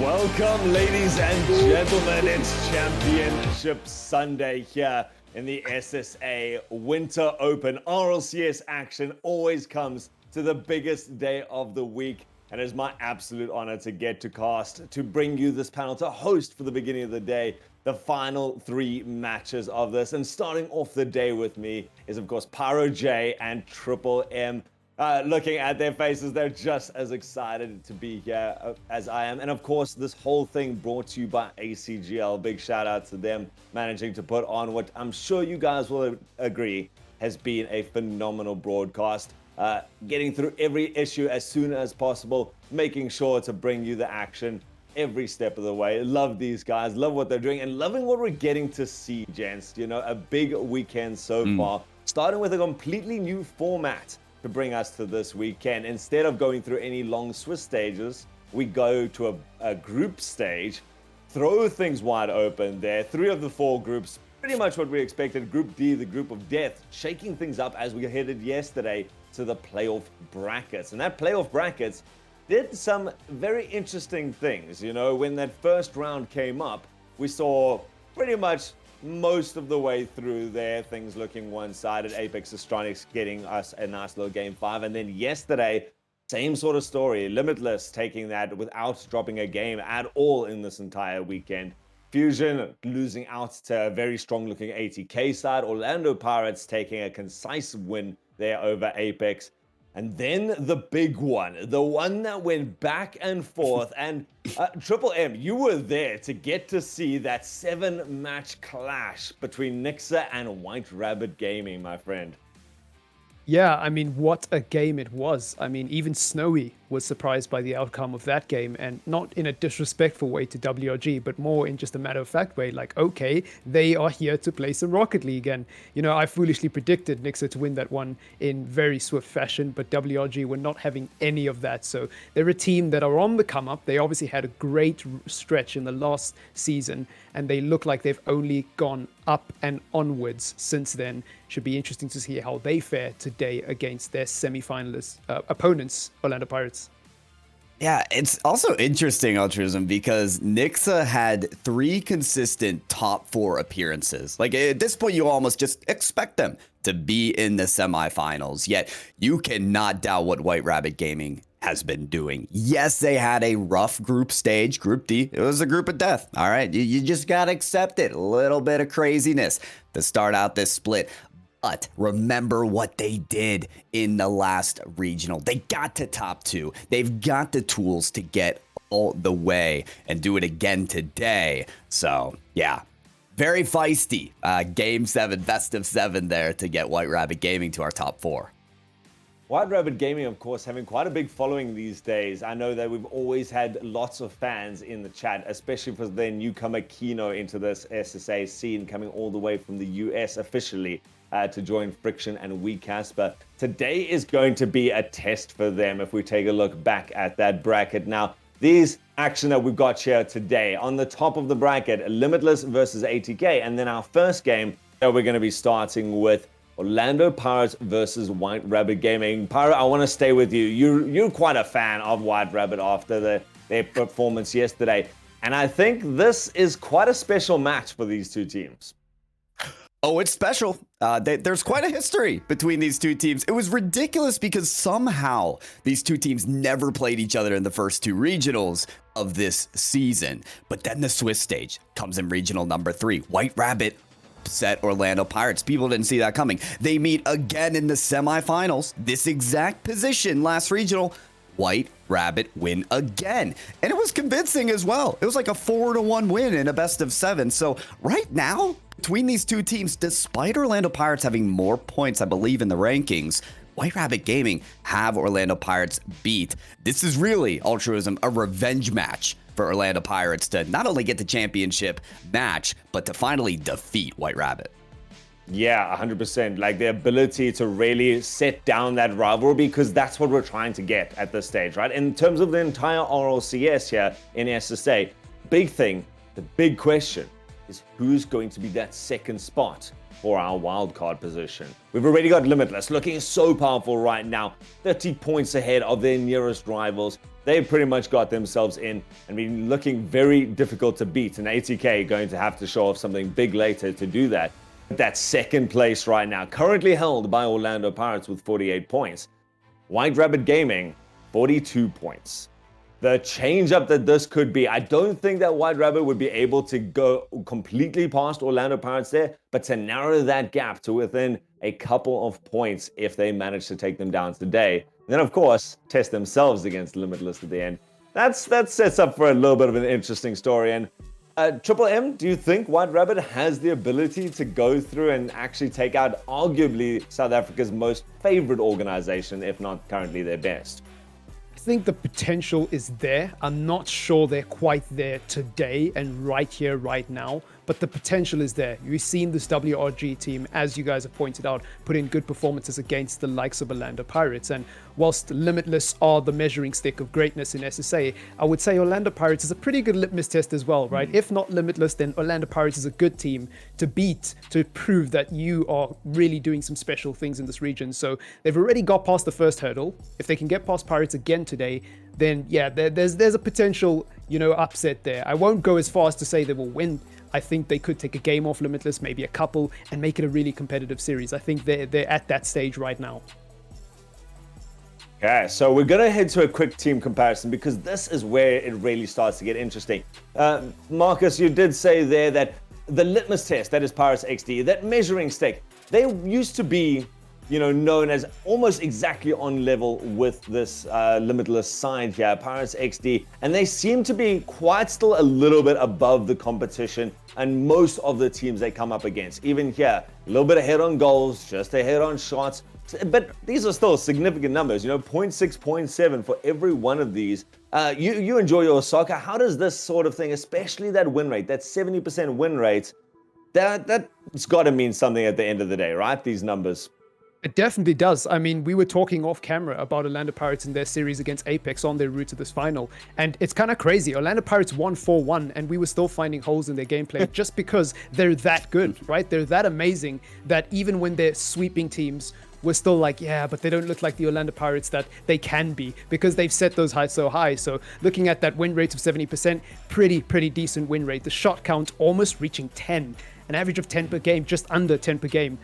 Welcome, ladies and gentlemen. It's Championship Sunday here in the SSA Winter Open. Rlcs action always comes to the biggest day of the week, and it's my absolute honor to get to cast, to bring you this panel, to host for the beginning of the day, the final three matches of this. And starting off the day with me is, of course, Pyro J and Triple M. Looking at their faces, they're just as excited to be here as I am. And of course, this whole thing brought to you by ACGL. Big shout out to them managing to put on what I'm sure you guys will agree has been a phenomenal broadcast. Getting through every issue as soon as possible, making sure to bring you the action every step of the way. Love these guys, love what they're doing, and loving what we're getting to see, gents. You know, a big weekend so far, starting with a completely new format to bring us to this weekend. Instead of going through any long Swiss stages, we go to a group stage, throw things wide open there. 3 of the 4 groups, pretty much what we expected. Group D, the group of death, shaking things up as we headed yesterday to the playoff brackets. And that playoff brackets did some very interesting things. You know, when that first round came up, we saw pretty much most of the way through there, things looking one-sided. Apex Astronics getting us a nice little game 5. And then yesterday, same sort of story. Limitless taking that without dropping a game at all in this entire weekend. Fusion losing out to a very strong-looking ATK side. Orlando Pirates taking a concise win there over Apex. And then the big one, the one that went back and forth. And Triple M, you were there to get to see that 7-match clash between Nixa and White Rabbit Gaming, my friend. Yeah, I mean, what a game it was. I mean, even Snowy was surprised by the outcome of that game, and not in a disrespectful way to WRG, but more in just a matter-of-fact way, like, okay, they are here to play some Rocket League. And, you know, I foolishly predicted Nixa to win that one in very swift fashion, but WRG were not having any of that. So they're a team that are on the come-up. They obviously had a great stretch in the last season, and they look like they've only gone up and onwards since then. Should be interesting to see how they fare today against their semi-finalist opponents, Orlando Pirates. Yeah, it's also interesting, Altruism, because Nixa had 3 consistent top 4 appearances. Like, at this point, you almost just expect them to be in the semifinals. Yet, you cannot doubt what White Rabbit Gaming has been doing. Yes, they had a rough group stage, Group D. It was a group of death. All right, you just got to accept it. A little bit of craziness to start out this split. But remember what they did in the last regional. They got to top 2. They've got the tools to get all the way and do it again today. So, yeah, very feisty. Game 7, best of 7 there to get White Rabbit Gaming to our top 4. White Rabbit Gaming, of course, having quite a big following these days. I know that we've always had lots of fans in the chat, especially for their newcomer Kino into this SSA scene, coming all the way from the US officially to join Friction and WeCasper. Today is going to be a test for them if we take a look back at that bracket. Now, these action that we've got here today, on the top of the bracket, Limitless versus ATK, and then our first game that we're going to be starting with, Orlando Pirates versus White Rabbit Gaming. Pirate, I want to stay with you. You're quite a fan of White Rabbit after their performance yesterday, and I think this is quite a special match for these two teams. Oh, it's special. There's quite a history between these two teams. It was ridiculous because somehow these two teams never played each other in the first 2 regionals of this season. But then the Swiss stage comes in regional number 3. White Rabbit upset Orlando Pirates. People didn't see that coming. They meet again in the semifinals. This exact position last regional. White Rabbit win again. And it was convincing as well. It was like a 4-1 win in a best of 7. So right now, between these two teams, despite Orlando Pirates having more points, I believe, in the rankings, White Rabbit Gaming have Orlando Pirates beat. This is really, Altruism, a revenge match for Orlando Pirates to not only get the championship match, but to finally defeat White Rabbit. Yeah, 100%. Like the ability to really set down that rivalry, because that's what we're trying to get at this stage, right? In terms of the entire RLCS here in SSA, big thing, the big question is who's going to be that second spot for our wildcard position. We've already got Limitless looking so powerful right now, 30 points ahead of their nearest rivals. They've pretty much got themselves in and been looking very difficult to beat. And ATK going to have to show off something big later to do that. That's second place right now, currently held by Orlando Pirates with 48 points. White Rabbit Gaming, 42 points. The change up that this could be, I don't think that White Rabbit would be able to go completely past Orlando Pirates there, but to narrow that gap to within a couple of points if they manage to take them down today. And then, of course, test themselves against Limitless at the end. That sets up for a little bit of an interesting story. And Triple M, do you think White Rabbit has the ability to go through and actually take out arguably South Africa's most favorite organization, if not currently their best? I think the potential is there. I'm not sure they're quite there today and right here, right now, but the potential is there. You've seen this WRG team, as you guys have pointed out, put in good performances against the likes of Orlando Pirates. And whilst Limitless are the measuring stick of greatness in SSA, I would say Orlando Pirates is a pretty good litmus test as well, right? If not Limitless, then Orlando Pirates is a good team to beat, to prove that you are really doing some special things in this region. So they've already got past the first hurdle. If they can get past Pirates again today, then yeah, there's a potential, upset there. I won't go as far as to say they will win. I think they could take a game off Limitless, maybe a couple, and make it a really competitive series. I think they're at that stage right now. Okay, so we're going to head to a quick team comparison because this is where it really starts to get interesting. Marcus, you did say there that the litmus test, that is Pirates XD, that measuring stick, they used to be known as almost exactly on level with this Limitless side here, Pirates XD, and they seem to be quite still a little bit above the competition and most of the teams they come up against. Even here, a little bit ahead on goals, just ahead on shots, but these are still significant numbers, 0.6, 0.7 for every one of these. You enjoy your soccer. How does this sort of thing, especially that win rate, that 70% win rate, that's got to mean something at the end of the day, right? These numbers. It definitely does. I mean, we were talking off camera about Orlando Pirates in their series against Apex on their route to this final. And it's kind of crazy. Orlando Pirates won 4-1 and we were still finding holes in their gameplay just because they're that good, right? They're that amazing that even when they're sweeping teams, we're still like, yeah, but they don't look like the Orlando Pirates that they can be because they've set those heights so high. So looking at that win rate of 70%, pretty decent win rate. The shot count almost reaching 10, an average of 10 per game, just under 10 per game.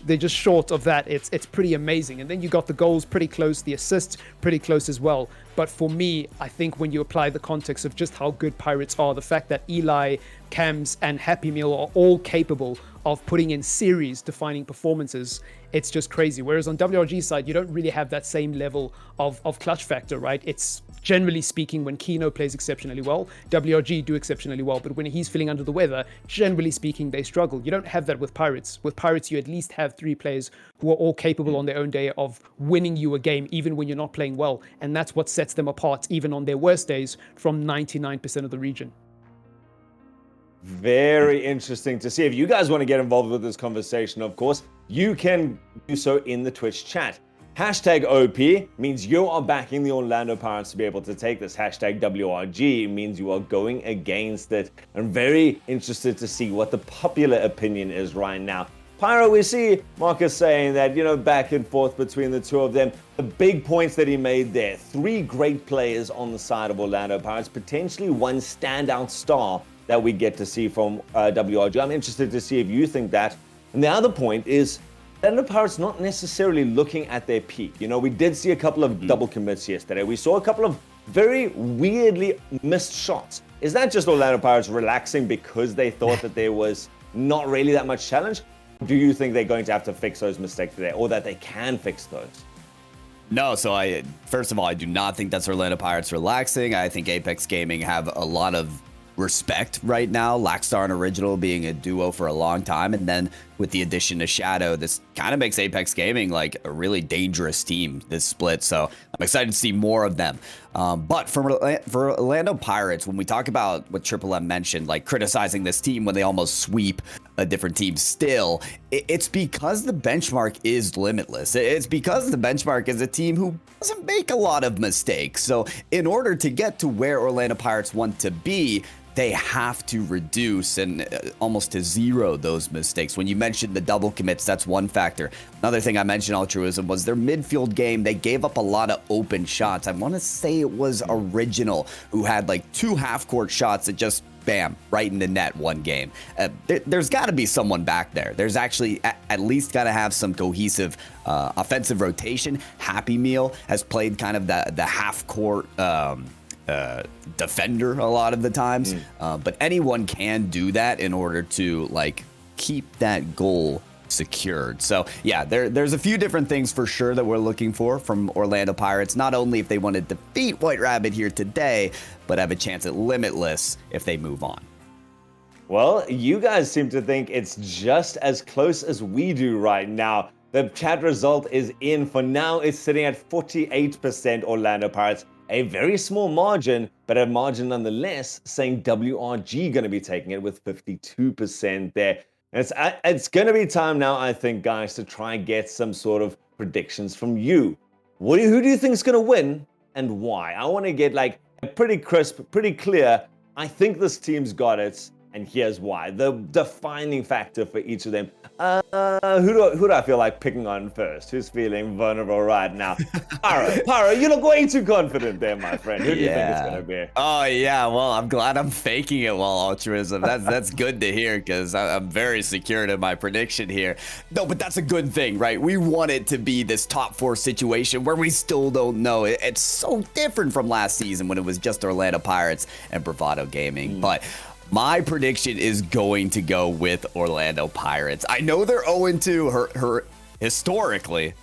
They're just short of that. It's pretty amazing. And then you got the goals pretty close, the assists pretty close as well. But for me, I think when you apply the context of just how good Pirates are, the fact that Eli, Cams, and Happy Meal are all capable of putting in series-defining performances, it's just crazy. Whereas on WRG's side, you don't really have that same level of clutch factor, right? It's generally speaking, when Kino plays exceptionally well, WRG do exceptionally well. But when he's feeling under the weather, generally speaking, they struggle. You don't have that with Pirates. With Pirates, you at least have 3 players who are all capable on their own day of winning you a game, even when you're not playing well. And that's what sets them apart, even on their worst days, from 99% of the region. Very interesting to see. If you guys want to get involved with this conversation, of course, you can do so in the Twitch chat. Hashtag OP means you are backing the Orlando Pirates to be able to take this. Hashtag WRG means you are going against it. I'm very interested to see what the popular opinion is right now. Pyro, we see Marcus saying that, back and forth between the two of them. The big points that he made there. 3 great players on the side of Orlando Pirates, potentially one standout star that we get to see from WRG. I'm interested to see if you think that. And the other point is, Orlando Pirates not necessarily looking at their peak. We did see a couple of double commits yesterday. We saw a couple of very weirdly missed shots. Is that just Orlando Pirates relaxing because they thought that there was not really that much challenge? Do you think they're going to have to fix those mistakes today, or that they can fix those? No, so first of all, I do not think that's Orlando Pirates relaxing. I think Apex Gaming have a lot of respect right now. Lackstar and Original being a duo for a long time, and then with the addition of Shadow, this kind of makes Apex Gaming like a really dangerous team, this split. So I'm excited to see more of them. But for Orlando Pirates, when we talk about what Triple M mentioned, like criticizing this team when they almost sweep a different team, still, it's because the benchmark is Limitless. It's because the benchmark is a team who doesn't make a lot of mistakes. So in order to get to where Orlando Pirates want to be, they have to reduce and almost to zero those mistakes. When you mentioned the double commits, that's one factor. Another thing I mentioned, Altruism, was their midfield game. They gave up a lot of open shots. I want to say it was Original who had like 2 half-court shots that just bam, right in the net one game. There's got to be someone back there. There's actually at least got to have some cohesive offensive rotation. Happy Meal has played kind of the half-court defender a lot of the times, but anyone can do that in order to like keep that goal secured. So yeah, there's a few different things for sure that we're looking for from Orlando Pirates, not only if they want to defeat White Rabbit here today, but have a chance at Limitless if they move on. Well, you guys seem to think it's just as close as we do right now. The chat result is in. For now, it's sitting at 48% Orlando Pirates. A very small margin, but a margin nonetheless, saying WRG going to be taking it with 52% there. It's going to be time now, I think, guys, to try and get some sort of predictions from you. Who do you think is going to win and why? I want to get like pretty crisp, pretty clear. I think this team's got it, and here's why. The defining factor for each of them. Who do I feel like picking on first? Who's feeling vulnerable right now? Pyro, you look way too confident there, my friend. Who do you think it's going to be? Oh, yeah. Well, I'm glad I'm faking it while Altruism. That's good to hear because I'm very secure in my prediction here. No, but that's a good thing, right? We want it to be this top 4 situation where we still don't know. It's so different from last season when it was just Orlando Pirates and Bravado Gaming. But my prediction is going to go with Orlando Pirates. I know they're 0-2 historically,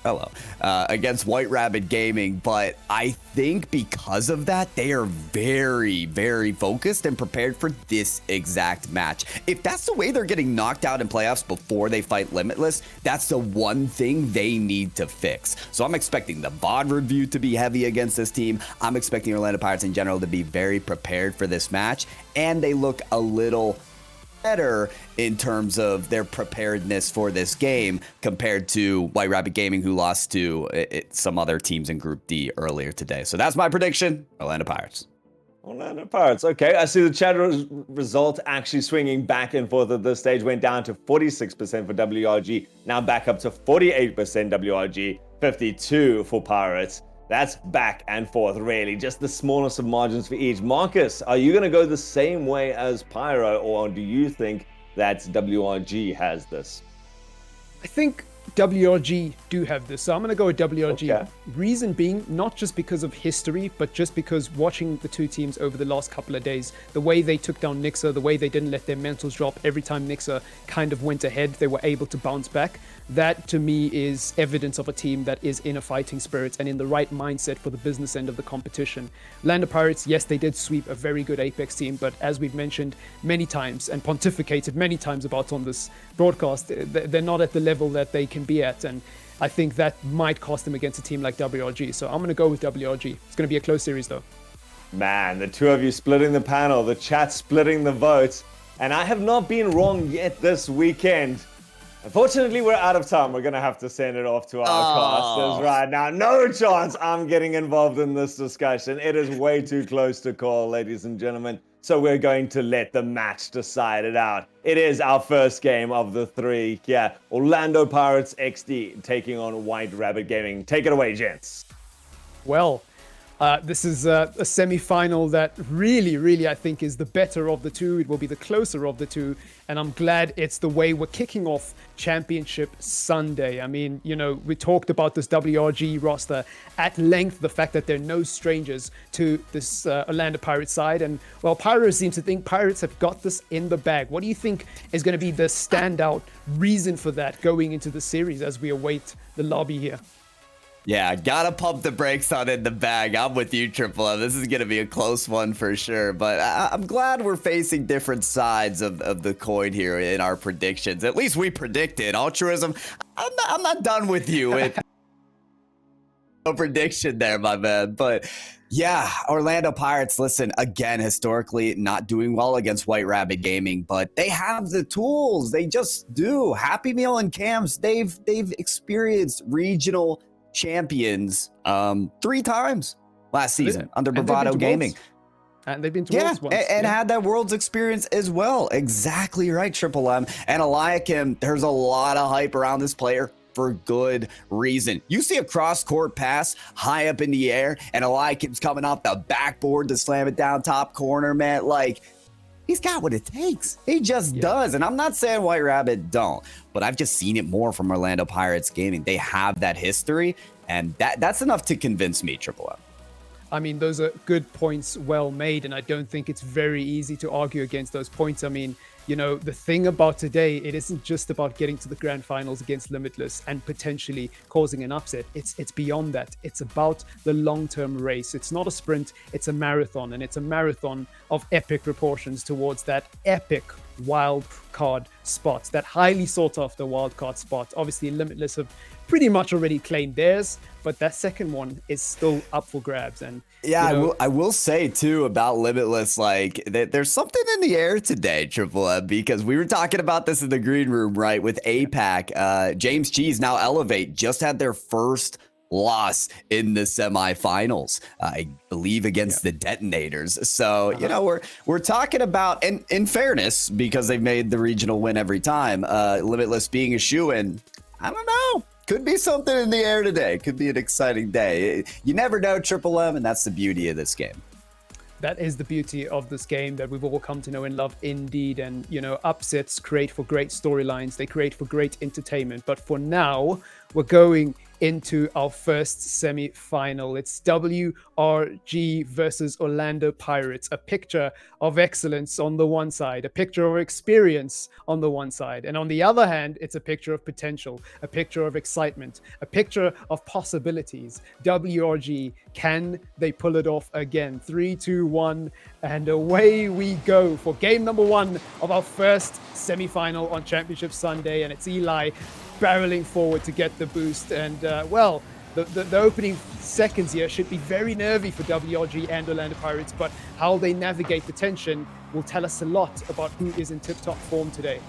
against White Rabbit Gaming, but I think because of that, they are very, very focused and prepared for this exact match. If that's the way they're getting knocked out in playoffs before they fight Limitless, that's the one thing they need to fix. So I'm expecting the VOD review to be heavy against this team. I'm expecting Orlando Pirates in general to be very prepared for this match, and they look a little better in terms of their preparedness for this game compared to White Rabbit Gaming, who lost to some other teams in Group D earlier today. So that's my prediction. Orlando Pirates. Orlando Pirates. Okay, I see the chat result actually swinging back and forth at this stage. Went down to 46% for WRG. Now back up to 48% WRG, 52 for Pirates. That's back and forth, really. Just the smallest of margins for each. Marcus, are you going to go the same way as Pyro, or do you think that WRG has this? I think WRG do have this, so I'm going to go with WRG. Okay. Reason being, not just because of history, but just because watching the two teams over the last couple of days, the way they took down Nixer, the way they didn't let their mentals drop every time Nixer kind of went ahead, they were able to bounce back. That, to me, is evidence of a team that is in a fighting spirit and in the right mindset for the business end of the competition. Orlando Pirates, yes, they did sweep a very good Apex team, but as we've mentioned many times and pontificated many times about on this broadcast, they're not at the level that they can be at, and I think that might cost them against a team like WRG. So I'm going to go with WRG. It's going to be a close series, though. Man, the two of you splitting the panel, the chat splitting the votes, and I have not been wrong yet this weekend. Unfortunately, we're out of time. We're going to have to send it off to our casters right now. No chance I'm getting involved in this discussion. It is way too close to call, ladies and gentlemen. So we're going to let the match decide it out. It is our first game of the 3. Yeah, Orlando Pirates XD taking on White Rabbit Gaming. Take it away, gents. Well, this is a semi-final that really, I think is the better of the two. It will be the closer of the two. And I'm glad it's the way we're kicking off Championship Sunday. I mean, you know, we talked about this WRG roster at length, the fact that they're no strangers to this Orlando Pirates side. And, well, Pirates seem to think Pirates have got this in the bag. What do you think is going to be the standout reason for that going into the series as we await the lobby here? Yeah, gotta pump the brakes on in the bag. I'm with you, Triple M. This is gonna be a close one for sure, but I'm glad we're facing different sides of the coin here in our predictions. At least we predicted. Altruism, I'm not done with you with no prediction there, my man. But yeah, Orlando Pirates, listen, again, historically not doing well against White Rabbit Gaming, but they have the tools. They just do. Happy Meal and Cams, they've experienced regional champions 3 times last season under Bravado Gaming. And they've been to Yeah, Worlds once. and had that Worlds experience as well. Exactly right, Triple M. And Eliakim, there's a lot of hype around this player for good reason. You see a cross-court pass high up in the air, and Eliakim's coming off the backboard to slam it down top corner, man. Like, he's got what it takes. He just does. And I'm not saying White Rabbit don't, but I've just seen it more from Orlando Pirates gaming. They have that history, and that's enough to convince me, Triple M. I mean, those are good points, well made, and I don't think it's very easy to argue against those points. I mean, you know, the thing about today, it isn't just about getting to the grand finals against Limitless and potentially causing an upset. It's beyond that. It's about the long-term race. It's not a sprint, it's a marathon, and it's a marathon of epic proportions towards that epic wild card spot, that highly sought after wild card spot. Obviously, Limitless have pretty much already claimed theirs, but that second one is still up for grabs. And yeah, you know, I will say too about Limitless, like there's something in the air today, Triple M, because we were talking about this in the green room, right? With APAC, James Cheese, now Elevate, just had their first loss in the semifinals, I believe against the Detonators. So, you know, we're talking about, and in fairness, because they've made the regional win every time, Limitless being a shoe-in, I don't know. Could be something in the air today. Could be an exciting day. You never know, Triple M, and that's the beauty of this game. That is the beauty of this game that we've all come to know and love indeed. And, you know, upsets create for great storylines. They create for great entertainment. But for now, we're going into our first semi-final. It's WRG versus Orlando Pirates. A picture of excellence on the one side, a picture of experience on the one side, and on the other hand, it's a picture of potential, a picture of excitement, a picture of possibilities. WRG, can they pull it off again? 3, 2, 1, and away we go for game number 1 of our first semi-final on Championship Sunday, and it's Eli barreling forward to get the boost. And well, the opening seconds here should be very nervy for WRG and Orlando Pirates, but how they navigate the tension will tell us a lot about who is in tip-top form today.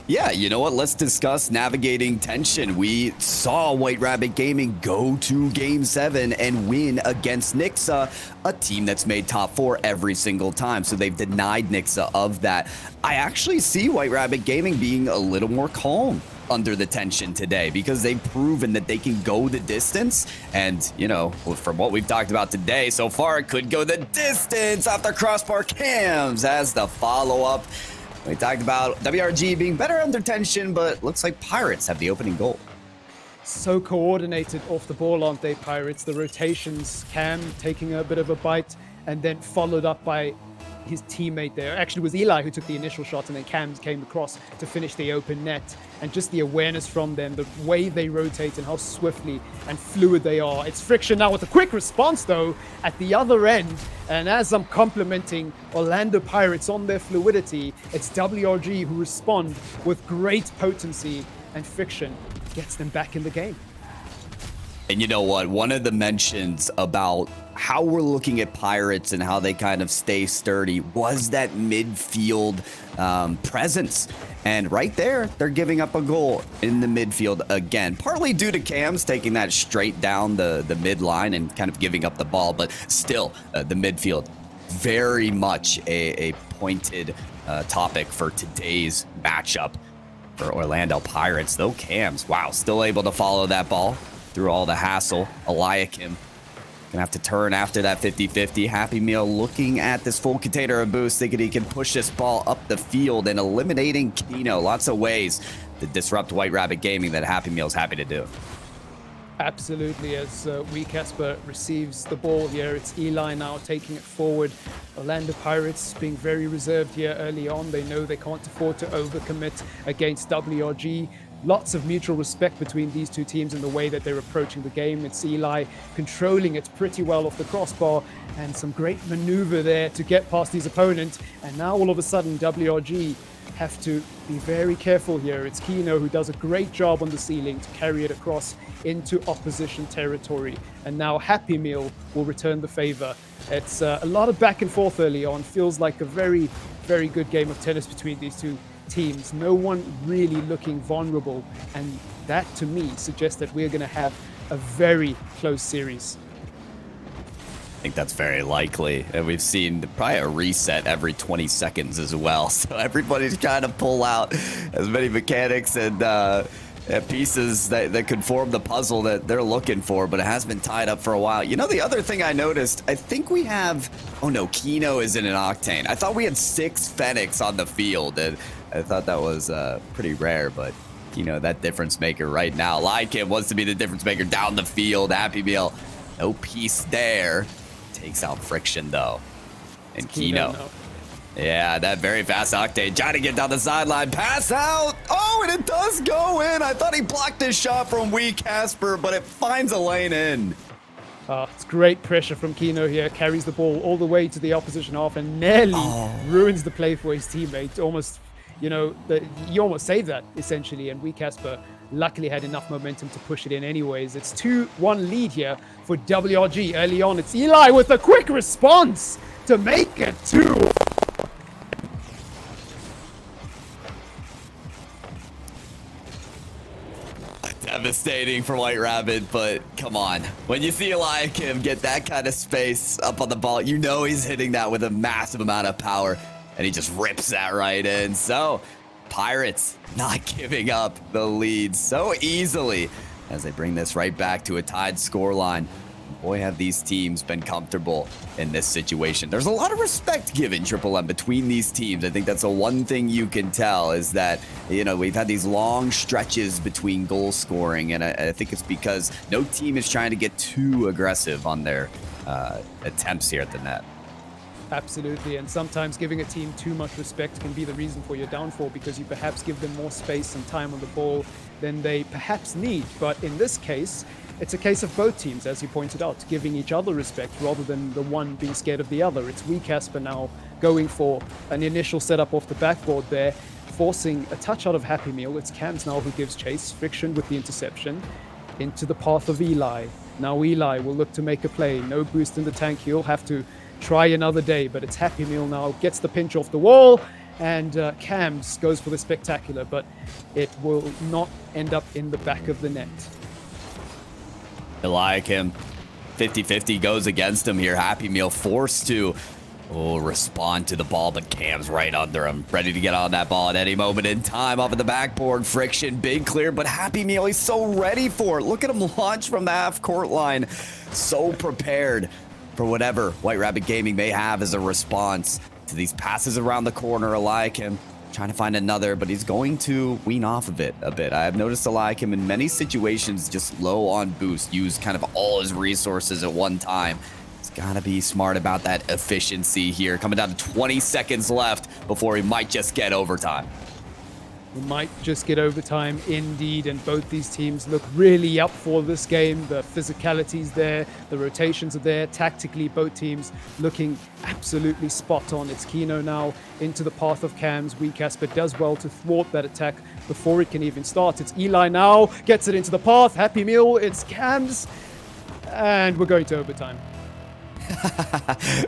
Yeah, you know what? Let's discuss navigating tension. We saw White Rabbit Gaming go to Game 7 and win against Nixa, a team that's made top 4 every single time. So they've denied Nixa of that. I actually see White Rabbit Gaming being a little more calm under the tension today, because they've proven that they can go the distance. And, you know, from what we've talked about today so far, it could go the distance off the crossbar cams as the follow-up. We talked about WRG being better under tension, but looks like Pirates have the opening goal. So coordinated off the ball, aren't they, Pirates? The rotations, Cam taking a bit of a bite and then followed up by his teammate there. Actually, it was Eli who took the initial shot, and then Cam came across to finish the open net. And just the awareness from them, the way they rotate and how swiftly and fluid they are. It's Friction now with a quick response, though, at the other end. And as I'm complimenting Orlando Pirates on their fluidity, it's WRG who respond with great potency, and Friction gets them back in the game. And you know what? One of the mentions about how we're looking at Pirates and how they kind of stay sturdy was that midfield presence. And right there, they're giving up a goal in the midfield again, partly due to Cams taking that straight down the midline and kind of giving up the ball, but still the midfield, very much a pointed topic for today's matchup for Orlando Pirates. Though Cams, wow, still able to follow that ball through all the hassle. Eliakim gonna have to turn after that 50-50. Happy Meal looking at this full container of boost, thinking he can push this ball up the field and eliminating Kino. Lots of ways to disrupt White Rabbit Gaming that Happy Meal's happy to do. Absolutely, as Wee Casper receives the ball here, it's Eli now taking it forward. Orlando Pirates being very reserved here early on. They know they can't afford to overcommit against WRG. Lots of mutual respect between these two teams in the way that they're approaching the game. It's Eli controlling it pretty well off the crossbar, and some great maneuver there to get past his opponent. And now all of a sudden WRG have to be very careful here. It's Kino who does a great job on the ceiling to carry it across into opposition territory. And now Happy Meal will return the favor. It's a lot of back and forth early on. Feels like a very, very good game of tennis between these two teams. No one really looking vulnerable. And that, to me, suggests that we're going to have a very close series. think that's very likely. And we've seen probably a reset every 20 seconds as well. So everybody's trying to pull out as many mechanics and pieces that could form the puzzle that they're looking for, but it has been tied up for a while. You know, the other thing I noticed, I think we have, oh no, Kino is in an Octane. I thought we had 6 Fenix on the field, and I thought that was pretty rare, but Kino, that difference maker right now. Lycan wants to be the difference maker down the field. Happy Meal, no piece there. Takes out Friction though. And Kino. Yeah, that very fast Octane trying to get down the sideline. Pass out. Oh, and it does go in. I thought he blocked his shot from Wee Casper, but it finds a lane in. It's great pressure from Kino here. Carries the ball all the way to the opposition half and nearly ruins the play for his teammate. Almost, you know, he almost saved that essentially. And Wee Casper luckily had enough momentum to push it in anyways. It's 2-1 lead here for WRG early on. It's Eli with a quick response to make it 2. Devastating for White Rabbit, but come on. When you see Eliakim get that kind of space up on the ball, you know he's hitting that with a massive amount of power, and he just rips that right in. So, Pirates not giving up the lead so easily as they bring this right back to a tied scoreline. Boy, have these teams been comfortable in this situation. There's a lot of respect given, Triple M, between these teams. I think that's the one thing you can tell is that, you know, we've had these long stretches between goal scoring, and I think it's because no team is trying to get too aggressive on their attempts here at the net. Absolutely, and sometimes giving a team too much respect can be the reason for your downfall because you perhaps give them more space and time on the ball than they perhaps need. But in this case, it's a case of both teams, as you pointed out, giving each other respect rather than the one being scared of the other. It's Wee Casper now going for an initial setup off the backboard there, forcing a touch out of Happy Meal. It's Cams now who gives chase. Friction with the interception into the path of Eli. Now Eli will look to make a play. No boost in the tank. He'll have to try another day, but it's Happy Meal now. Gets the pinch off the wall, and Cams goes for the spectacular, but it will not end up in the back of the net. Eliakim, 50-50 goes against him here. Happy Meal forced to respond to the ball, but Cam's right under him, ready to get on that ball at any moment in time. Off of the backboard, Friction, big clear, but Happy Meal, he's so ready for it. Look at him launch from the half-court line. So prepared for whatever White Rabbit Gaming may have as a response to these passes around the corner. Eliakim trying to find another, but he's going to wean off of it a bit. I have noticed Eliakim in many situations just low on boost, use kind of all his resources at one time. He's got to be smart about that efficiency here. Coming down to 20 seconds left before he might just get overtime. We might just get overtime indeed, and both these teams look really up for this game. The physicality's there, the rotations are there. Tactically, both teams looking absolutely spot on. It's Kino now into the path of Cams. Wee Casper does well to thwart that attack before it can even start. It's Eli now, gets it into the path. Happy Meal, it's Cams, and we're going to overtime.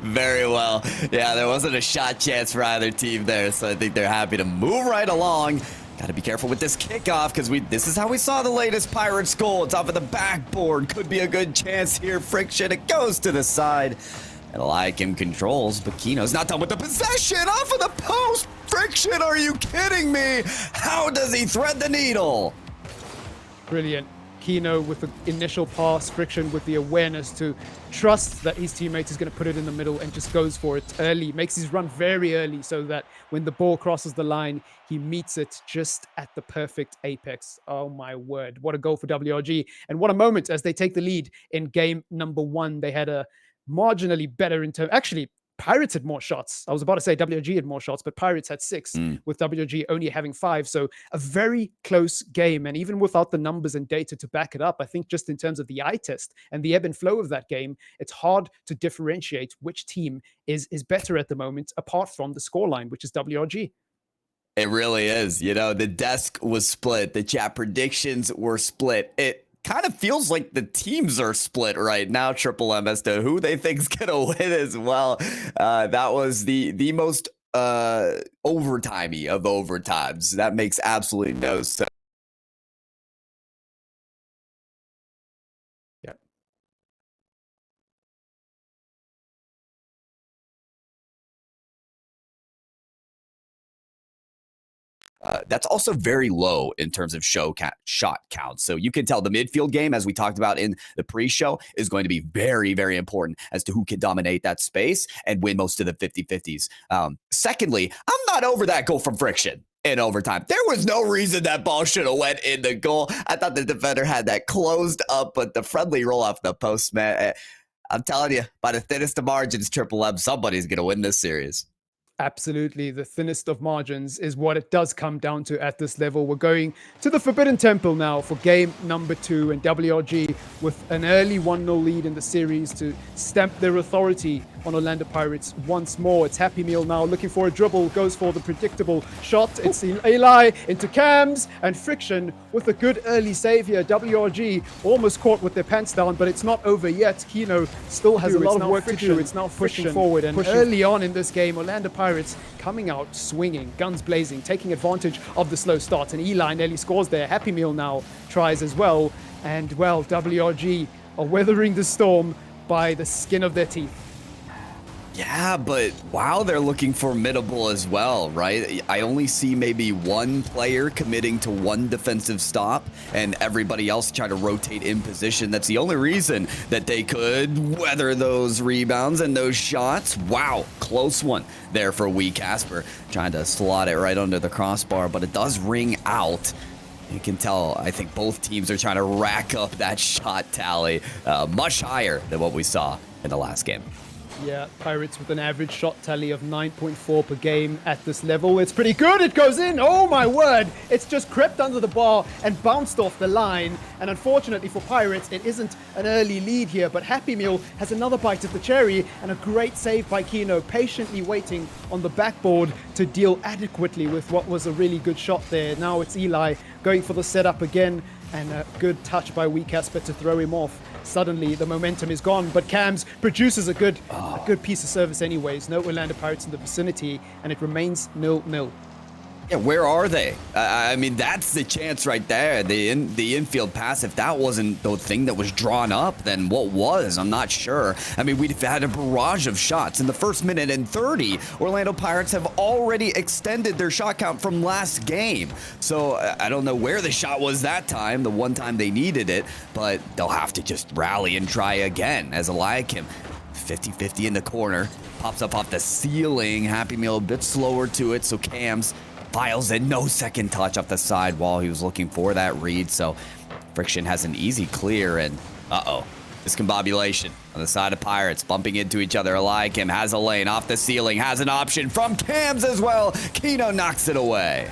Very well. Yeah, there wasn't a shot chance for either team there, so I think they're happy to move right along. Got to be careful with this kickoff because this is how we saw the latest Pirates goal. It's off of the backboard. Could be a good chance here. Friction, it goes to the side. And Eliakim controls, but Kino's not done with the possession. Off of the post. Friction, are you kidding me? How does he thread the needle? Brilliant. Kino with the initial pass, Friction with the awareness to trust that his teammate is going to put it in the middle and just goes for it early. Makes his run very early so that when the ball crosses the line, he meets it just at the perfect apex. Oh my word. What a goal for WRG. And what a moment as they take the lead in game number 1. They had a marginally better in terms. Actually, Pirates had more shots. I was about to say WG had more shots, but Pirates had 6 with WG only having 5. So a very close game. And even without the numbers and data to back it up, I think just in terms of the eye test and the ebb and flow of that game, it's hard to differentiate which team is better at the moment, apart from the scoreline, which is WRG. It really is. You know, the desk was split. The chat predictions were split. It kind of feels like the teams are split right now, Triple M, as to who they think's gonna win as well. That was the most overtimey of overtimes. That makes absolutely no sense. That's also very low in terms of shot count. So you can tell the midfield game, as we talked about in the pre-show, is going to be very, very important as to who can dominate that space and win most of the 50-50s. Secondly, I'm not over that goal from Friction in overtime. There was no reason that ball should have went in the goal. I thought the defender had that closed up, but the friendly roll off the post, man. I'm telling you, by the thinnest of margins, Triple M, somebody's going to win this series. Absolutely. The thinnest of margins is what it does come down to at this level. We're going to the Forbidden Temple now for game number 2, and WRG with an early 1-0 lead in the series to stamp their authority on Orlando Pirates once more. It's Happy Meal now looking for a dribble, goes for the predictable shot. It's Eli into Cams, and Friction with a good early save here. WRG almost caught with their pants down, but it's not over yet. Kino still has a lot of work to do. It's now pushing forward, and early on in this game, Orlando Pirates coming out swinging, guns blazing, taking advantage of the slow start, and Eli nearly scores there. Happy Meal now tries as well, and well, WRG are weathering the storm by the skin of their teeth. Yeah, but wow, they're looking formidable as well, right? I only see maybe one player committing to one defensive stop and everybody else trying to rotate in position. That's the only reason that they could weather those rebounds and those shots. Wow, close one there for Wee Casper, trying to slot it right under the crossbar, but it does ring out. You can tell, I think both teams are trying to rack up that shot tally much higher than what we saw in the last game. Yeah, Pirates with an average shot tally of 9.4 per game at this level. It's pretty good. It goes in. Oh my word. It's just crept under the bar and bounced off the line. And unfortunately for Pirates, it isn't an early lead here, but Happy Meal has another bite at the cherry and a great save by Kino, patiently waiting on the backboard to deal adequately with what was a really good shot there. Now it's Eli going for the setup again, and a good touch by Wee Casper to throw him off. Suddenly the momentum is gone, but Cams produces a good piece of service anyways. No Orlando Pirates in the vicinity, and it remains 0-0. Yeah, where are they? I mean, that's the chance right there. The infield pass, if that wasn't the thing that was drawn up, then what was? I'm not sure. I mean, we've had a barrage of shots. In the first minute and 30, Orlando Pirates have already extended their shot count from last game. So I don't know where the shot was that time, the one time they needed it, but they'll have to just rally and try again as Eliakim. 50-50 in the corner, pops up off the ceiling. Happy Meal a bit slower to it, so Cams files in, no second touch off the side while he was looking for that read. So Friction has an easy clear, and discombobulation on the side of Pirates, bumping into each other. Eliakim has a lane off the ceiling, has an option from Cams as well. Kino knocks it away.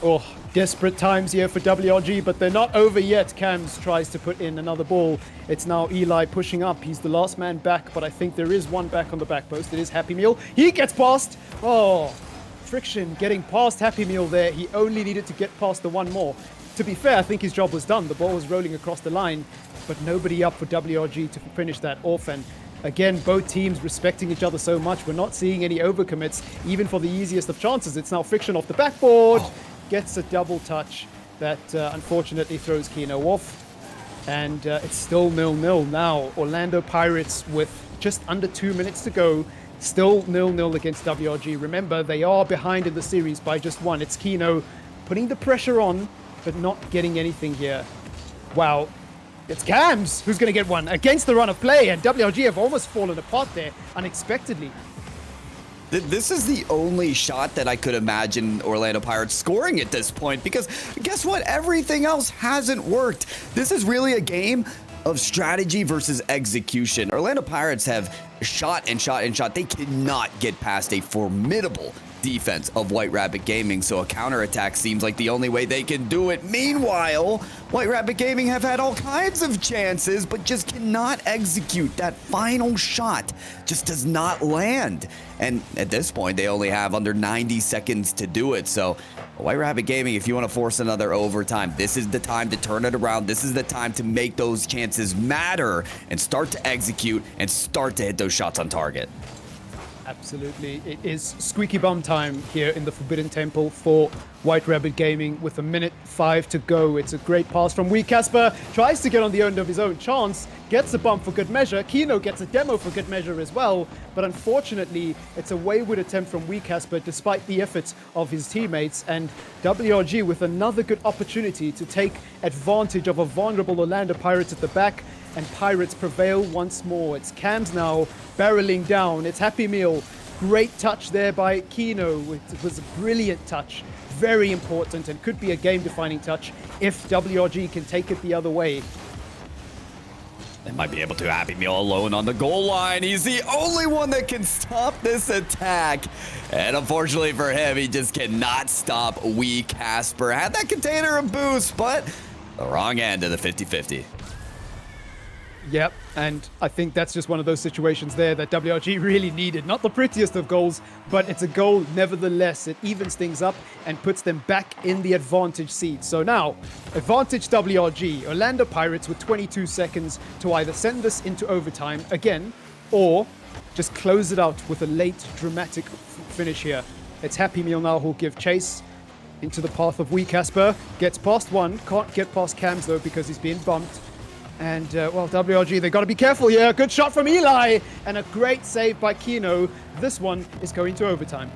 Oh, desperate times here for WRG, but they're not over yet. Cams tries to put in another ball. It's now Eli pushing up. He's the last man back, but I think there is one back on the back post. It is Happy Meal. He gets past. Oh, Friction getting past Happy Meal there. He only needed to get past the one more. To be fair, I think his job was done. The ball was rolling across the line, but nobody up for WRG to finish that off. And again, both teams respecting each other so much. We're not seeing any overcommits, even for the easiest of chances. It's now Friction off the backboard. Gets a double touch that unfortunately throws Kino off. And it's still 0-0 now. Orlando Pirates with just under 2 minutes to go. Still 0-0 against WRG. Remember, they are behind in the series by just one. It's Kino putting the pressure on, but not getting anything here. Wow. It's Cams who's going to get one against the run of play, and WRG have almost fallen apart there unexpectedly. This is the only shot that I could imagine Orlando Pirates scoring at this point, because guess what? Everything else hasn't worked. This is really a game of strategy versus execution. Orlando Pirates have shot and shot and shot. They cannot get past a formidable defense of White Rabbit Gaming, so a counterattack seems like the only way they can do it. Meanwhile, White Rabbit Gaming have had all kinds of chances, but just cannot execute. That final shot just does not land. And at this point, they only have under 90 seconds to do it. So White Rabbit Gaming, if you want to force another overtime, this is the time to turn it around. This is the time to make those chances matter and start to execute and start to hit those shots on target. Absolutely. It is squeaky bum time here in the Forbidden Temple for White Rabbit Gaming with 1:05 to go. It's a great pass from Wee Casper. Tries to get on the end of his own chance. Gets a bump for good measure. Kino gets a demo for good measure as well. But unfortunately, it's a wayward attempt from Wee Casper despite the efforts of his teammates. And WRG with another good opportunity to take advantage of a vulnerable Orlando Pirates at the back. And Pirates prevail once more. It's Cams now barreling down. It's Happy Meal. Great touch there by Kino. It was a brilliant touch. Very important and could be a game-defining touch if WRG can take it the other way. They might be able to. Happy Meal alone on the goal line. He's the only one that can stop this attack. And unfortunately for him, he just cannot stop Wee Casper. Had that container a boost, but the wrong end of the 50-50. Yep, and I think that's just one of those situations there that WRG really needed. Not the prettiest of goals, but it's a goal nevertheless. It evens things up and puts them back in the advantage seat. So now, advantage WRG. Orlando Pirates with 22 seconds to either send this into overtime again, or just close it out with a late dramatic finish here. It's Happy Meal now who'll give chase into the path of Wee Casper. Gets past one, can't get past Cams though because he's being bumped. And, well, WRG, they got to be careful here. Good shot from Eli and a great save by Kino. This one is going to overtime.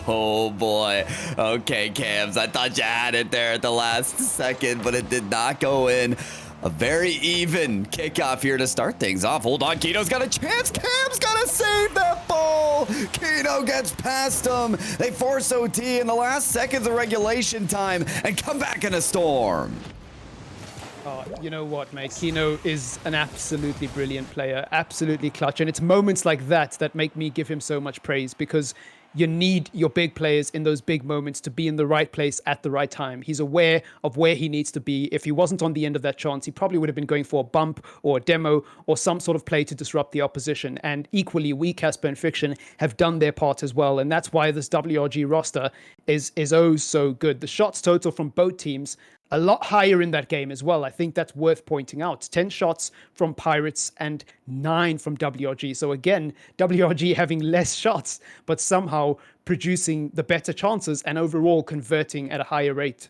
Oh, boy. Okay, Cams, I thought you had it there at the last second, but it did not go in. A very even kickoff here to start things off. Hold on, Kino's got a chance. Cam's got to save that ball. Kino gets past him. They force OT in the last seconds of regulation time and come back in a storm. Oh, you know what, mate? Kino is an absolutely brilliant player, absolutely clutch. And it's moments like that that make me give him so much praise because you need your big players in those big moments to be in the right place at the right time. He's aware of where he needs to be. If he wasn't on the end of that chance, he probably would have been going for a bump or a demo or some sort of play to disrupt the opposition. And equally, Wee Casper and Fiction have done their part as well. And that's why this WRG roster is oh so good. The shots total from both teams a lot higher in that game as well. I think that's worth pointing out. 10 shots from Pirates and 9 from WRG. So again, WRG having less shots, but somehow producing the better chances and overall converting at a higher rate.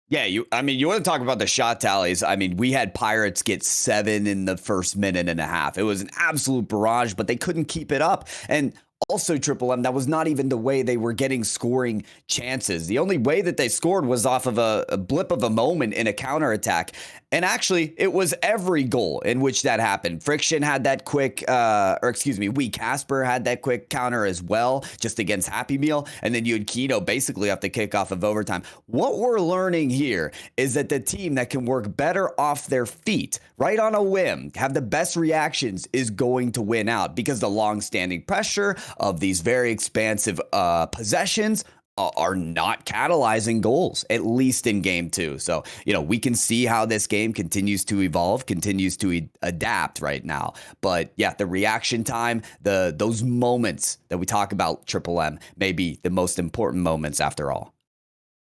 Yeah, you want to talk about the shot tallies. I mean, we had Pirates get 7 in the first minute and a half. It was an absolute barrage, but they couldn't keep it up. And also, Triple M, that was not even the way they were getting scoring chances. The only way that they scored was off of a blip of a moment in a counterattack. And actually, it was every goal in which that happened. Friction had that quick, Wee Casper had that quick counter as well, just against Happy Meal. And then you had Kino basically off the kickoff of overtime. What we're learning here is that the team that can work better off their feet, right on a whim, have the best reactions is going to win out because the long-standing pressure of these very expansive possessions are not catalyzing goals, at least in game 2. So, we can see how this game continues to evolve, continues to adapt right now. But yeah, the reaction time, those moments that we talk about, Triple M, may be the most important moments after all.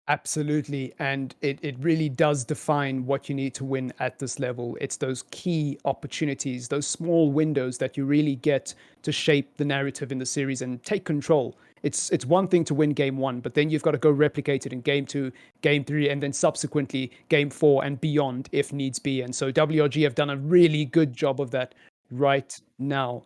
Absolutely. And it really does define what you need to win at this level. It's those key opportunities, those small windows that you really get to shape the narrative in the series and take control. It's one thing to win game 1, but then you've got to go replicate it in game 2, game 3, and then subsequently game 4 and beyond if needs be. And so WRG have done a really good job of that right now.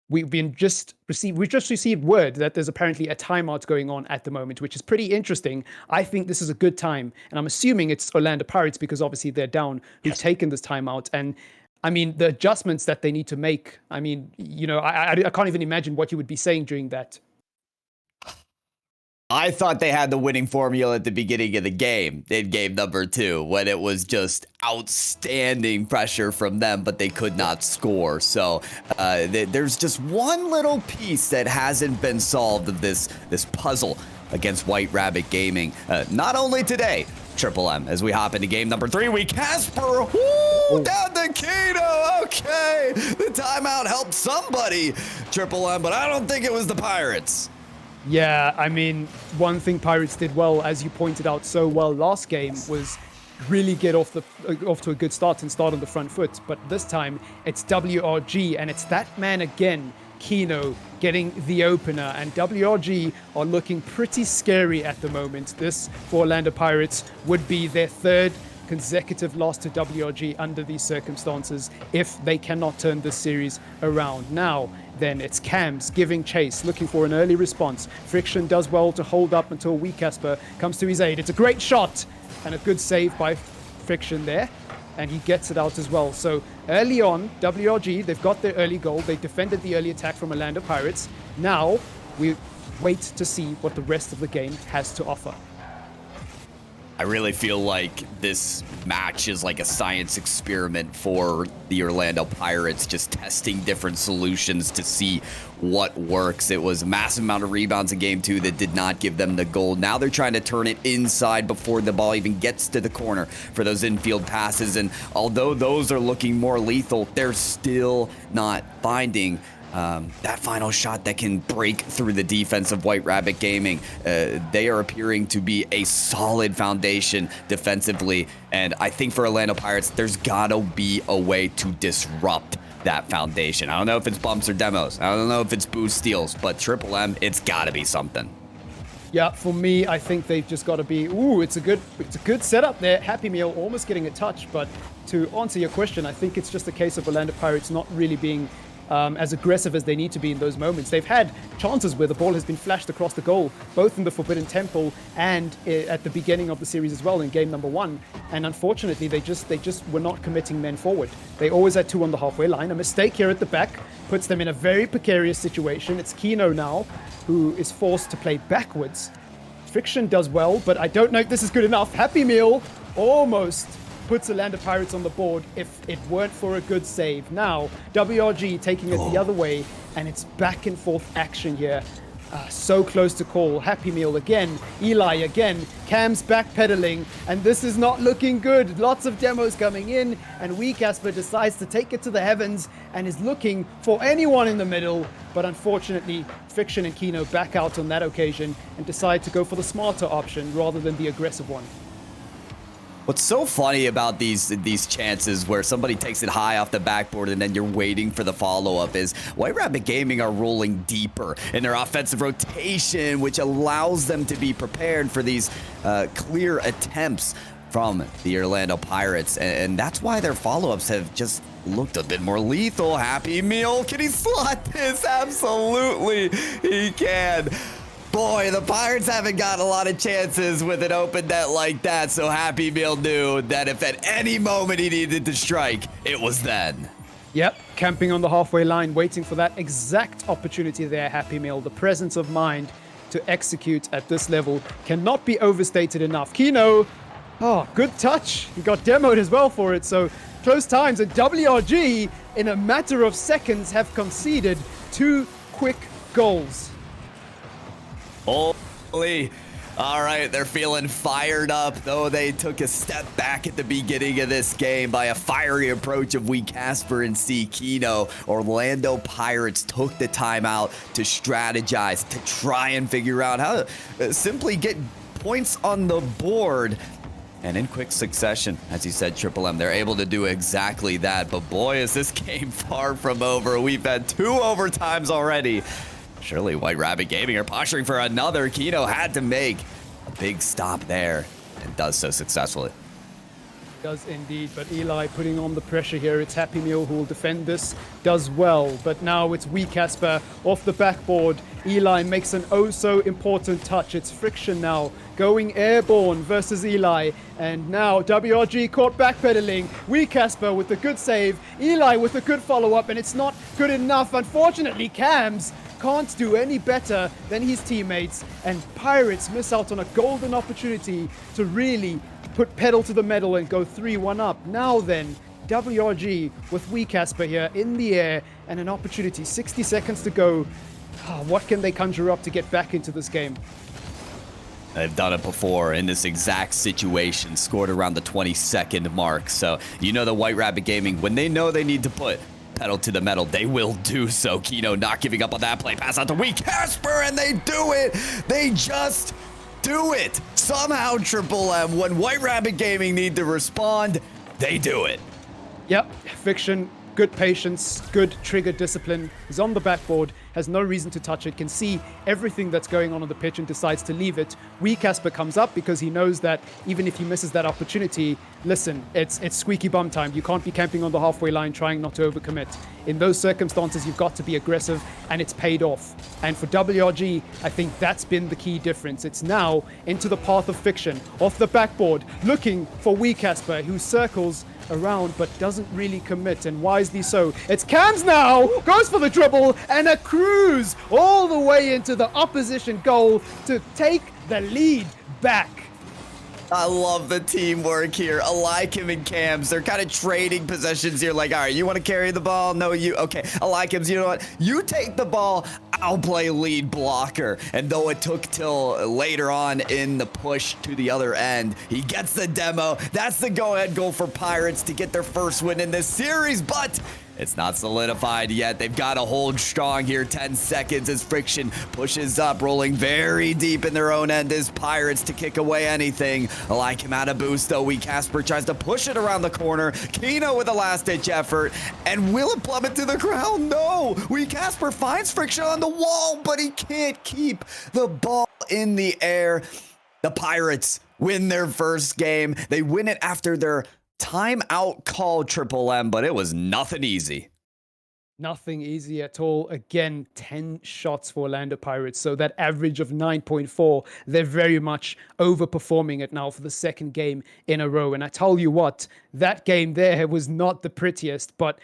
We've just received word that there's apparently a timeout going on at the moment, which is pretty interesting. I think this is a good time, and I'm assuming it's Orlando Pirates because obviously they're down, who've taken this timeout. And I mean, the adjustments that they need to make, I mean, I can't even imagine what you would be saying during that. I thought they had the winning formula at the beginning of the game in game number 2 when it was just outstanding pressure from them, but they could not score. So there's just one little piece that hasn't been solved of this puzzle against White Rabbit Gaming. Not only today, Triple M, as we hop into game number 3, Wee Casper, down to Kino. Okay, the timeout helped somebody, Triple M, but I don't think it was the Pirates. Yeah, I mean, one thing Pirates did well, as you pointed out so well last game, was really get off to a good start and start on the front foot. But this time it's WRG, and it's that man again, Kino, getting the opener, and WRG are looking pretty scary at the moment. This, for Orlando Pirates, would be their third consecutive loss to WRG under these circumstances if they cannot turn this series around. Now then, it's Cams giving chase, looking for an early response. Friction does well to hold up until Weecasper comes to his aid. It's a great shot and a good save by Friction there, and he gets it out as well. So early on, WRG, they've got their early goal. They defended the early attack from Orlando Pirates. Now we wait to see what the rest of the game has to offer. I really feel like this match is like a science experiment for the Orlando Pirates, just testing different solutions to see what works. It was a massive amount of rebounds in game 2 that did not give them the goal. Now they're trying to turn it inside before the ball even gets to the corner for those infield passes. And although those are looking more lethal, they're still not finding that final shot that can break through the defense of White Rabbit Gaming. They are appearing to be a solid foundation defensively, and I think for Orlando Pirates, there's gotta be a way to disrupt that foundation. I don't know if it's bumps or demos. I don't know if it's boost steals, but Triple M, it's gotta be something. Yeah, for me, I think they've just got to be. It's a good setup there. Happy Meal almost getting a touch, but to answer your question, I think it's just a case of Orlando Pirates not really being as aggressive as they need to be in those moments. They've had chances where the ball has been flashed across the goal, both in the Forbidden Temple and at the beginning of the series as well in game number 1. And unfortunately, they just were not committing men forward. They always had 2 on the halfway line. A mistake here at the back puts them in a very precarious situation. It's Kino now who is forced to play backwards. Friction does well, but I don't know if this is good enough. Happy Meal almost puts Orlando Pirates on the board if it weren't for a good save. Now, WRG taking it the other way, and it's back and forth action here. So close to call. Happy Meal again. Eli again. Cam's backpedaling, and this is not looking good. Lots of demos coming in, and Weecasper decides to take it to the heavens and is looking for anyone in the middle. But unfortunately, Friction and Kino back out on that occasion and decide to go for the smarter option rather than the aggressive one. What's so funny about these chances where somebody takes it high off the backboard and then you're waiting for the follow-up is White Rabbit Gaming are rolling deeper in their offensive rotation, which allows them to be prepared for these clear attempts from the Orlando Pirates. And that's why their follow-ups have just looked a bit more lethal. Happy Meal, can he slot this? Absolutely, he can. Boy, the Pirates haven't got a lot of chances with an open net like that, so Happy Meal knew that if at any moment he needed to strike, it was then. Yep, camping on the halfway line, waiting for that exact opportunity there, Happy Meal. The presence of mind to execute at this level cannot be overstated enough. Kino, good touch. He got demoed as well for it, so close times. And WRG, in a matter of seconds, have conceded 2 quick goals. Holy. All right, they're feeling fired up, though they took a step back at the beginning of this game by a fiery approach of Weecasper and C. Kino. Orlando Pirates took the timeout to strategize, to try and figure out how to simply get points on the board. And in quick succession, as you said, Triple M, they're able to do exactly that. But boy, is this game far from over. We've had 2 overtimes already. Surely White Rabbit Gaming are posturing for another. Kino had to make a big stop there and does so successfully. Does indeed, but Eli putting on the pressure here. It's Happy Meal who will defend this, does well, but now it's Weecasper off the backboard. Eli makes an so important touch. It's Friction now going airborne versus Eli, and now WRG caught backpedaling. Weecasper with a good save, Eli with a good follow-up, and it's not good enough. Unfortunately, Cams can't do any better than his teammates, and Pirates miss out on a golden opportunity to really put pedal to the metal and go 3-1 up. Now then, WRG with Weecasper here in the air and an opportunity. 60 seconds to go. What can they conjure up to get back into this game? They've done it before in this exact situation, scored around the 20-second mark. So you know the White Rabbit Gaming, when they know they need to put pedal to the metal, they will do so. Kino not giving up on that play. Pass out to Weecasper, and they do it. They just do it. Somehow Triple M, when White Rabbit Gaming need to respond, they do it. Yep, Fiction, good patience, good trigger discipline. He's on the backboard, has no reason to touch it, can see everything that's going on the pitch and decides to leave it. Casper comes up because he knows that even if he misses that opportunity, listen, it's squeaky bum time. You can't be camping on the halfway line trying not to overcommit. In those circumstances, you've got to be aggressive, and it's paid off. And for WRG, I think that's been the key difference. It's now into the path of Fiction, off the backboard, looking for Casper, who circles around but doesn't really commit, and wisely so. It's Cams now, goes for the dribble, and a cruise all the way into the opposition goal to take the lead back. I love the teamwork here. I like him and Cams. They're kind of trading possessions here. Like, all right, you want to carry the ball? No, you. Okay, I like him. You know what? You take the ball. I'll play lead blocker. And though it took till later on in the push to the other end, he gets the demo. That's the go-ahead goal for Pirates to get their first win in this series. But it's not solidified yet. They've got to hold strong here. 10 seconds as Friction pushes up, rolling very deep in their own end as Pirates to kick away anything. I like him out of boost, though. Casper tries to push it around the corner. Kino with a last-ditch effort. And will it plummet to the ground? No! Casper finds Friction on the wall, but he can't keep the ball in the air. The Pirates win their first game. They win it after their timeout call, Triple M, but it was nothing easy. Nothing easy at all. Again, 10 shots for Orlando Pirates. So that average of 9.4, they're very much overperforming it now for the second game in a row. And I tell you what, that game there was not the prettiest, but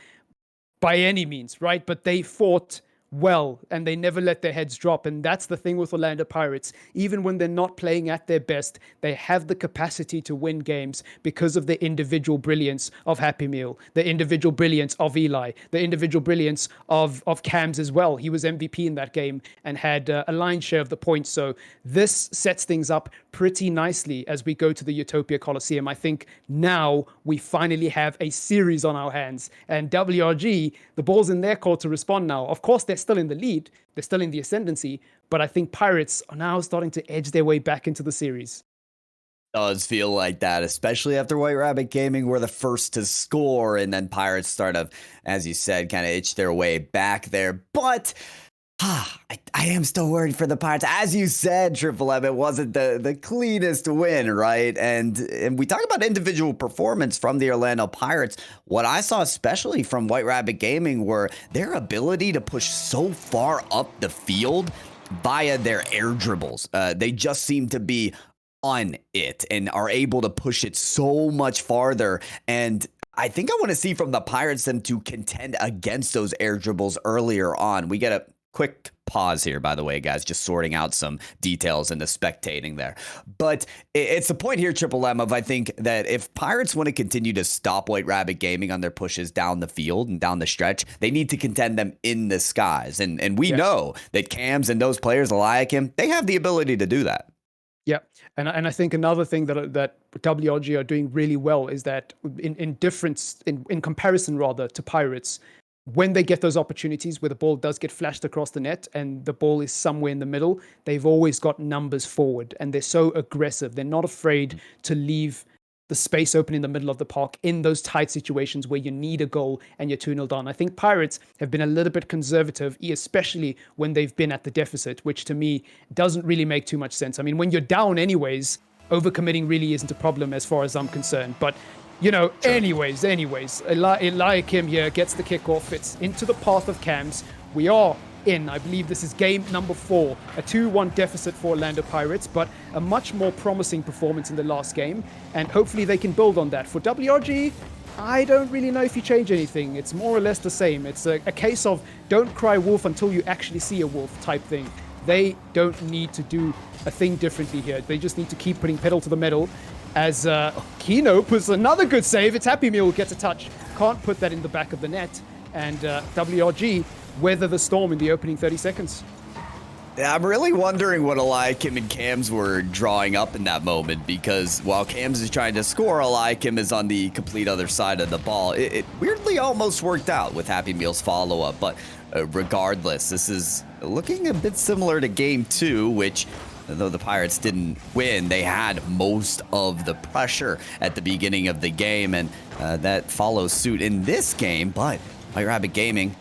by any means, right? But they fought well, and they never let their heads drop. And that's the thing with Orlando Pirates. Even when they're not playing at their best, they have the capacity to win games because of the individual brilliance of Happy Meal, the individual brilliance of Eli, the individual brilliance of Cams as well. He was MVP in that game and had a lion's share of the points. So this sets things up pretty nicely as we go to the Utopia Coliseum. I think now we finally have a series on our hands, and WRG, the ball's in their court to respond now. Of course, they're still in the lead, they're still in the ascendancy, but I think Pirates are now starting to edge their way back into the series. Does feel like that, especially after White Rabbit Gaming were the first to score, and then Pirates sort of, as you said, kind of itch their way back there. But I am still worried for the Pirates. As you said, Triple M, it wasn't the cleanest win, right? And we talk about individual performance from the Orlando Pirates. What I saw, especially from White Rabbit Gaming, were their ability to push so far up the field via their air dribbles. They just seem to be on it and are able to push it so much farther. And I think I want to see from the Pirates them to contend against those air dribbles earlier on. We get a quick pause here, by the way, guys, just sorting out some details in the spectating there. But it's the point here, Triple M, of I think that if Pirates want to continue to stop White Rabbit Gaming on their pushes down the field and down the stretch, they need to contend them in the skies. And we know that Cams and those players like him, they have the ability to do that. Yeah, and I think another thing that WRG are doing really well is that in comparison rather to Pirates, when they get those opportunities where the ball does get flashed across the net and the ball is somewhere in the middle, they've always got numbers forward, and they're so aggressive. They're not afraid to leave the space open in the middle of the park in those tight situations where you need a goal and you're 2-0 down. I think Pirates have been a little bit conservative, especially when they've been at the deficit, which to me doesn't really make too much sense. I mean, when you're down anyways, overcommitting really isn't a problem as far as I'm concerned. But sure. anyways, Eli Kim here gets the kickoff. It's into the path of Cams. We are in, I believe this is game number 4, a 2-1 deficit for Orlando Pirates, but a much more promising performance in the last game, and hopefully they can build on that. For WRG, I don't really know if you change anything. It's more or less the same. It's a case of don't cry wolf until you actually see a wolf type thing. They don't need to do a thing differently here. They just need to keep putting pedal to the metal. As Kino puts another good save, it's Happy Meal gets a touch. Can't put that in the back of the net. And WRG weather the storm in the opening 30 seconds. Yeah, I'm really wondering what Eliakim and Cams were drawing up in that moment, because while Cams is trying to score, Eliakim is on the complete other side of the ball. It weirdly almost worked out with Happy Meal's follow-up, but regardless, this is looking a bit similar to game 2, which though the Pirates didn't win, they had most of the pressure at the beginning of the game, and that follows suit in this game. But White Rabbit Gaming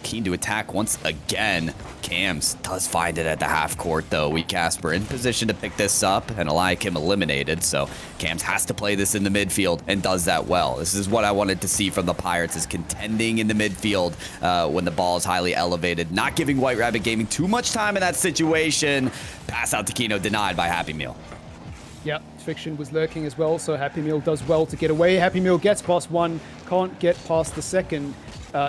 keen to attack once again. Cams does find it at the half court, though. Casper in position to pick this up, and Eliakim eliminated, so Cams has to play this in the midfield and does that well. This is what I wanted to see from the Pirates, is contending in the midfield when the ball is highly elevated, not giving White Rabbit Gaming too much time in that situation. Pass out to Kino, denied by Happy Meal. Yeah, Fiction was lurking as well, so Happy Meal does well to get away. Happy Meal gets past one, can't get past the second.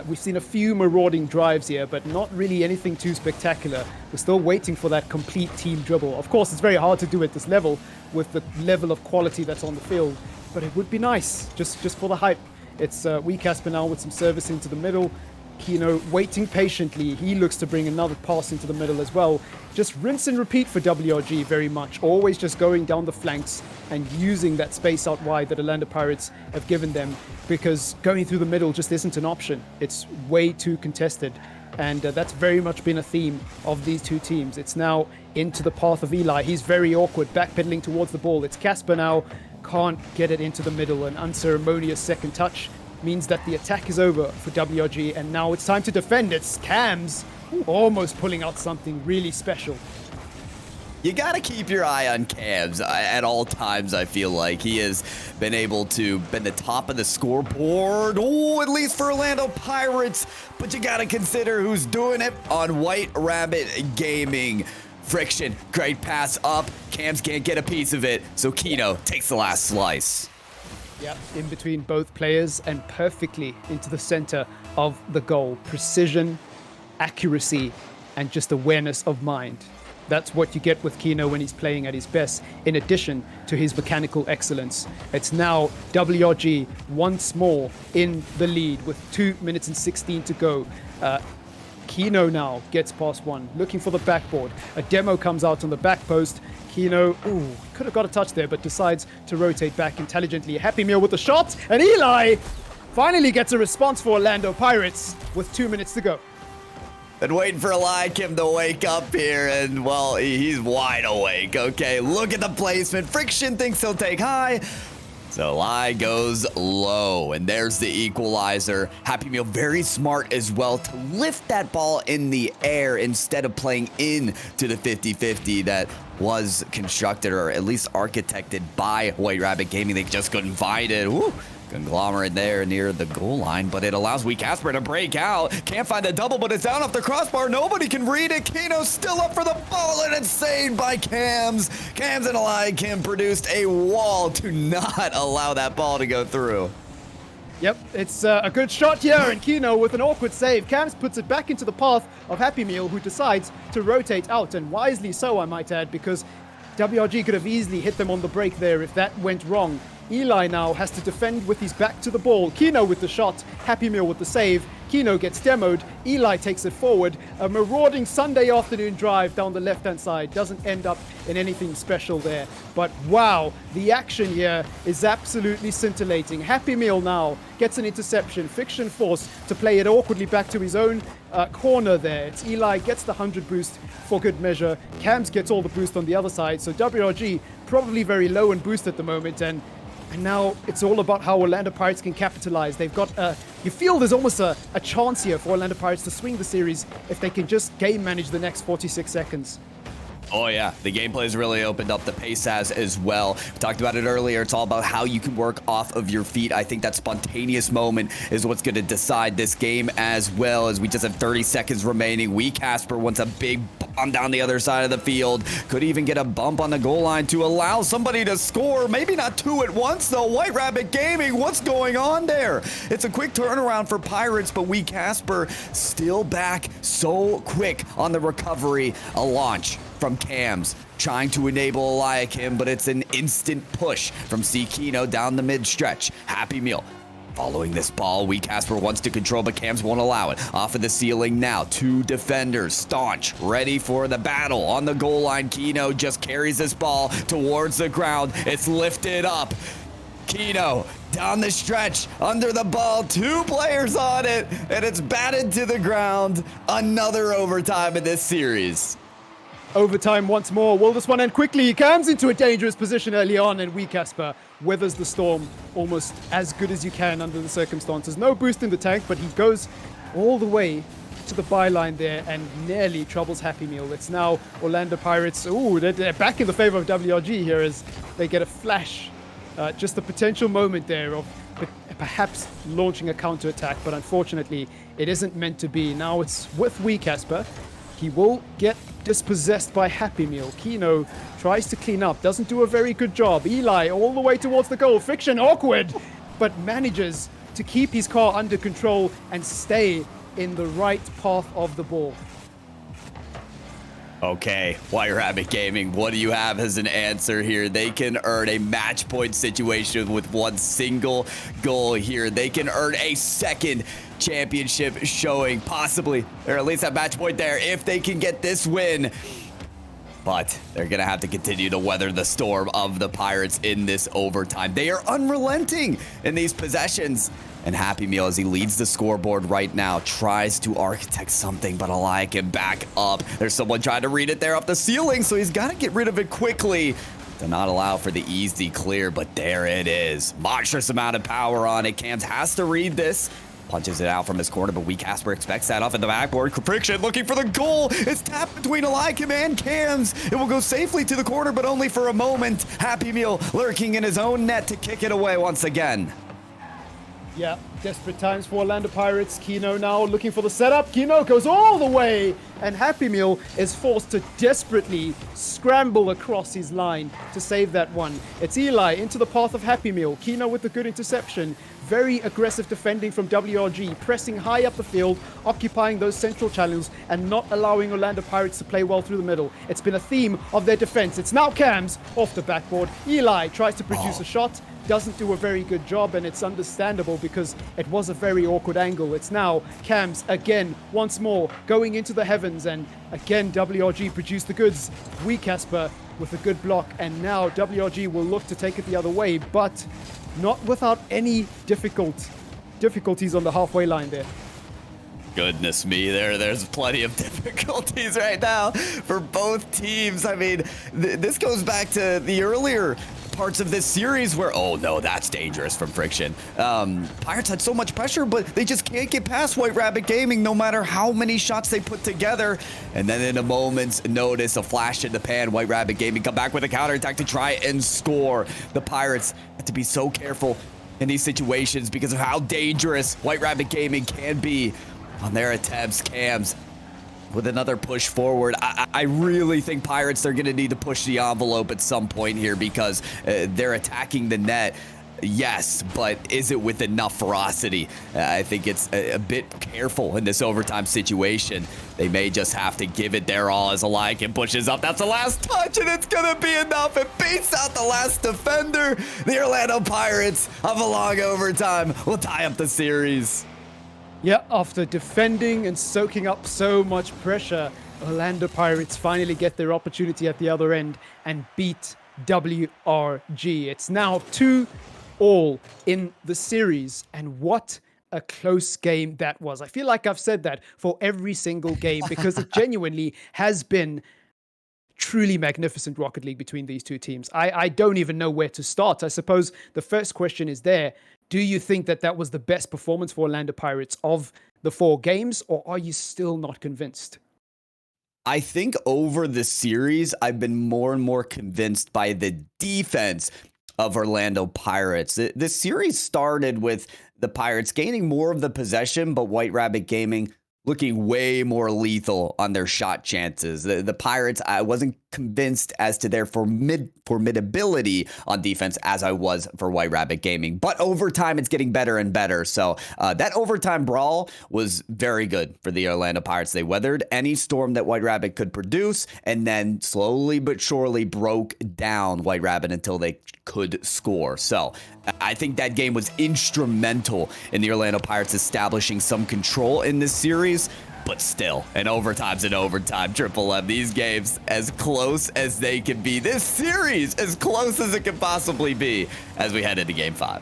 We've seen a few marauding drives here, but not really anything too spectacular. We're still waiting for that complete team dribble. Of course, it's very hard to do at this level with the level of quality that's on the field, but it would be nice, just for the hype. It's Casper now with some service into the middle. Kino waiting patiently. He looks to bring another pass into the middle as well. Just rinse and repeat for WRG very much. Always just going down the flanks and using that space out wide that Orlando Pirates have given them, because going through the middle just isn't an option. It's way too contested. And that's very much been a theme of these two teams. It's now into the path of Eli. He's very awkward, backpedaling towards the ball. It's Casper now. Can't get it into the middle. An unceremonious second touch means that the attack is over for WRG, and now it's time to defend. It's Cams almost pulling out something really special. You got to keep your eye on Cams at all times, I feel like. He has been able to been the top of the scoreboard, at least for Orlando Pirates, but you got to consider who's doing it on White Rabbit Gaming. Friction, great pass up. Cams can't get a piece of it, so Kino takes the last slice. Yep, in between both players and perfectly into the center of the goal. Precision, accuracy, and just awareness of mind. That's what you get with Kino when he's playing at his best, in addition to his mechanical excellence. It's now WRG once more in the lead with 2 minutes and 16 to go. Kino now gets past one, looking for the backboard. A demo comes out on the back post. Kino, could have got a touch there, but decides to rotate back intelligently. Happy Meal with the shot, and Eli finally gets a response for Orlando Pirates with 2 minutes to go. Been waiting for Eliakim to wake up here, and, well, he's wide awake. Okay, look at the placement. Friction thinks he'll take high. So Eli goes low, and there's the equalizer. Happy Meal very smart as well to lift that ball in the air instead of playing in to the 50-50 that was constructed, or at least architected, by White Rabbit Gaming. They just couldn't find it. Woo! Conglomerate there near the goal line, but it allows Casper to break out. Can't find the double, but it's down off the crossbar. Nobody can read it. Kino's still up for the ball, and it's saved by Cams. Cams and Eliakim produced a wall to not allow that ball to go through. Yep, it's a good shot here, and Kino with an awkward save. Cams puts it back into the path of Happy Meal, who decides to rotate out, and wisely so, I might add, because WRG could have easily hit them on the break there if that went wrong. Eli now has to defend with his back to the ball. Kino with the shot, Happy Meal with the save. Kino gets demoed. Eli takes it forward. A marauding Sunday afternoon drive down the left-hand side. Doesn't end up in anything special there. But wow, the action here is absolutely scintillating. Happy Meal now gets an interception. Fiction forced to play it awkwardly back to his own corner there. It's Eli gets the 100 boost for good measure. Cams gets all the boost on the other side. So WRG probably very low in boost at the moment, and now it's all about how Orlando Pirates can capitalize. They've got, you feel there's almost a chance here for Orlando Pirates to swing the series if they can just game manage the next 46 seconds. Oh yeah, the gameplay's really opened up. The pace has as well. We talked about it earlier. It's all about how you can work off of your feet. I think that spontaneous moment is what's going to decide this game, as well as we just have 30 seconds remaining. Casper wants a big bomb down the other side of the field. Could even get a bump on the goal line to allow somebody to score. Maybe not two at once, though. White Rabbit Gaming, what's going on there? It's a quick turnaround for Pirates, but Casper still back so quick on the recovery. A launch from Cams, trying to enable Eliakim, but it's an instant push from Kino down the mid-stretch. Happy Meal following this ball. Casper wants to control, but Cams won't allow it. Off of the ceiling now. Two defenders, staunch, ready for the battle. On the goal line, Kino just carries this ball towards the ground. It's lifted up. Kino down the stretch, under the ball, two players on it, and it's batted to the ground. Another overtime in this series. Overtime once more. Will this one end quickly? He comes into a dangerous position early on, and Casper weathers the storm almost as good as you can under the circumstances. No boost in the tank, but he goes all the way to the byline there and nearly troubles Happy Meal. It's now Orlando Pirates. Ooh, they're back in the favor of WRG here as they get a flash. Just a potential moment there of perhaps launching a counterattack, but unfortunately it isn't meant to be. Now it's with Casper. He will get dispossessed by Happy Meal. Kino tries to clean up, doesn't do a very good job. Eli all the way towards the goal. Fiction awkward, but manages to keep his car under control and stay in the right path of the ball. Okay, White Rabbit Gaming, what do you have as an answer here? They can earn a match point situation with one single goal here. They can earn a second championship showing, possibly, or at least a match point there if they can get this win. But they're going to have to continue to weather the storm of the Pirates in this overtime. They are unrelenting in these possessions. And Happy Meal, as he leads the scoreboard right now, tries to architect something, but Eli can back up. There's someone trying to read it there up the ceiling, so he's got to get rid of it quickly to not allow for the easy clear, but there it is. Monstrous amount of power on it. Cams has to read this. Punches it out from his corner, but Casper expects that off in the backboard. Friction looking for the goal. It's tapped between Eli and Cams. It will go safely to the corner, but only for a moment. Happy Meal lurking in his own net to kick it away once again. Yeah, desperate times for Orlando Pirates. Kino now looking for the setup. Kino goes all the way, and Happy Meal is forced to desperately scramble across his line to save that one. It's Eli into the path of Happy Meal. Kino with the good interception. Very aggressive defending from WRG, pressing high up the field, occupying those central channels, and not allowing Orlando Pirates to play well through the middle. It's been a theme of their defense. It's now Cams off the backboard. Eli tries to produce a shot. Doesn't do a very good job, and it's understandable because it was a very awkward angle. It's now Cams again, once more, going into the heavens, and again WRG produced the goods. Casper with a good block, and now WRG will look to take it the other way, but not without any difficulties on the halfway line there. Goodness me, there's plenty of difficulties right now for both teams. I mean, this goes back to the earlier parts of this series where, oh no, that's dangerous from Friction. Pirates had so much pressure, but they just can't get past White Rabbit Gaming no matter how many shots they put together. And then in a moment's notice, a flash in the pan, White Rabbit Gaming come back with a counterattack to try and score. The Pirates have to be so careful in these situations because of how dangerous White Rabbit Gaming can be on their attempts. Cams with another push forward. I really think Pirates, they're going to need to push the envelope at some point here because they're attacking the net. Yes, but is it with enough ferocity? I think it's a bit careful in this overtime situation. They may just have to give it their all as Eli pushes up. That's the last touch, and it's going to be enough. It beats out the last defender. The Orlando Pirates of a long overtime will tie up the series. Yeah, after defending and soaking up so much pressure, Orlando Pirates finally get their opportunity at the other end and beat WRG. It's now 2-2 in the series, and what a close game that was. I feel like I've said that for every single game because it genuinely has been truly magnificent Rocket League between these two teams. I don't even know where to start. I suppose the first question is there. Do you think that that was the best performance for Orlando Pirates of the 4 games, or are you still not convinced? I think over the series, I've been more and more convinced by the defense of Orlando Pirates. The series started with the Pirates gaining more of the possession, but White Rabbit Gaming looking way more lethal on their shot chances. The Pirates, I wasn't convinced as to their formidability on defense as I was for White Rabbit Gaming. But over time, it's getting better and better. So that overtime brawl was very good for the Orlando Pirates. They weathered any storm that White Rabbit could produce and then slowly but surely broke down White Rabbit until they could score. So I think that game was instrumental in the Orlando Pirates establishing some control in this series. But still, an overtime's an overtime. Triple M, these games as close as they can be. This series as close as it can possibly be as we head into Game 5.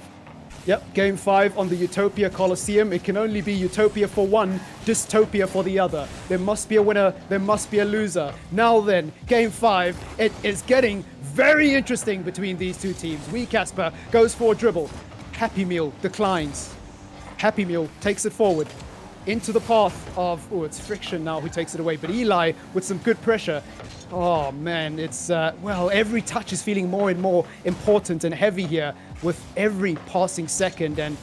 Yep, game 5 on the Utopia Coliseum. It can only be utopia for one, dystopia for the other. There must be a winner, there must be a loser. Now then, game 5, it is getting very interesting between these two teams. Casper goes for a dribble. Happy Meal declines. Happy Meal takes it forward into the path of, oh, it's Friction now who takes it away, but Eli with some good pressure. Oh man, it's, well, every touch is feeling more and more important and heavy here with every passing second. And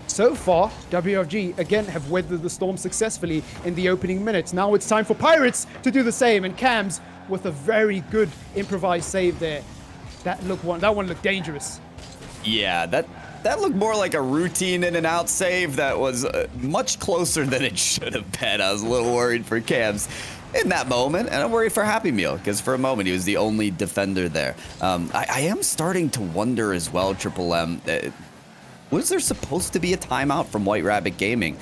so far, WRG again have weathered the storm successfully in the opening minutes. Now it's time for Pirates to do the same, and Cams with a very good improvised save there. That one looked dangerous. Yeah, that looked more like a routine in and out save that was much closer than it should have been. I was a little worried for Cams in that moment, and I'm worried for Happy Meal because for a moment he was the only defender there. I am starting to wonder as well, Triple M, was there supposed to be a timeout from White Rabbit Gaming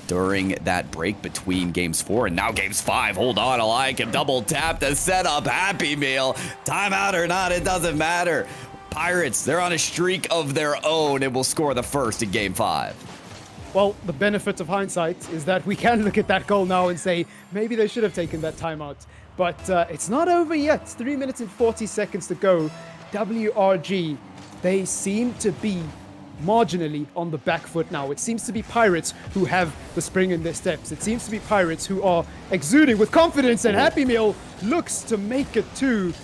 during that break between games 4 and now games 5? Hold on, I can double tap to set up Happy Meal. Timeout or not, it doesn't matter. Pirates, they're on a streak of their own and will score the first in game 5. Well, the benefit of hindsight is that we can look at that goal now and say, maybe they should have taken that timeout. But it's not over yet. 3 minutes and 40 seconds to go. WRG, they seem to be marginally on the back foot now. It seems to be Pirates who have the spring in their steps. It seems to be Pirates who are exuding with confidence, and Happy Meal looks to make it to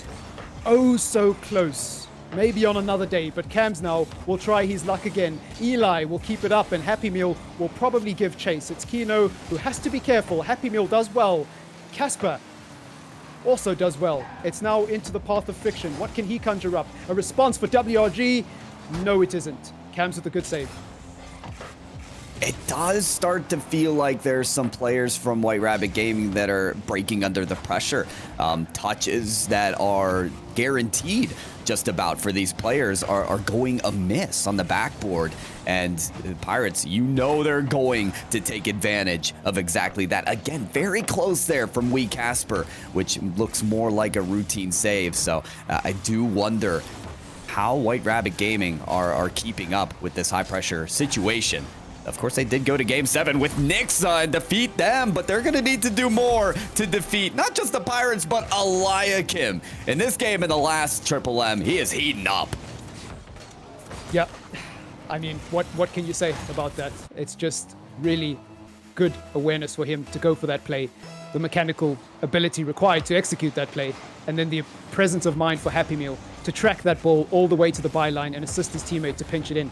oh so close. Maybe on another day, but Cams now will try his luck again. Eli will keep it up, and Happy Meal will probably give chase. It's Kino who has to be careful. Happy Meal does well. Casper also does well. It's now into the path of Friction. What can he conjure up? A response for WRG? No, it isn't. Cams with a good save. It does start to feel like there's some players from White Rabbit Gaming that are breaking under the pressure. Touches that are guaranteed just about for these players are going amiss on the backboard. And Pirates, you know they're going to take advantage of exactly that. Again, very close there from Casper, which looks more like a routine save. So I do wonder how White Rabbit Gaming are keeping up with this high-pressure situation. Of course, they did go to Game 7 with Nixa and defeat them, but they're going to need to do more to defeat not just the Pirates, but Eliakim. In this game, in the last Triple M, he is heating up. Yeah, I mean, what can you say about that? It's just really good awareness for him to go for that play, the mechanical ability required to execute that play, and then the presence of mind for Happy Meal to track that ball all the way to the byline and assist his teammate to pinch it in.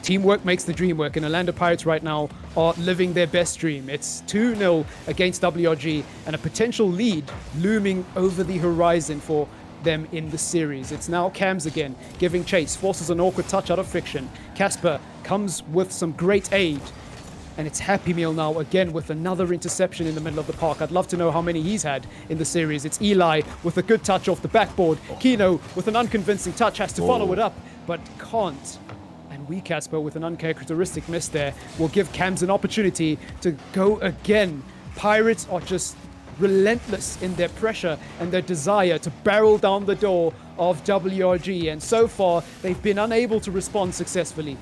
Teamwork makes the dream work, and Orlando Pirates right now are living their best dream. It's 2-0 against WRG, and a potential lead looming over the horizon for them in the series. It's now Cams again, giving chase, forces an awkward touch out of Friction. Casper comes with some great aid, and it's Happy Meal now again with another interception in the middle of the park. I'd love to know how many he's had in the series. It's Eli with a good touch off the backboard. Kino with an unconvincing touch has to follow it up, but can't. Casper with an uncharacteristic miss there will give Cams an opportunity to go again. Pirates are just relentless in their pressure and their desire to barrel down the door of WRG, and so far they've been unable to respond successfully.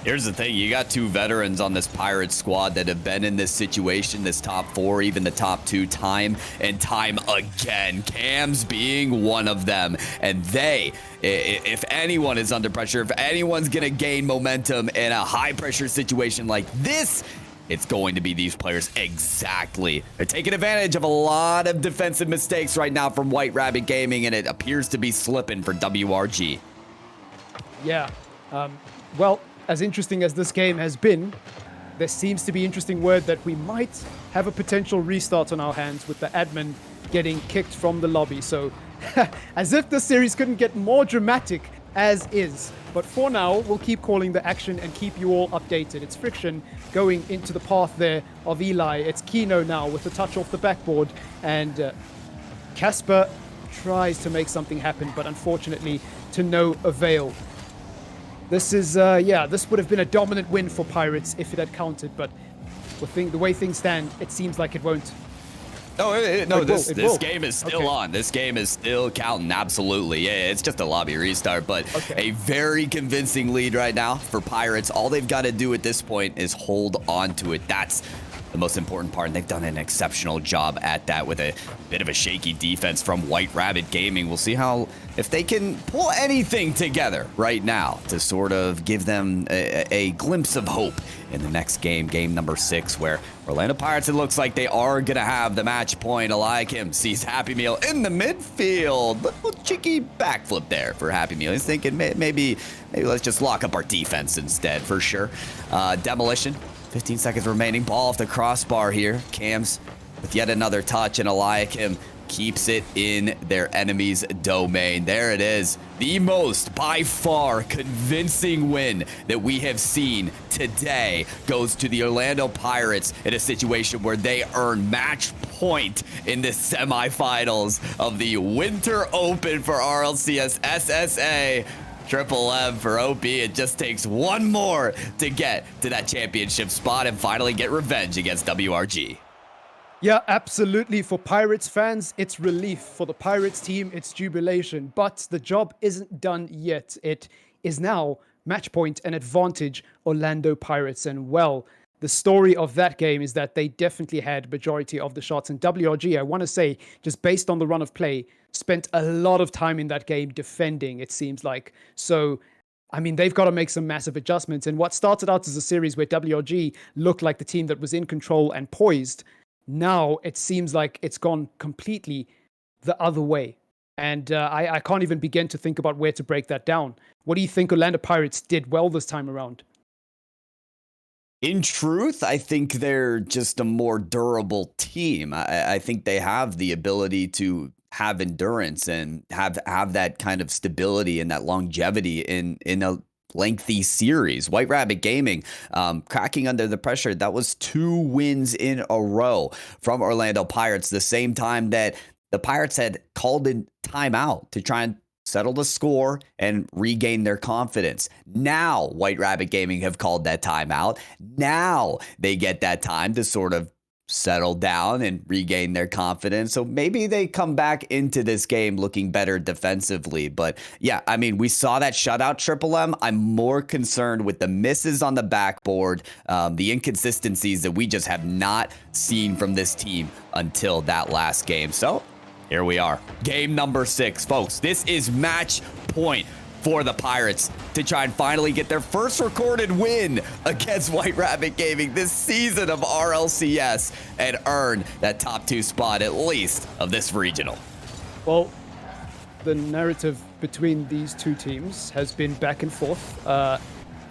Here's the thing, you got two veterans on this Pirates squad that have been in this situation, this top 4, even the top 2, time and time again. Cams being one of them. And they, if anyone is under pressure, if anyone's going to gain momentum in a high pressure situation like this, it's going to be these players exactly. They're taking advantage of a lot of defensive mistakes right now from White Rabbit Gaming, and it appears to be slipping for WRG. Yeah, well, as interesting as this game has been, there seems to be interesting word that we might have a potential restart on our hands with the admin getting kicked from the lobby. So, as if the series couldn't get more dramatic as is. But for now, we'll keep calling the action and keep you all updated. It's Friction going into the path there of Eli. It's Kino now with a touch off the backboard. And Casper tries to make something happen, but unfortunately to no avail. This is, this would have been a dominant win for Pirates if it had counted, but with the way things stand, it seems like it won't. No, It this will. game is still Okay. on. This game is still counting. Absolutely. Yeah, it's just a lobby restart, but Okay. a very convincing lead right now for Pirates. All they've got to do at this point is hold on to it. That's the most important part, and they've done an exceptional job at that with a bit of a shaky defense from White Rabbit Gaming. We'll see if they can pull anything together right now to sort of give them a glimpse of hope in the next game, game number 6, where Orlando Pirates, it looks like they are going to have the match point. Him sees Happy Meal in the midfield. Little cheeky backflip there for Happy Meal. He's thinking maybe let's just lock up our defense instead, for sure. Demolition. 15 seconds remaining. Ball off the crossbar here. Cams with yet another touch, and Eliakim keeps it in their enemy's domain. There it is. The most, by far, convincing win that we have seen today goes to the Orlando Pirates in a situation where they earn match point in the semifinals of the Winter Open for RLCS SSA. Triple M for OP. It just takes one more to get to that championship spot and finally get revenge against WRG. Yeah, absolutely. For Pirates fans, it's relief. For the Pirates team, it's jubilation. But the job isn't done yet. It is now match point and advantage Orlando Pirates. And well, the story of that game is that they definitely had majority of the shots. And WRG, I want to say, just based on the run of play, spent a lot of time in that game defending, it seems like. So, I mean, they've got to make some massive adjustments. And what started out as a series where WRG looked like the team that was in control and poised, now it seems like it's gone completely the other way. And I can't even begin to think about where to break that down. What do you think Orlando Pirates did well this time around? In truth, I think they're just a more durable team. I think they have the ability to have endurance and have that kind of stability and that longevity in a lengthy series. White Rabbit Gaming cracking under the pressure. That was 2 wins in a row from Orlando Pirates, the same time that the Pirates had called in timeout to try and settle the score and regain their confidence. Now White Rabbit Gaming have called that timeout. Now they get that time to sort of settle down and regain their confidence. So maybe they come back into this game looking better defensively. But yeah, I mean, we saw that shutout Triple M. I'm more concerned with the misses on the backboard, the inconsistencies that we just have not seen from this team until that last game. So here we are. Game number 6, folks. This is match point for the Pirates to try and finally get their first recorded win against White Rabbit Gaming this season of RLCS and earn that top 2 spot at least of this regional. Well, the narrative between these two teams has been back and forth.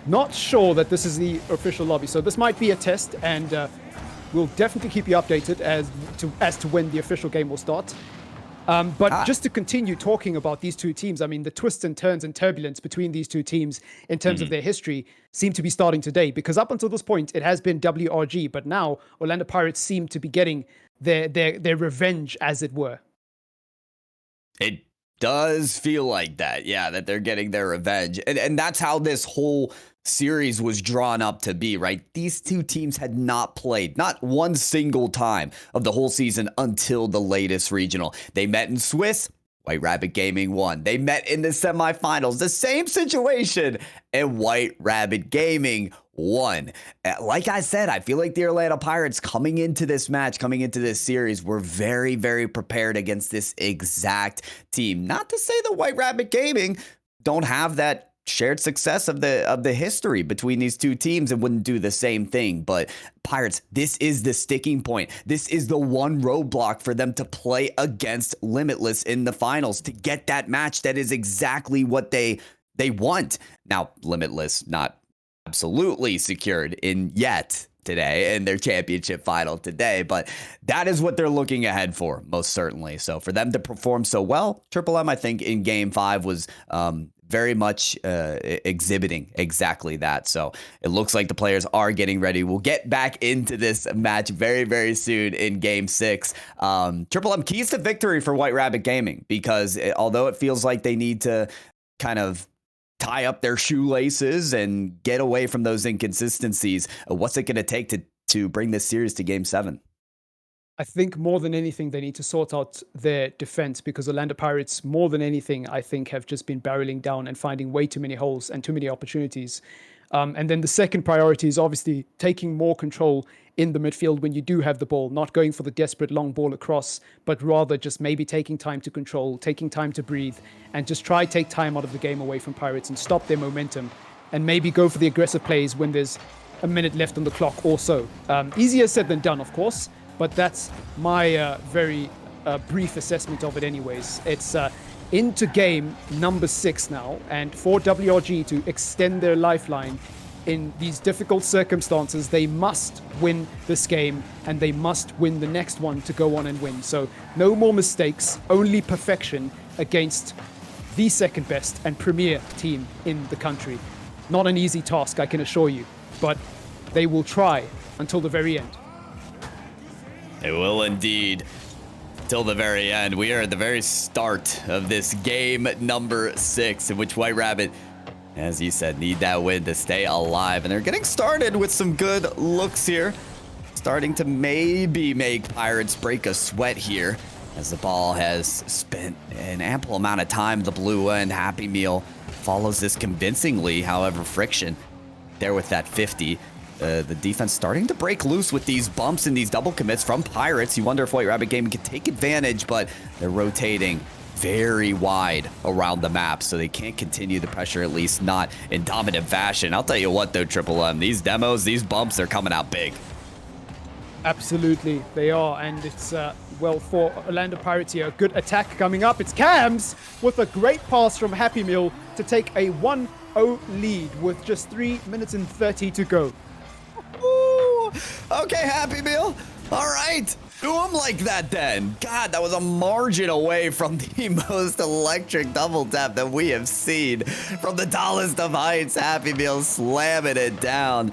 Not sure that this is the official lobby, so this might be a test, and we'll definitely keep you updated as to when the official game will start. But just to continue talking about these two teams, I mean, the twists and turns and turbulence between these two teams in terms of their history seem to be starting today, because up until this point, it has been WRG, but now Orlando Pirates seem to be getting their revenge, as it were. It does feel like that, yeah, that they're getting their revenge. And that's how this whole series was drawn up to be, right? These two teams had not played, not one single time of the whole season until the latest regional. They met in Swiss. White Rabbit Gaming won. They met in the semifinals, the same situation, and White Rabbit Gaming won. Like I said, I feel like the Orlando Pirates coming into this match, coming into this series, were very, very prepared against this exact team. Not to say that White Rabbit Gaming don't have that shared success of the history between these two teams and wouldn't do the same thing. But Pirates, this is the sticking point. This is the one roadblock for them to play against Limitless in the finals, to get that match that is exactly what they want. Now, Limitless not absolutely secured in yet today in their championship final today, but that is what they're looking ahead for, most certainly. So for them to perform so well, Triple M, I think in game 5 was very much exhibiting exactly that. So it looks like the players are getting ready. We'll get back into this match very, very soon in game 6. Triple M, keys to victory for White Rabbit Gaming, because although it feels like they need to kind of tie up their shoelaces and get away from those inconsistencies, what's it going to take to bring this series to game 7? I think more than anything, they need to sort out their defense, because Orlando Pirates, more than anything, I think have just been barreling down and finding way too many holes and too many opportunities. And then the second priority is obviously taking more control in the midfield when you do have the ball, not going for the desperate long ball across, but rather just maybe taking time to control, taking time to breathe, and just try take time out of the game away from Pirates and stop their momentum, and maybe go for the aggressive plays when there's a minute left on the clock or so. Easier said than done, of course, but that's my very brief assessment of it anyways. It's into game number 6 now, and for WRG to extend their lifeline in these difficult circumstances, they must win this game, and they must win the next one to go on and win. So no more mistakes, only perfection against the second best and premier team in the country. Not an easy task, I can assure you, but they will try until the very end. They will indeed. Till the very end. We are at the very start of this game number 6, in which White Rabbit, as you said, need that win to stay alive. And they're getting started with some good looks here. Starting to maybe make Pirates break a sweat here, as the ball has spent an ample amount of time. The blue end, Happy Meal follows this convincingly. However, Friction there with that 50. The defense starting to break loose with these bumps and these double commits from Pirates. You wonder if White Rabbit Gaming can take advantage, but they're rotating very wide around the map, so they can't continue the pressure, at least not in dominant fashion. I'll tell you what, though, Triple M, these demos, these bumps, they're coming out big. Absolutely, they are, and it's, well, for Orlando Pirates here, a good attack coming up. It's Cams with a great pass from Happy Meal to take a 1-0 lead with just 3 minutes and 30 to go. Ooh, okay, Happy Meal. All right. Do him like that then. God, that was a margin away from the most electric double tap that we have seen. From the tallest of heights, Happy Meal slamming it down.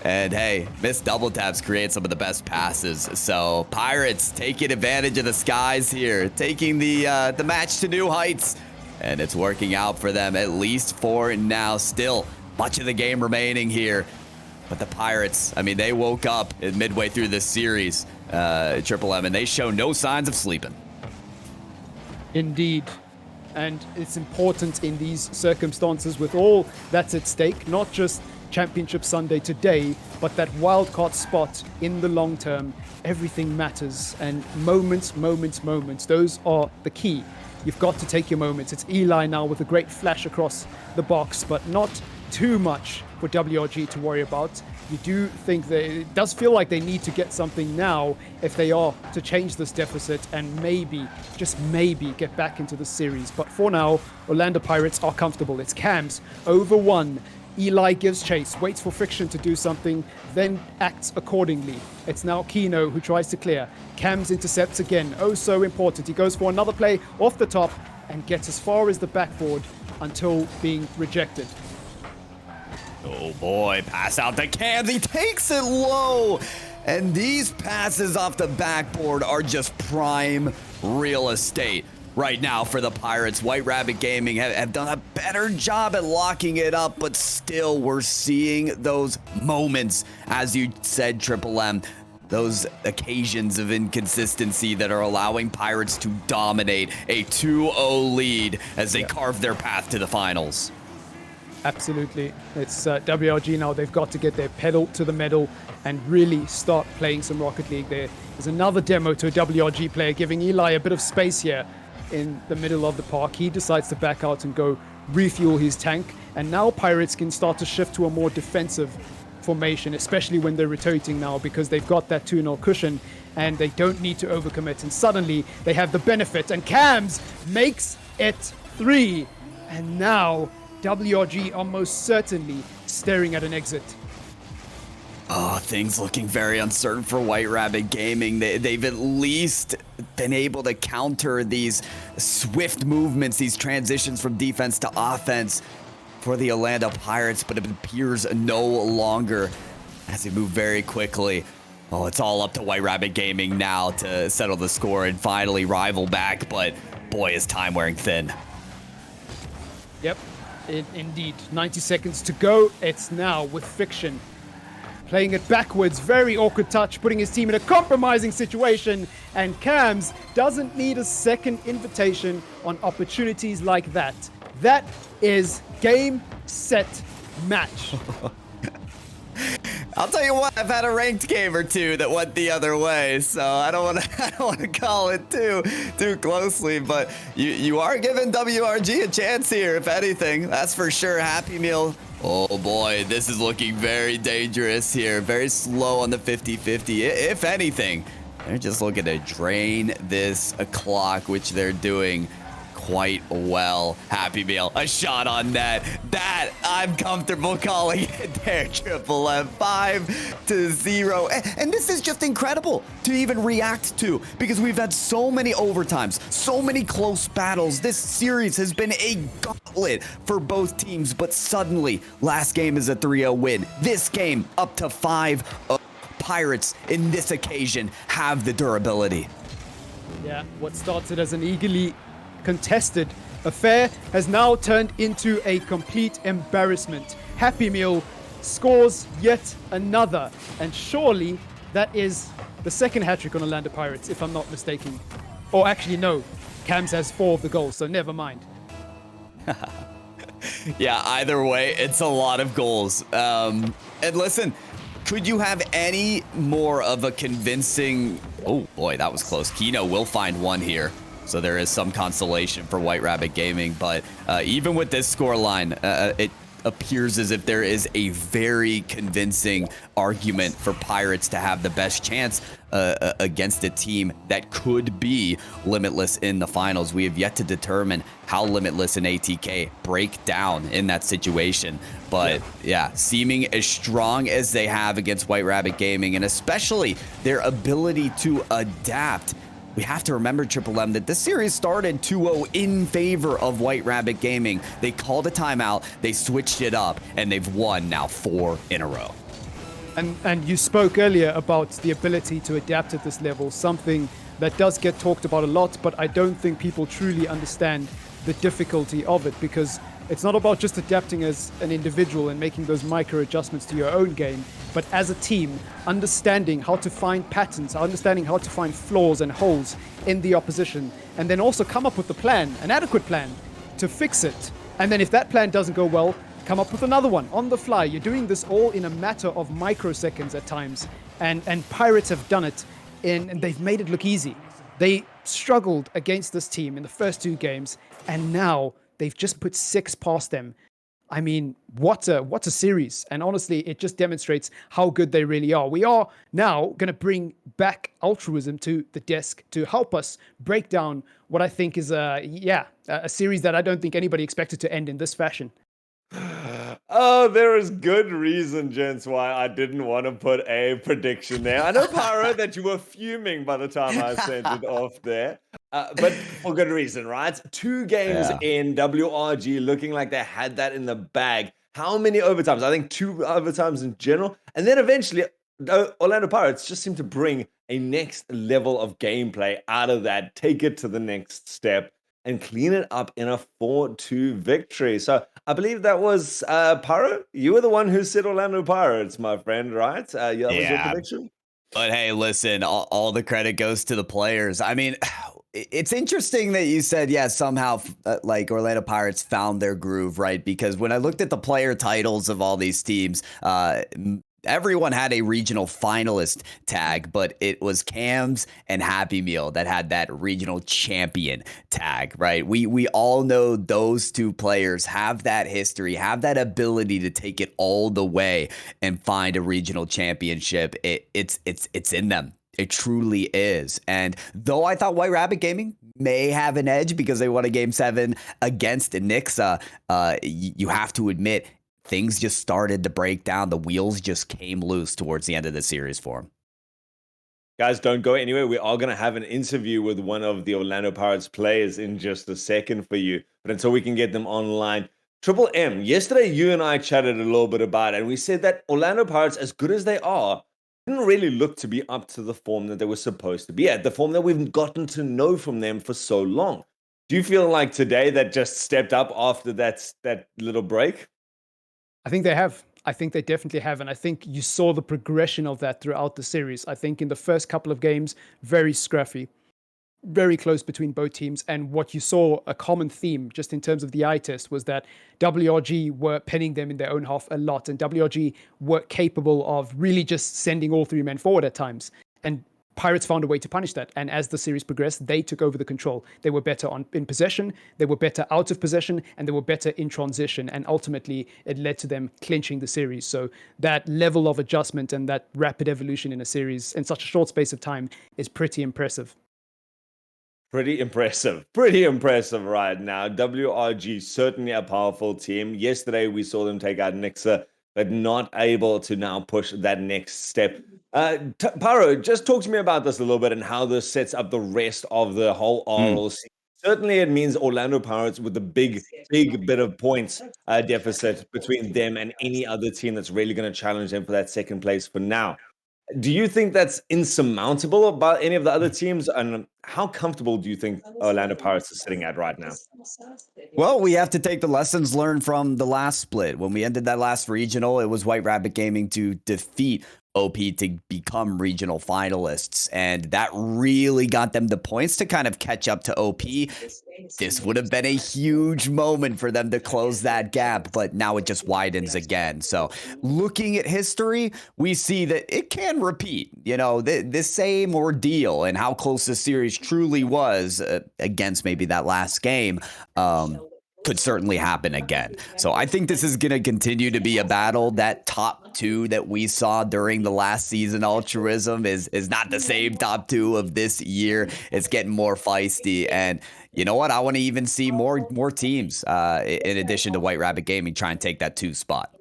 And hey, missed double taps create some of the best passes. So Pirates taking advantage of the skies here, taking the match to new heights. And it's working out for them, at least for now. Still, much of the game remaining here. But the Pirates, I mean, they woke up midway through this series, Triple M, and they show no signs of sleeping. Indeed. And it's important in these circumstances with all that's at stake, not just Championship Sunday today, but that wildcard spot in the long term. Everything matters, and moments, those are the key. You've got to take your moments. It's Eli now with a great flash across the box, but not too much for WRG to worry about. You do think that it does feel like they need to get something now if they are to change this deficit and maybe, just maybe, get back into the series. But for now, Orlando Pirates are comfortable. It's Cams over 1. Eli gives chase, waits for Friction to do something, then acts accordingly. It's now Kino who tries to clear. Cams intercepts again. Oh, so important. He goes for another play off the top and gets as far as the backboard until being rejected. Oh boy, pass out to Cams. He takes it low. And these passes off the backboard are just prime real estate right now for the Pirates. White Rabbit Gaming have done a better job at locking it up, but still we're seeing those moments, as you said, Triple M, those occasions of inconsistency that are allowing Pirates to dominate a 2-0 lead as they carve their path to the finals. Absolutely. It's WRG now. They've got to get their pedal to the metal and really start playing some Rocket League there. There's another demo to a WRG player, giving Eli a bit of space here in the middle of the park. He decides to back out and go refuel his tank. And now Pirates can start to shift to a more defensive formation, especially when they're rotating now, because they've got that 2-0 cushion and they don't need to overcommit. And suddenly they have the benefit, and Cams makes it 3. And now WRG are most certainly staring at an exit. Oh, things looking very uncertain for White Rabbit Gaming. They've at least been able to counter these swift movements, these transitions from defense to offense for the Orlando Pirates, but it appears no longer as they move very quickly. Oh, it's all up to White Rabbit Gaming now to settle the score and finally rival back, but boy, is time wearing thin. Yep, indeed. 90 seconds to go. It's now with Fiction playing it backwards, very awkward touch, putting his team in a compromising situation, and Cams doesn't need a second invitation on opportunities like that. That is game, set, match. I'll tell you what, I've had a ranked game or two that went the other way, so I don't want to call it too closely, but you are giving WRG a chance here, if anything. That's for sure. Happy Meal. Oh boy, this is looking very dangerous here. Very slow on the 50-50. If anything, they're just looking to drain this clock, which they're doing quite well. Happy Meal, a shot on net. That I'm comfortable calling it there. Triple M 5-0. And this is just incredible to even react to, because we've had so many overtimes, so many close battles. This series has been a gauntlet for both teams, but suddenly last game is a 3-0 win. This game up to 5-0. Pirates in this occasion have the durability. Yeah, what started as an eagerly contested affair has now turned into a complete embarrassment. Happy Meal scores yet another, and surely that is the second hat-trick on Orlando Pirates, if I'm not mistaken. Or actually, no, Cams has 4 of the goals, so never mind. Yeah, either way, it's a lot of goals. And listen, could you have any more of a convincing... Oh boy, that was close. Kino will find one here. So there is some consolation for White Rabbit Gaming, but even with this scoreline, it appears as if there is a very convincing argument for Pirates to have the best chance against a team that could be limitless in the finals. We have yet to determine how limitless and ATK break down in that situation. But yeah, seeming as strong as they have against White Rabbit Gaming, and especially their ability to adapt. We have to remember, Triple M, that this series started 2-0 in favor of White Rabbit Gaming. They called a timeout, they switched it up, and they've won now 4 in a row. And you spoke earlier about the ability to adapt at this level, something that does get talked about a lot, but I don't think people truly understand the difficulty of it, because it's not about just adapting as an individual and making those micro adjustments to your own game, but as a team, understanding how to find patterns, understanding how to find flaws and holes in the opposition, and then also come up with a plan, an adequate plan, to fix it. And then if that plan doesn't go well, come up with another one on the fly. You're doing this all in a matter of microseconds at times, and Pirates have done it, and they've made it look easy. They struggled against this team in the first 2 games, and now they've just put 6 past them. I mean, what a series. And honestly, it just demonstrates how good they really are. We are now going to bring back altruism to the desk to help us break down what I think is a series that I don't think anybody expected to end in this fashion. Oh, there is good reason, gents, why I didn't want to put a prediction there. I know, Pyro, that you were fuming by the time I sent it off there. But for good reason, right? 2 games in, WRG looking like they had that in the bag. How many overtimes? I think 2 overtimes in general. And then eventually, Orlando Pirates just seem to bring a next level of gameplay out of that, take it to the next step, and clean it up in a 4-2 victory. So I believe that was Pyro. You were the one who said Orlando Pirates, my friend, right? That was your prediction? But hey, listen, all the credit goes to the players. I mean, it's interesting that you said, somehow like Orlando Pirates found their groove, right? Because when I looked at the player titles of all these teams, everyone had a regional finalist tag, but it was Cams and Happy Meal that had that regional champion tag, right? We all know those 2 players have that history, have that ability to take it all the way and find a regional championship. It's in them. It truly is. And though I thought White Rabbit Gaming may have an edge because they won a Game 7 against Nixa, you have to admit, things just started to break down. The wheels just came loose towards the end of the series for them. Guys, don't go anywhere. We are going to have an interview with one of the Orlando Pirates players in just a second for you. But until we can get them online, Triple M, yesterday you and I chatted a little bit about it, and we said that Orlando Pirates, as good as they are, didn't really look to be up to the form that they were supposed to be at, the form that we've gotten to know from them for so long. Do you feel like today that just stepped up after that little break? I think they have. I think they definitely have. And I think you saw the progression of that throughout the series. I think in the first couple of games, very scruffy, very close between both teams. And what you saw, a common theme, just in terms of the eye test, was that WRG were penning them in their own half a lot. And WRG were capable of really just sending all three men forward at times. And Pirates found a way to punish that. And as the series progressed, they took over the control. They were better in possession, they were better out of possession, and they were better in transition. And ultimately, it led to them clinching the series. So that level of adjustment and that rapid evolution in a series in such a short space of time is pretty impressive. Pretty impressive. Pretty impressive right now. WRG, certainly a powerful team. Yesterday, we saw them take out Nixa, but not able to now push that next step. Pyro, just talk to me about this a little bit and how this sets up the rest of the whole RLC. Certainly, it means Orlando Pirates with the big bit of points deficit between them and any other team that's really going to challenge them for that second place for now. Do you think that's insurmountable about any of the other teams? And how comfortable do you think Orlando Pirates is sitting at right now? Well, we have to take the lessons learned from the last split. When we ended that last regional, it was White Rabbit Gaming to defeat OP to become regional finalists. And that really got them the points to kind of catch up to OP. This would have been a huge moment for them to close that gap, but now it just widens again. So looking at history, we see that it can repeat, the same ordeal and how close the series truly was against maybe that last game. Could certainly happen again. So I think this is going to continue to be a battle. That top two that we saw during the last season altruism is not the same top two of this year. It's getting more feisty. And you know what? I want to even see more teams in addition to White Rabbit Gaming try and take that 2 spot.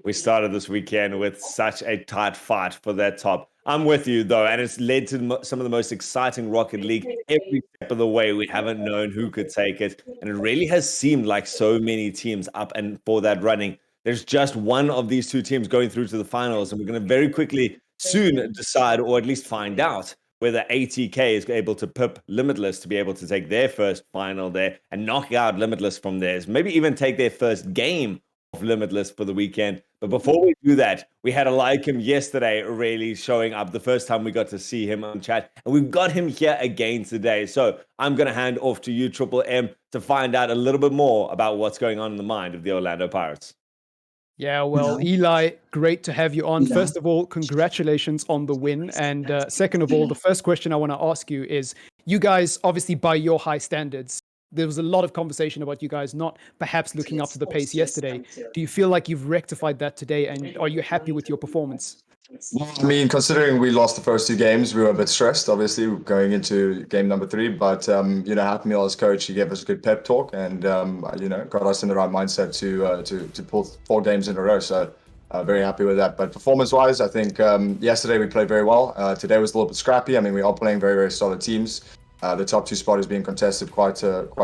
We started this weekend with such a tight fight for that top. I'm with you, though, and it's led to some of the most exciting Rocket League every step of the way. We haven't known who could take it, and it really has seemed like so many teams up and for that running. There's just one of these 2 teams going through to the finals, and we're going to very quickly soon decide, or at least find out, whether ATK is able to pip Limitless to be able to take their first final there and knock out Limitless from theirs, maybe even take their first game of Limitless for the weekend. But before we do that, we had a Lycum yesterday really showing up, the first time we got to see him on chat, and we've got him here again today. So I'm going to hand off to you, Triple M, to find out a little bit more about what's going on in the mind of the Orlando Pirates. Yeah, well, Eli, great to have you on. First of all, congratulations on the win. And second of all, the first question I want to ask you is, you guys, obviously by your high standards, there was a lot of conversation about you guys not perhaps looking up to the pace yesterday. Do you feel like you've rectified that today, and are you happy with your performance? Well, I mean, considering we lost the first 2 games, we were a bit stressed, obviously, going into game number 3. But, Happy Meal as coach, he gave us a good pep talk and, got us in the right mindset to pull 4 games in a row. So very happy with that. But performance-wise, I think yesterday we played very well. Today was a little bit scrappy. I mean, we are playing very, very solid teams. The top 2 spot is being contested quite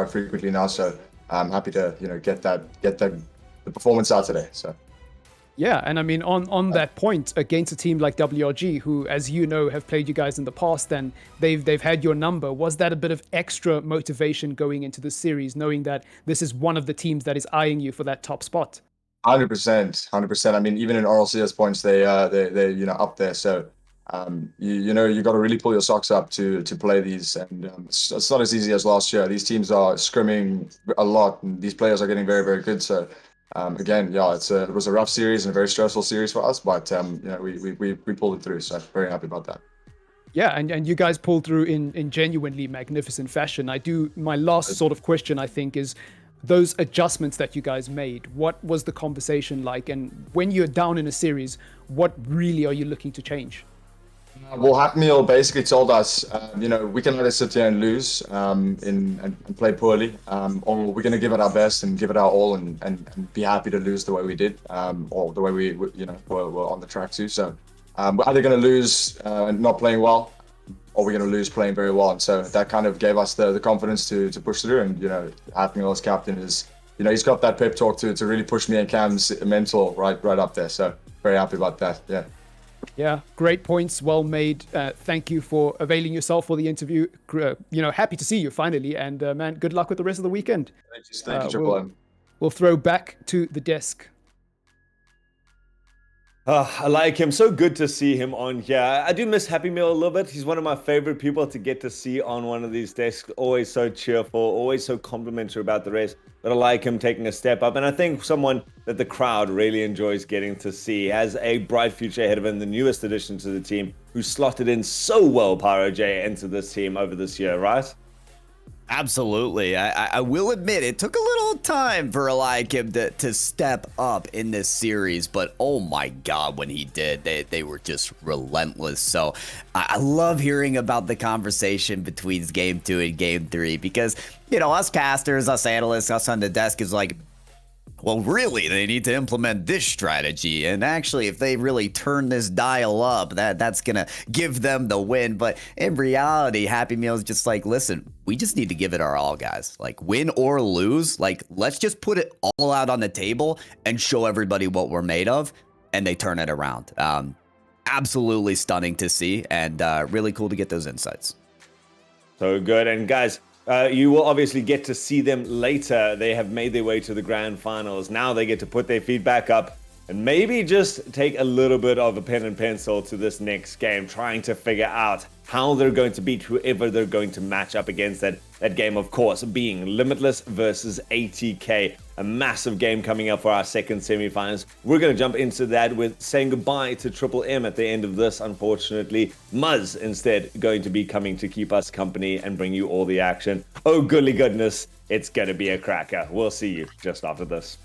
frequently now. So I'm happy to, get the performance out today. So. Yeah, and I mean, on that point, against a team like WRG, who, as you know, have played you guys in the past, and they've had your number, was that a bit of extra motivation going into the series, knowing that this is one of the teams that is eyeing you for that top spot? 100%. I mean, even in RLCS points, they're up there. So, you got to really pull your socks up to play these, and it's not as easy as last year. These teams are scrimming a lot, and these players are getting very, very good. So. Again, it was a rough series and a very stressful series for us, but we pulled it through, so very happy about that. Yeah, and you guys pulled through in genuinely magnificent fashion. My last sort of question, I think, is those adjustments that you guys made. What was the conversation like? And when you're down in a series, what really are you looking to change? Well, Happy Meal basically told us, we can either sit here and lose and play poorly, or we're going to give it our best and give it our all and be happy to lose the way we did, or the way we're on the track to. So we're either going to lose not playing well, or we're going to lose playing very well. And so that kind of gave us the confidence to push through. And, Happy Meal as captain is, he's got that pep talk to really push me and Cam's mental right up there. So very happy about that. Yeah. Yeah, great points, well made. Thank you for availing yourself for the interview. Happy to see you finally, and man, good luck with the rest of the weekend. Thank you, Triple M. We'll throw back to the desk. I like him. So good to see him on here. I do miss Happy Meal a little bit. He's one of my favorite people to get to see on one of these desks. Always so cheerful, always so complimentary about the rest. But I like him taking a step up. And I think someone that the crowd really enjoys getting to see, has a bright future ahead of him, the newest addition to the team, who slotted in so well, Pyro J, into this team over this year, right? Absolutely. I will admit it took a little time for Eliakim to step up in this series, but oh my God, when he did, they were just relentless. So I love hearing about the conversation between game 2 and game 3 because, you know, us casters, us analysts, us on the desk is like, well, really, they need to implement this strategy. And actually, if they really turn this dial up, that's going to give them the win. But in reality, Happy Meal is just like, listen, we just need to give it our all, guys. Like, win or lose, like, let's just put it all out on the table and show everybody what we're made of. And they turn it around. Absolutely stunning to see and really cool to get those insights. So good. And guys, you will obviously get to see them later. They have made their way to the grand finals. Now they get to put their feet back up and maybe just take a little bit of a pen and pencil to this next game, trying to figure out how they're going to beat whoever they're going to match up against. That game, of course, being Limitless versus ATK. A massive game coming up for our second semifinals. We're going to jump into that with saying goodbye to Triple M at the end of this, unfortunately. Muzz, instead, going to be coming to keep us company and bring you all the action. Oh, goodly goodness, it's going to be a cracker. We'll see you just after this.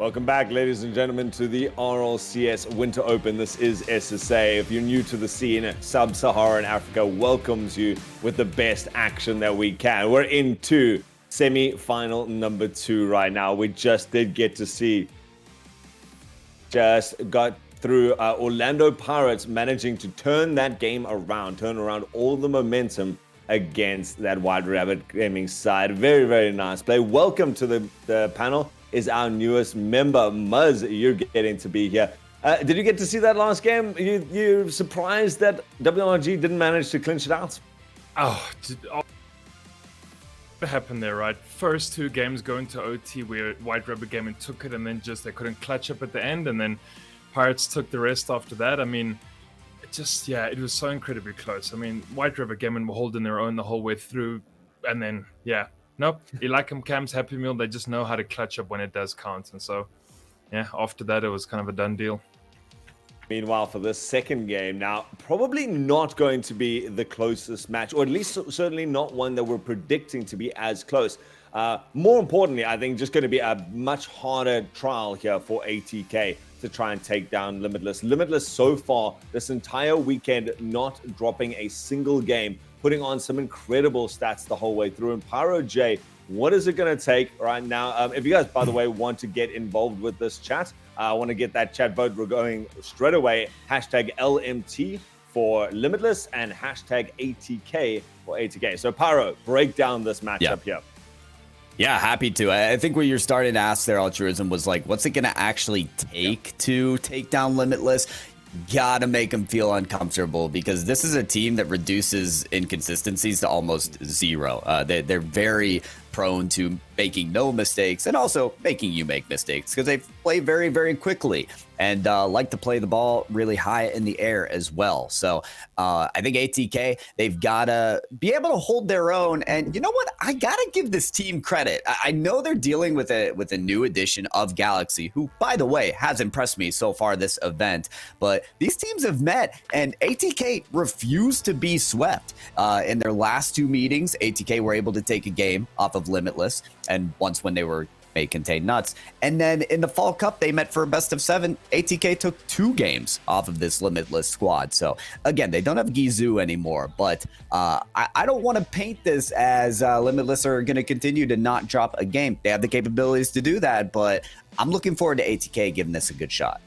Welcome back, ladies and gentlemen, to the Rlcs Winter Open. This is SSA. If you're new to the scene, Sub-Saharan Africa welcomes you with the best action that we can. We're into semi-final number 2 right now. We just did get to see, just got through Orlando Pirates managing to turn that game around, turn around all the momentum against that White Rabbit Gaming side. Very, very nice play. Welcome to the panel. Is our newest member, Muzz. You're getting to be here. Did you get to see that last game? You surprised that WRG didn't manage to clinch it out? What happened there, right? First 2 games going to OT where White Rabbit Gaming took it, and then just they couldn't clutch up at the end, and then Pirates took the rest after that. I mean, it was so incredibly close. I mean, White Rabbit Gaming were holding their own the whole way through, and then, nope. Elikem Cam's Happy Meal, they just know how to clutch up when it does count. And so, after that, it was kind of a done deal. Meanwhile, for this second game, now, probably not going to be the closest match, or at least certainly not one that we're predicting to be as close. More importantly, I think just going to be a much harder trial here for ATK to try and take down Limitless. Limitless so far, this entire weekend, not dropping a single game, putting on some incredible stats the whole way through. And Pyro J, what is it going to take right now? If you guys, by the way, want to get involved with this chat, I want to get that chat vote going straight away. Hashtag LMT for Limitless and hashtag ATK for ATK. So Pyro, break down this matchup here. Yeah, happy to. I think what you're starting to ask there, Altruism, was like, what's it going to actually take to take down Limitless? Gotta make them feel uncomfortable, because this is a team that reduces inconsistencies to almost zero. They're very prone to making no mistakes and also making you make mistakes, because they play very, very quickly and like to play the ball really high in the air as well. So I think ATK, they've got to be able to hold their own. And you know what? I got to give this team credit. I know they're dealing with a new edition of Galaxy, who, by the way, has impressed me so far this event. But these teams have met, and ATK refused to be swept. In their last 2 meetings, ATK were able to take a game off of Limitless, and once when they were may contain nuts. And then in the Fall Cup, they met for a best of 7. ATK took 2 games off of this Limitless squad. So again, they don't have Gizu anymore, but I don't want to paint this as Limitless are going to continue to not drop a game. They have the capabilities to do that, but I'm looking forward to ATK giving this a good shot.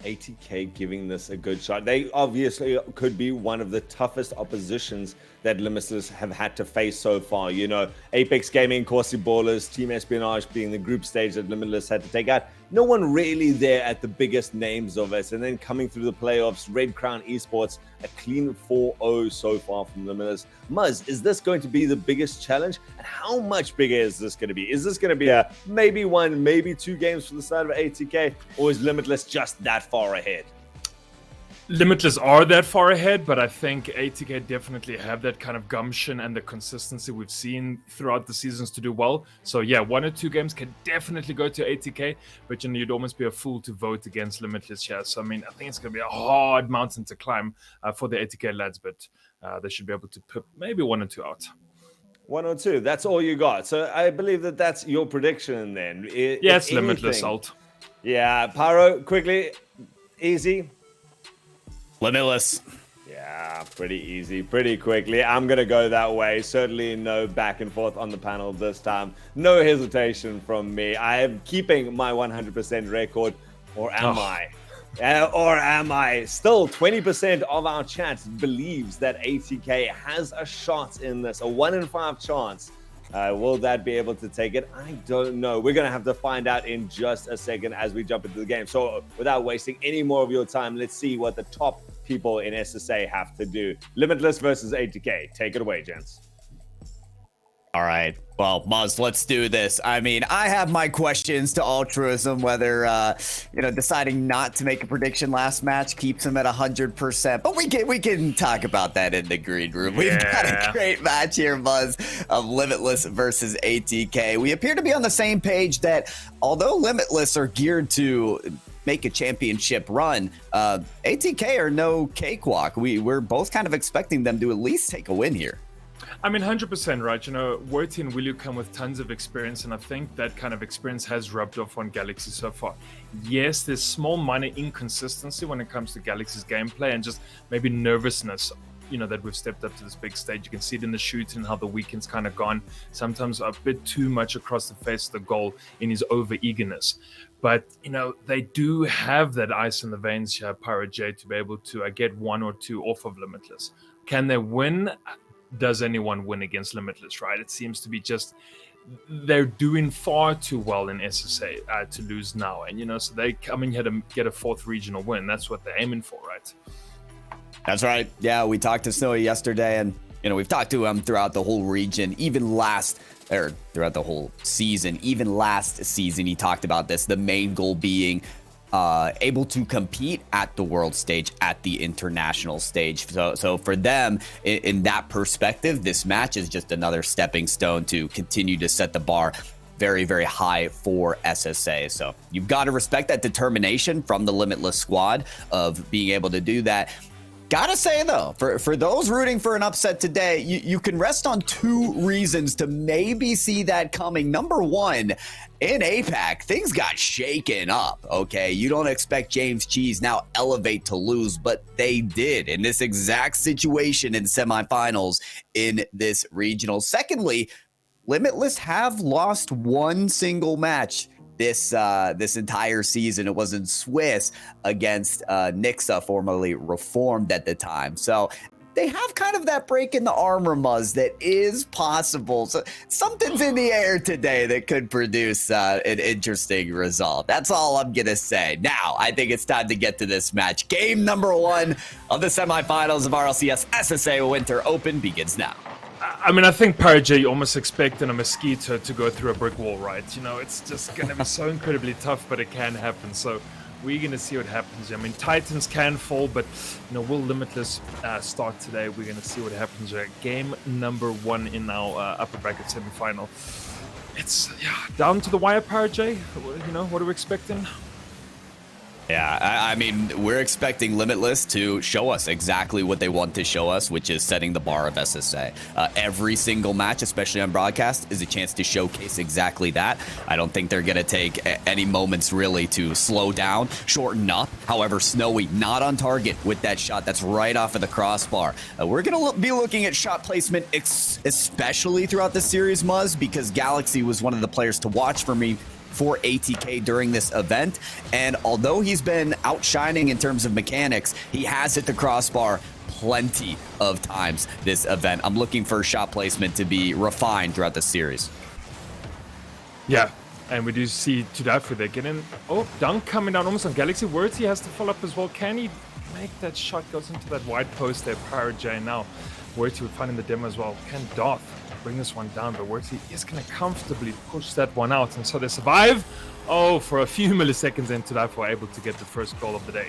ATK giving this a good shot. They obviously could be one of the toughest oppositions that Limitless have had to face so far. You know, Apex Gaming, Corsi Ballers, Team Espionage being the group stage that Limitless had to take out. No one really there at the biggest names of us. And then coming through the playoffs, Red Crown Esports, a clean 4-0 so far from Limitless. Muzz, is this going to be the biggest challenge? And how much bigger is this going to be? Is this going to be a maybe 1, maybe 2 games for the side of ATK? Or is Limitless just that far ahead? Limitless are that far ahead, but I think ATK definitely have that kind of gumption and the consistency we've seen throughout the seasons to do well. So yeah, 1 or 2 games can definitely go to ATK, but you'd almost be a fool to vote against Limitless here. So I mean, I think it's going to be a hard mountain to climb for the ATK lads, but they should be able to put maybe 1 or 2 out. 1 or 2, that's all you got. So I believe that that's your prediction then. Yes, Limitless alt. Yeah, Pyro, quickly, easy. Limitless. Yeah, pretty easy, pretty quickly. I'm going to go that way. Certainly no back and forth on the panel this time. No hesitation from me. I am keeping my 100% record, or am I? Or am I? Still, 20% of our chat believes that ATK has a shot in this, a 1 in 5 chance. Will that be able to take it? I don't know. We're going to have to find out in just a second as we jump into the game. So without wasting any more of your time, let's see what the top people in SSA have to do. Limitless versus ATK. Take it away, gents. All right. Well, Muzz, let's do this. I mean, I have my questions to Altruism, whether, deciding not to make a prediction last match keeps him at 100%. But we can talk about that in the green room. We've got a great match here, Muzz, of Limitless versus ATK. We appear to be on the same page that although Limitless are geared to make a championship run, ATK are no cakewalk. We're both kind of expecting them to at least take a win here. I mean, 100%, right? You know, Worty and Willu come with tons of experience, and I think that kind of experience has rubbed off on Galaxy so far. Yes, there's small minor inconsistency when it comes to Galaxy's gameplay and just maybe nervousness, you know, that we've stepped up to this big stage. You can see it in the shooting, how the weekend's kind of gone. Sometimes a bit too much across the face of the goal in his over-eagerness. But, you know, they do have that ice in the veins here, Pirate J, to be able to get 1 or 2 off of Limitless. Can they win? Does anyone win against Limitless, right? It seems to be just they're doing far too well in SSA to lose now. And, you know, so they come in here to get a 4th regional win. That's what they're aiming for, right? That's right. Yeah, we talked to Snowy yesterday, and, you know, we've talked to him throughout the whole region, throughout the whole season. Even last season, he talked about this, the main goal being able to compete at the world stage, at the international stage. So for them, in that perspective, this match is just another stepping stone to continue to set the bar very, very high for SSA. So you've got to respect that determination from the Limitless squad of being able to do that. Gotta say, though, for those rooting for an upset today, you can rest on 2 reasons to maybe see that coming. Number 1, in APAC, things got shaken up, okay? You don't expect James Cheese now elevate to lose, but they did in this exact situation in semifinals in this regional. Secondly, Limitless have lost 1 single match this entire season. It was in Swiss against Nixa, formerly Reformed at the time. So they have kind of that break in the armor, Muzz, that is possible. So something's in the air today that could produce an interesting result. That's all I'm going to say. Now, I think it's time to get to this match. Game number 1 of the semifinals of RLCS SSA Winter Open begins now. I mean, I think Pirate J almost expecting a mosquito to go through a brick wall, right? You know, it's just going to be so incredibly tough, but it can happen. So we're going to see what happens. I mean, Titans can fall, but, you know, will Limitless start today? We're going to see what happens here. Game number 1 in our upper bracket semifinal. It's, down to the wire, Pirate J. You know, what are we expecting? Yeah, I mean, we're expecting Limitless to show us exactly what they want to show us, which is setting the bar of SSA. Every single match, especially on broadcast, is a chance to showcase exactly that. I don't think they're going to take any moments really to slow down, shorten up. However, Snowy not on target with that shot. That's right off of the crossbar. We're going to be looking at shot placement, especially throughout the series, Muzz, because Galaxy was one of the players to watch for me for ATK during this event, and although he's been outshining in terms of mechanics, he has hit the crossbar plenty of times this event. I'm looking for shot placement to be refined throughout the series. Yeah, and we do see to that for they get in. Oh, dunk coming down almost on Galaxy. Worthy has to follow up as well. Can he make that shot? Goes into that wide post there, Pirate J. Now Worthy would find in the demo as well. Can Darth bring this one down, but Worthy is going to comfortably push that one out, and so they survive. Oh, for a few milliseconds into that, we're able to get the first goal of the day.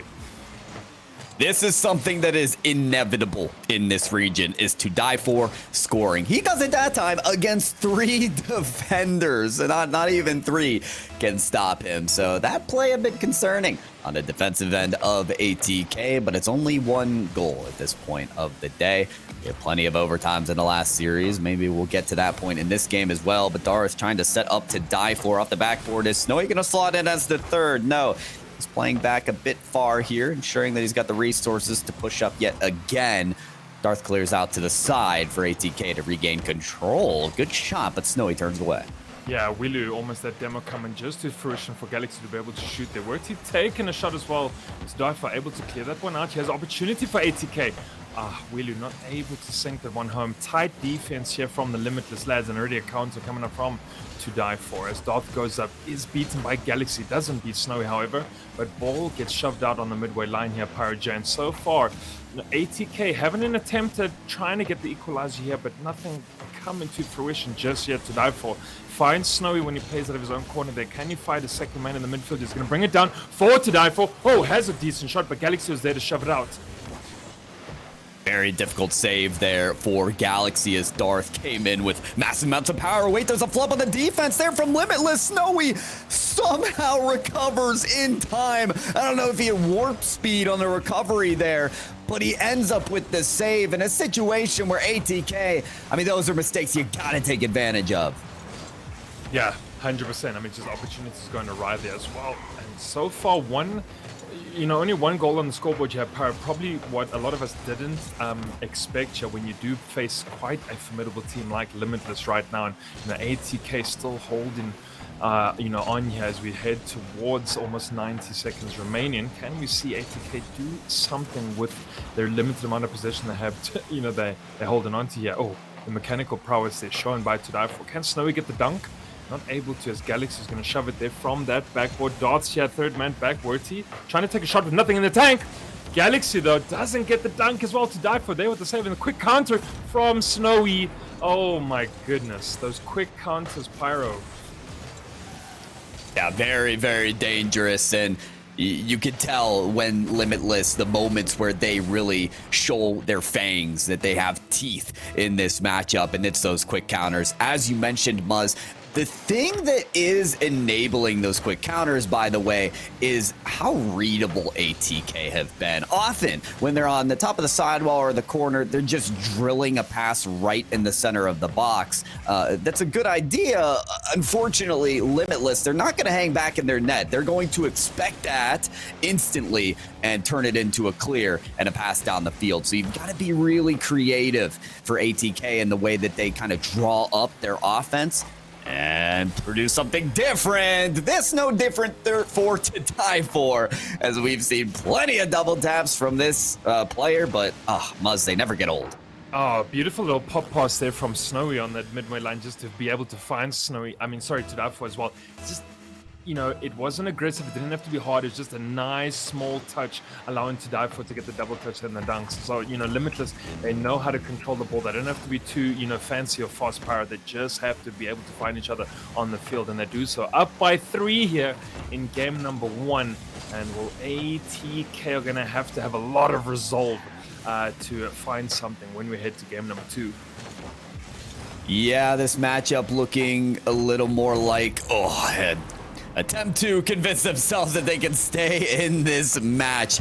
This is something that is inevitable in this region, is to die for scoring. He does it that time against 3 defenders, and not even 3 can stop him. So that play a bit concerning on the defensive end of ATK, but it's only 1 goal at this point of the day. We have plenty of overtimes in the last series. Maybe we'll get to that point in this game as well. But Darth trying to set up to die for off the backboard. Is Snowy going to slot in as the 3rd? No. He's playing back a bit far here, ensuring that he's got the resources to push up yet again. Darth clears out to the side for ATK to regain control. Good shot, but Snowy turns away. Yeah, Willu, almost that demo coming just to fruition for Galaxy to be able to shoot there. Worthy taking a shot as well. Is Darth able to clear that one out? He has opportunity for ATK. Willu not able to sink that one home. Tight defense here from the Limitless lads, and already a counter coming up from to die for. As Darth goes up, is beaten by Galaxy. Doesn't beat Snowy, however, but ball gets shoved out on the midway line here, Pirate J. And so far, ATK having an attempt at trying to get the equalizer here, but nothing coming to fruition just yet to die for. Finds Snowy when he plays out of his own corner there. Can he find a second man in the midfield? He's going to bring it down forward to die for. Oh, has a decent shot, but Galaxy was there to shove it out. Very difficult save there for Galaxy as Darth came in with massive amounts of power. Wait, there's a flub on the defense there from Limitless. Snowy somehow recovers in time. I don't know if he had warp speed on the recovery there, but he ends up with the save in a situation where ATK, I mean, those are mistakes you gotta take advantage of. Yeah, 100%. I mean, just opportunities going to ride there as well. And so far, only one goal on the scoreboard. You have power. Probably what a lot of us didn't expect here when you do face quite a formidable team like Limitless right now, and ATK still holding, on here as we head towards almost 90 seconds remaining. Can we see ATK do something with their limited amount of possession they have? They're holding on to here. Oh, the mechanical prowess they're shown by To Die For. Can Snowy get the dunk? Not able to, as Galaxy is going to shove it there from that backboard. Darts here, third man backboardy, trying to take a shot with nothing in the tank. Galaxy, though, doesn't get the dunk as well. To Die For there with the save and the quick counter from Snowy. Oh my goodness, those quick counters, Pyro. Yeah, very, very dangerous. And you could tell when Limitless, the moments where they really show their fangs, that they have teeth in this matchup, and it's those quick counters. As you mentioned, Muzz, the thing that is enabling those quick counters, by the way, is how readable ATK have been. Often, when they're on the top of the sidewall or the corner, they're just drilling a pass right in the center of the box. That's a good idea. Unfortunately, Limitless, they're not going to hang back in their net. They're going to expect that instantly and turn it into a clear and a pass down the field. So you've got to be really creative for ATK in the way that they kind of draw up their offense and produce something different. This no different for To Die For, as we've seen plenty of double taps from this player, but Muzz, they never get old. Oh, beautiful little pop pass there from Snowy on that midway line, just to be able to find To Die For as well. Just, it wasn't aggressive. It didn't have to be hard. It's just a nice small touch, allowing To Die For to get the double touch and the dunks. So, Limitless, they know how to control the ball. They don't have to be too, fancy or fast power. They just have to be able to find each other on the field, and they do so. Up by 3 here in game number 1. And will ATK are going to have a lot of resolve to find something when we head to game number 2. Yeah, this matchup looking a little more like, attempt to convince themselves that they can stay in this match.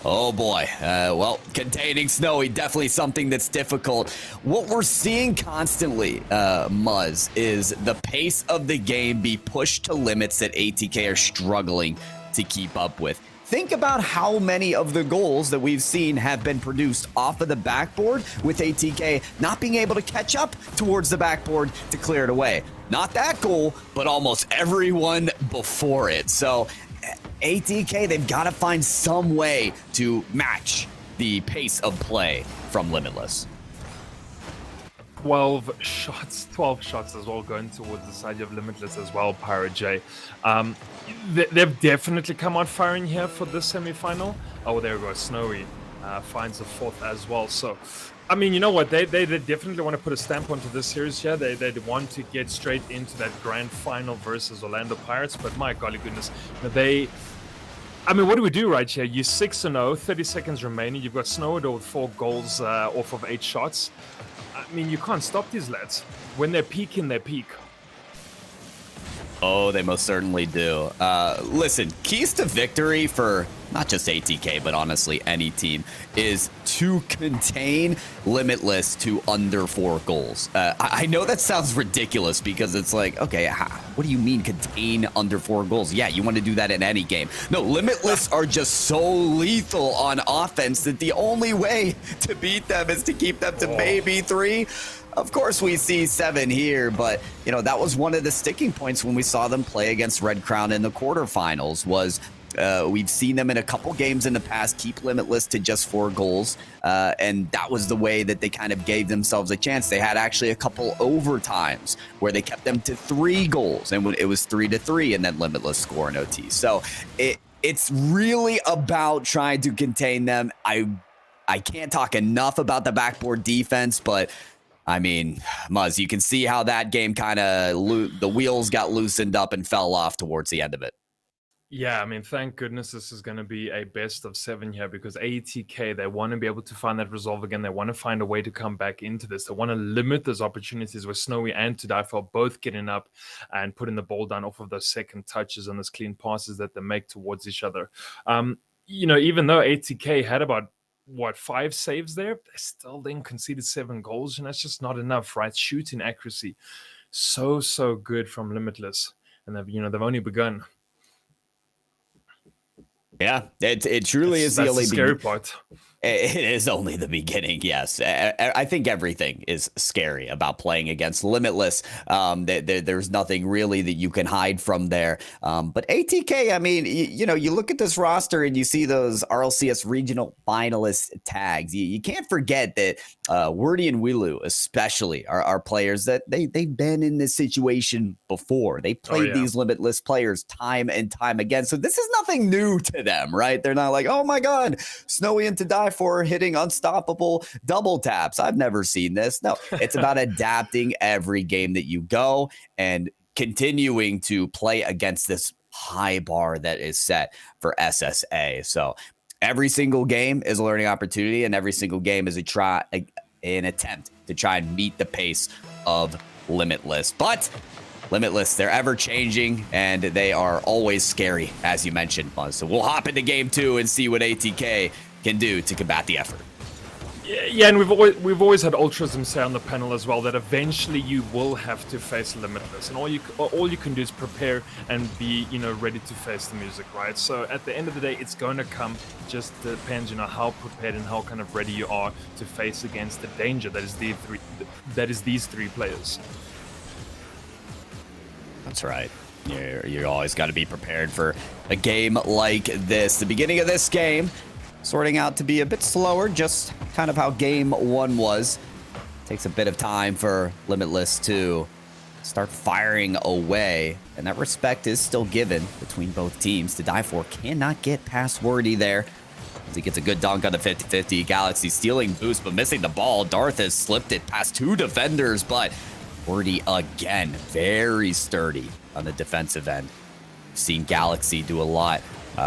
Oh boy. Well, containing Snowy, definitely something that's difficult. What we're seeing constantly, Muzz, is the pace of the game be pushed to limits that ATK are struggling to keep up with. Think about how many of the goals that we've seen have been produced off of the backboard, with ATK not being able to catch up towards the backboard to clear it away. Not that goal, but almost everyone before it. So ATK, they've got to find some way to match the pace of play from Limitless. 12 shots as well going towards the side of Limitless as well, Pyro J. They've definitely come out firing here for this semi-final. Oh, there we go. Snowy finds the 4th as well. So, I mean, you know what? They definitely want to put a stamp onto this series here. They want to get straight into that grand final versus Orlando Pirates. But my golly goodness, what do we do right here? You're 6-0, 30 seconds remaining. You've got Snowdo with 4 goals off of 8 shots. I mean, you can't stop these lads. When they're peaking, they peak. Oh, they most certainly do. Listen, keys to victory for not just ATK, but honestly any team, is to contain Limitless to under 4 goals. I know that sounds ridiculous because it's like, okay, what do you mean contain under 4 goals? Yeah, you want to do that in any game. No, Limitless are just so lethal on offense that the only way to beat them is to keep them to maybe 3. Of course, we see 7 here, but, that was one of the sticking points when we saw them play against Red Crown in the quarterfinals. Was we've seen them in a couple games in the past keep Limitless to just 4 goals, and that was the way that they kind of gave themselves a chance. They had actually a couple overtimes where they kept them to 3 goals, and it was 3-3, and then Limitless score in OT. So it's really about trying to contain them. I can't talk enough about the backboard defense, but I mean, Muzz, you can see how that game kind of the wheels got loosened up and fell off towards the end of it. Yeah, I mean, thank goodness this is going to be a best of 7 here, because ATK, they want to be able to find that resolve again. They want to find a way to come back into this. They want to limit those opportunities where Snowy and To Die For both getting up and putting the ball down off of those second touches and those clean passes that they make towards each other. Even though ATK had about 5 saves there, they still then conceded 7 goals, and that's just not enough, right? Shooting accuracy, so good from Limitless, and they've only begun. Yeah, it truly is the That's only the scary part. It is only the beginning, yes. I think everything is scary about playing against Limitless. There's nothing really that you can hide from there. But ATK, I mean, you look at this roster and you see those RLCS regional finalist tags. You can't forget that Wordy and Wilu especially are players that they've been in this situation before. They played these Limitless players time and time again. So this is nothing new to them, right? They're not like, oh my God, Snowy and To Die For hitting unstoppable double taps. I've never seen this. No, it's about adapting every game that you go and continuing to play against this high bar that is set for SSA. So every single game is a learning opportunity, and every single game is an attempt to try and meet the pace of Limitless. But Limitless, they're ever changing, and they are always scary, as you mentioned, Buzz. So we'll hop into game 2 and see what ATK can do to combat the effort. Yeah, and we've always had Ultrasm say on the panel as well that eventually you will have to face Limitless, and all you can do is prepare and be ready to face the music, right? So at the end of the day, it's going to come. Just depends, how prepared and how kind of ready you are to face against the danger that is these 3 players. That's right. You always got to be prepared for a game like this. The beginning of this game sorting out to be a bit slower, just kind of how game 1 was. Takes a bit of time for Limitless to start firing away, and that respect is still given between both teams. To Die For cannot get past Wordy there, as he gets a good dunk on the 50-50. Galaxy stealing boost, but missing the ball. Darth has slipped it past 2 defenders, but Wordy again, very sturdy on the defensive end. Seen Galaxy do a lot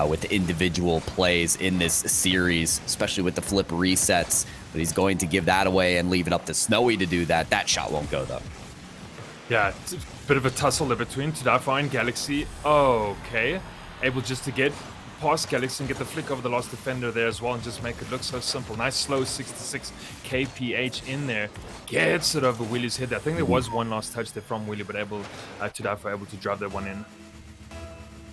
with individual plays in this series, especially with the flip resets. But he's going to give that away and leave it up to Snowy to do that. That shot won't go, though. Yeah, it's a bit of a tussle there between To Die For and Galaxy. Okay. Able just to get past Galaxy and get the flick over the last defender there as well and just make it look so simple. Nice slow 66 kph in there. Gets it over Willy's head. I think there was one last touch there from Willy, but To Die For able to drive that one in.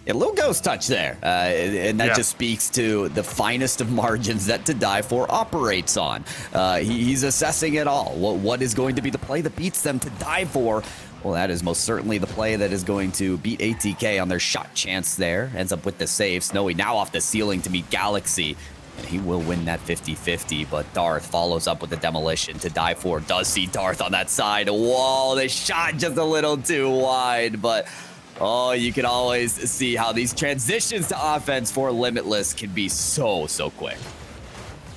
A little ghost touch there, and that just speaks to the finest of margins that To Die For operates on. He's assessing it all. What is going to be the play that beats them? To Die For, well, that is most certainly the play that is going to beat ATK on their shot chance there. Ends up with the save. Snowy now off the ceiling to meet Galaxy, and he will win that 50-50, but Darth follows up with the demolition. To Die For does see Darth on that side. Whoa, the shot just a little too wide, but oh, you can always see how these transitions to offense for Limitless can be so quick.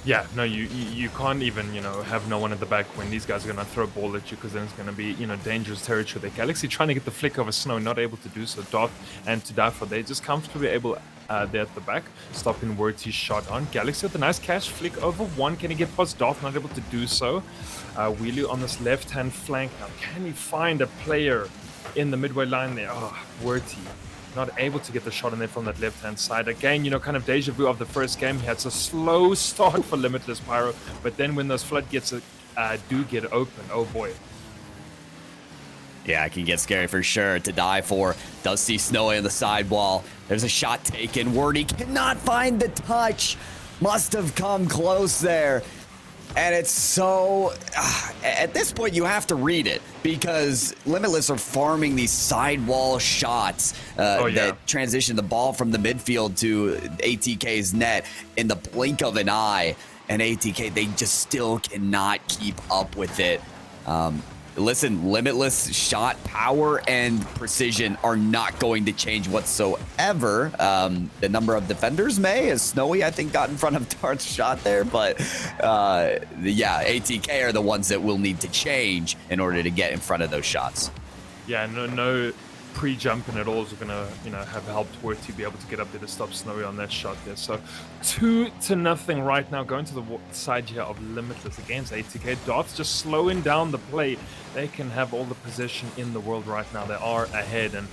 Yeah, no, you can't even, have no one at the back when these guys are going to throw a ball at you, because then it's going to be, dangerous territory. The Galaxy trying to get the flick over Snow, not able to do so. Darth and To Die For, they just comfortably able there at the back, stopping Wordy's shot on. Galaxy with a nice catch, flick over 1. Can he get past Darth? Not able to do so. Wheelie on this left-hand flank. Now, can he find a player in the midway line there? Oh, Wordy not able to get the shot in there from that left-hand side. Again, kind of deja vu of the first game. He had a slow start for Limitless Pyro, but then when those floodgates do get open, oh boy. Yeah, it can get scary for sure. To Die For does see Snowy on the sidewall. There's a shot taken. Wordy cannot find the touch. Must have come close there. And it's so, at this point, you have to read it, because Limitless are farming these sidewall shots that transition the ball from the midfield to ATK's net in the blink of an eye. And ATK, they just still cannot keep up with it. Listen, Limitless shot power and precision are not going to change whatsoever. The number of defenders may, as Snowy, I think, got in front of Darth's shot there. But ATK are the ones that will need to change in order to get in front of those shots. Yeah, no pre-jumping at all is going to, have helped Werty be able to get up there to stop Snowy on that shot there. So 2-0 right now, going to the side here of Limitless against ATK. Darth just slowing down the play. They can have all the possession in the world right now. They are ahead, and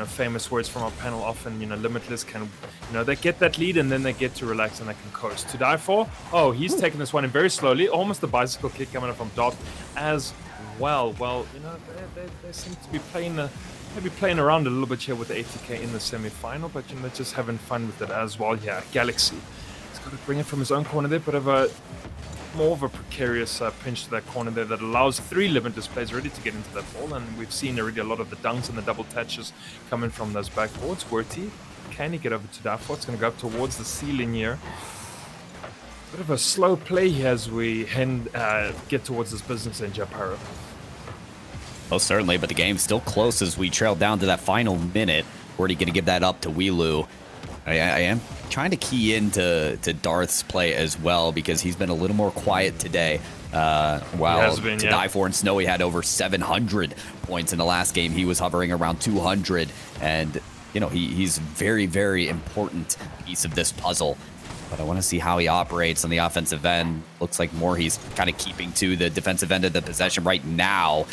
famous words from our panel often, Limitless can, they get that lead and then they get to relax and they can coast. To die for, oh, he's taking this one in very slowly, almost a bicycle kick coming up from Darth as well. Well, they seem to be maybe playing around a little bit here with the ATK in the semi-final, but just having fun with it as well. Yeah, Galaxy, he's got to bring it from his own corner there, but more of a precarious pinch to that corner there that allows 3 Limitless players ready to get into that ball, and we've seen already a lot of the dunks and the double touches coming from those backboards. Werty, can he get over to Dafo? It's going to go up towards the ceiling here. Bit of a slow play here as we get towards this business in Japaro. Most certainly, but the game's still close as we trail down to that final minute. Already going to give that up to Weelu. I am trying to key into Darth's play as well because he's been a little more quiet today. While to die for and Snowy had over 700 points in the last game. He was hovering around 200, and he's very, very important piece of this puzzle. But I want to see how he operates on the offensive end. Looks like more he's kind of keeping to the defensive end of the possession right now.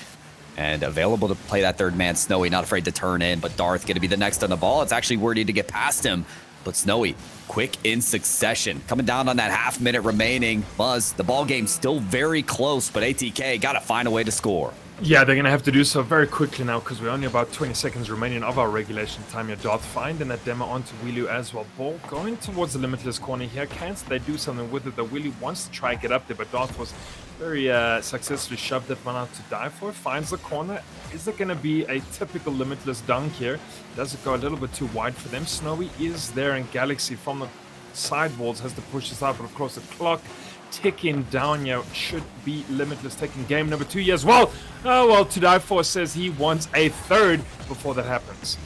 And available to play that third man, Snowy, not afraid to turn in, but Darth going to be the next on the ball. It's actually worthy to get past him, but Snowy, quick in succession. Coming down on that half minute remaining. Muzz, the ball game's still very close, but ATK got to find a way to score. Yeah, they're going to have to do so very quickly now because we're only about 20 seconds remaining of our regulation time here. Darth finding that demo onto Weelu as well. Ball going towards the Limitless corner here. Can't they do something with it? The Weelu wants to try and get up there, but Darth was very successfully shoved that one out to die for. Finds the corner. Is it going to be a typical Limitless dunk here? Does it go a little bit too wide for them? Snowy is there, and Galaxy from the sideboards has to push this out, but of course the clock ticking down here. Should be Limitless taking game number 2 as well. Oh well, To Die For says he wants a third before that happens.